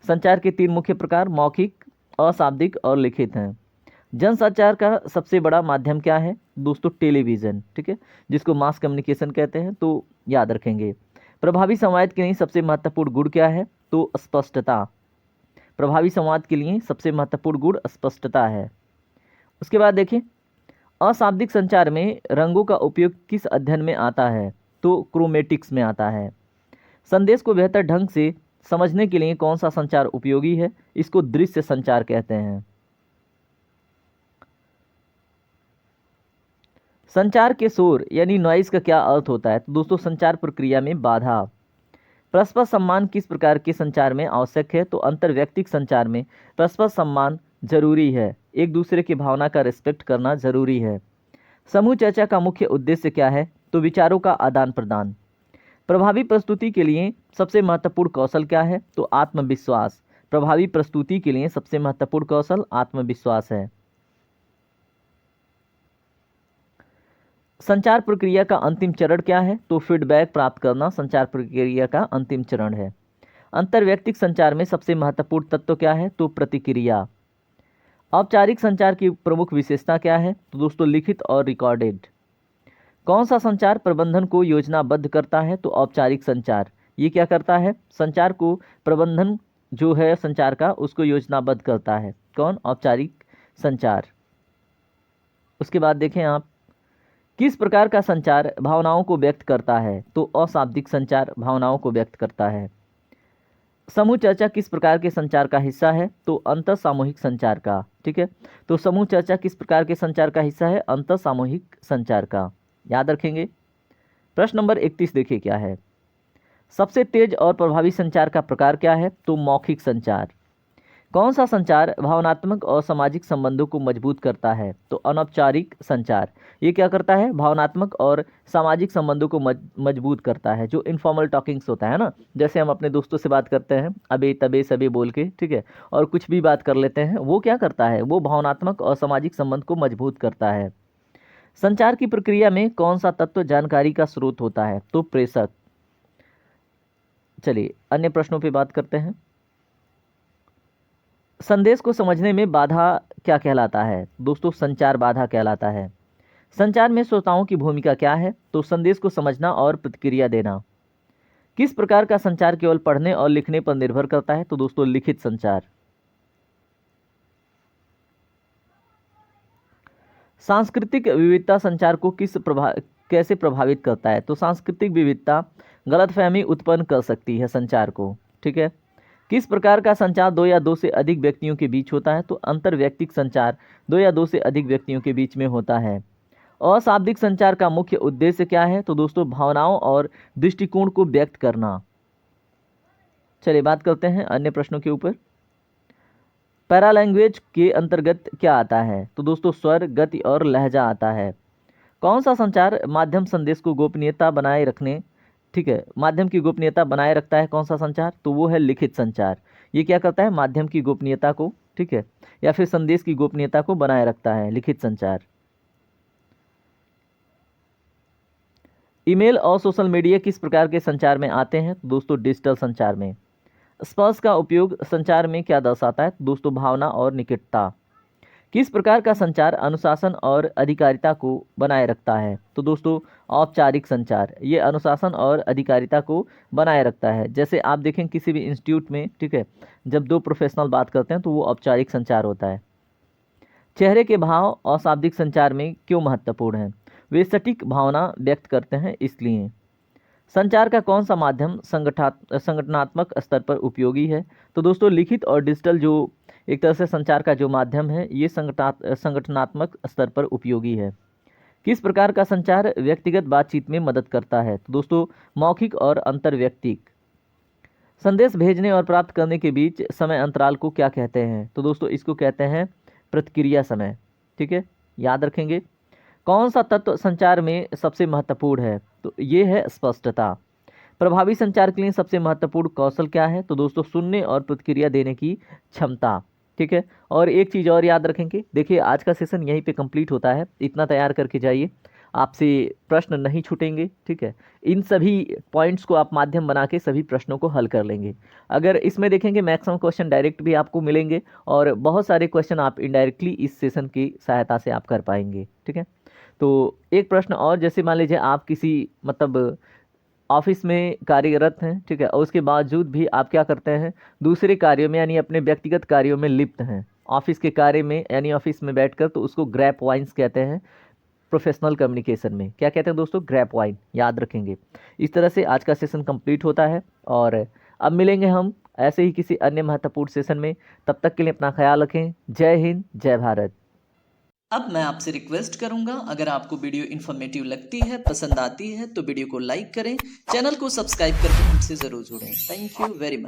संचार के 3 मुख्य प्रकार मौखिक, अशाब्दिक और लिखित हैं। जनसंचार का सबसे बड़ा माध्यम क्या है? दोस्तों टेलीविज़न। ठीक है, जिसको मास कम्युनिकेशन कहते हैं, तो याद रखेंगे। प्रभावी संवाद के लिए सबसे महत्वपूर्ण गुण क्या है? तो स्पष्टता। प्रभावी संवाद के लिए सबसे महत्वपूर्ण गुण स्पष्टता है। उसके बाद देखिए, अशाब्दिक संचार में रंगों का उपयोग किस अध्ययन में आता है? तो क्रोमेटिक्स में आता है। संदेश को बेहतर ढंग से समझने के लिए कौन सा संचार उपयोगी है? इसको दृश्य संचार कहते हैं। संचार के शोर यानी नॉइज का क्या अर्थ होता है? तो दोस्तों संचार प्रक्रिया में बाधा। परस्पर सम्मान किस प्रकार के संचार में आवश्यक है? तो अंतर्व्यक्तिक संचार में परस्पर सम्मान जरूरी है, एक दूसरे की भावना का रिस्पेक्ट करना जरूरी है। समूह चर्चा का मुख्य उद्देश्य क्या है? तो विचारों का आदान प्रदान। प्रभावी प्रस्तुति के लिए सबसे महत्वपूर्ण कौशल क्या है? तो आत्मविश्वास। प्रभावी प्रस्तुति के लिए सबसे महत्वपूर्ण कौशल आत्मविश्वास है। संचार प्रक्रिया का अंतिम चरण क्या है? तो फीडबैक प्राप्त करना संचार प्रक्रिया का अंतिम चरण है। अंतर्व्यक्तिक संचार में सबसे महत्वपूर्ण तत्व क्या है? तो प्रतिक्रिया। औपचारिक संचार की प्रमुख विशेषता क्या है? तो दोस्तों लिखित और रिकॉर्डेड। कौन सा संचार प्रबंधन को योजनाबद्ध करता है? तो औपचारिक संचार। ये क्या करता है? संचार को प्रबंधन जो है संचार का उसको योजनाबद्ध करता है। कौन? औपचारिक संचार। उसके बाद देखें आप, किस प्रकार का संचार भावनाओं को व्यक्त करता है? तो अशाब्दिक संचार भावनाओं को व्यक्त करता है। समूह चर्चा किस प्रकार के संचार का हिस्सा है? तो अंतर सामूहिक संचार का। ठीक है, तो समूह चर्चा किस प्रकार के संचार का हिस्सा है? अंतर सामूहिक संचार का। याद रखेंगे। प्रश्न नंबर 31 देखिए क्या है। सबसे तेज और प्रभावी संचार का प्रकार क्या है? तो मौखिक संचार। कौन सा संचार भावनात्मक और सामाजिक संबंधों को मजबूत करता है? तो अनौपचारिक संचार। ये क्या करता है? भावनात्मक और सामाजिक संबंधों को मजबूत करता है। जो इनफॉर्मल टॉकिंग्स होता है ना, जैसे हम अपने दोस्तों से बात करते हैं अबे तबे सबे बोल के, ठीक है, और कुछ भी बात कर लेते हैं, वो क्या करता है? वो भावनात्मक और सामाजिक संबंध को मजबूत करता है। संचार की प्रक्रिया में कौन सा तत्व जानकारी का स्रोत होता है? तो प्रेषक। चलिए अन्य प्रश्नों पे बात करते हैं। संदेश को समझने में बाधा क्या कहलाता है? दोस्तों संचार बाधा कहलाता है। संचार में श्रोताओं की भूमिका क्या है? तो संदेश को समझना और प्रतिक्रिया देना। किस प्रकार का संचार केवल पढ़ने और लिखने पर निर्भर करता है? तो दोस्तों लिखित संचार। सांस्कृतिक विविधता संचार को कैसे प्रभावित करता है? तो सांस्कृतिक विविधता गलतफहमी उत्पन्न कर सकती है संचार को। ठीक है, किस प्रकार का संचार 2 या 2 से अधिक व्यक्तियों के बीच होता है? तो अंतर्व्यक्तिक संचार 2 या 2 से अधिक व्यक्तियों के बीच में होता है। अशाब्दिक संचार का मुख्य उद्देश्य क्या है? तो दोस्तों भावनाओं और दृष्टिकोण को व्यक्त करना। चलिए बात करते हैं अन्य प्रश्नों के ऊपर। पैरा लैंग्वेज के अंतर्गत क्या आता है? तो दोस्तों स्वर, गति और लहजा आता है। कौन सा संचार माध्यम संदेश को गोपनीयता बनाए रखने ठीक है, माध्यम की गोपनीयता बनाए रखता है कौन सा संचार, तो वो है लिखित संचार। ये क्या करता है, माध्यम की गोपनीयता को, ठीक है, या फिर संदेश की गोपनीयता को बनाए रखता है, लिखित संचार। ईमेल और सोशल मीडिया किस प्रकार के संचार में आते हैं, तो दोस्तों डिजिटल संचार में। स्पर्श का उपयोग संचार में क्या दर्शाता है, तो दोस्तों भावना और निकटता। किस प्रकार का संचार अनुशासन और अधिकारिता को बनाए रखता है, तो दोस्तों औपचारिक संचार, ये अनुशासन और अधिकारिता को बनाए रखता है। जैसे आप देखें किसी भी इंस्टीट्यूट में, ठीक है, जब दो प्रोफेशनल बात करते हैं तो वो औपचारिक संचार होता है। चेहरे के भाव अशाब्दिक संचार में क्यों महत्वपूर्ण हैं, वे सटीक भावना व्यक्त करते हैं इसलिए। संचार का कौन सा माध्यम संगठनात्मक स्तर पर उपयोगी है, तो दोस्तों लिखित और डिजिटल जो एक तरह से संचार का जो माध्यम है ये संगठनात्मक स्तर पर उपयोगी है। किस प्रकार का संचार व्यक्तिगत बातचीत में मदद करता है, तो दोस्तों मौखिक और अंतर्व्यक्तिक। संदेश भेजने और प्राप्त करने के बीच समय अंतराल को क्या कहते हैं, तो दोस्तों इसको कहते हैं प्रतिक्रिया समय, ठीक है, याद रखेंगे। कौन सा तत्व संचार में सबसे महत्वपूर्ण है, तो ये है स्पष्टता। प्रभावी संचार के लिए सबसे महत्वपूर्ण कौशल क्या है, तो दोस्तों सुनने और प्रतिक्रिया देने की क्षमता, ठीक है। और एक चीज़ और याद रखेंगे, देखिए आज का सेशन यहीं पे कंप्लीट होता है, इतना तैयार करके जाइए, आपसे प्रश्न नहीं छूटेंगे, ठीक है। इन सभी पॉइंट्स को आप माध्यम बना के सभी प्रश्नों को हल कर लेंगे। अगर इसमें देखेंगे मैक्सिमम क्वेश्चन डायरेक्ट भी आपको मिलेंगे और बहुत सारे क्वेश्चन आप इनडायरेक्टली इस सेशन की सहायता से आप कर पाएंगे, ठीक है। तो एक प्रश्न और, जैसे मान लीजिए आप किसी मतलब ऑफिस में कार्यरत हैं, ठीक है, और उसके बावजूद भी आप क्या करते हैं, दूसरे कार्यों में यानी अपने व्यक्तिगत कार्यों में लिप्त हैं, ऑफिस के कार्य में यानी ऑफिस में बैठकर, तो उसको ग्रैप वाइन्स कहते हैं। प्रोफेशनल कम्युनिकेशन में क्या कहते हैं दोस्तों, ग्रैप वाइन, याद रखेंगे। इस तरह से आज का सेशन कंप्लीट होता है और अब मिलेंगे हम ऐसे ही किसी अन्य महत्वपूर्ण सेशन में। तब तक के लिए अपना ख्याल रखें। जय हिंद, जय भारत। अब मैं आपसे रिक्वेस्ट करूंगा, अगर आपको वीडियो इन्फॉर्मेटिव लगती है, पसंद आती है, तो वीडियो को लाइक करें, चैनल को सब्सक्राइब करके हमसे ज़रूर जुड़ें। Thank you very much.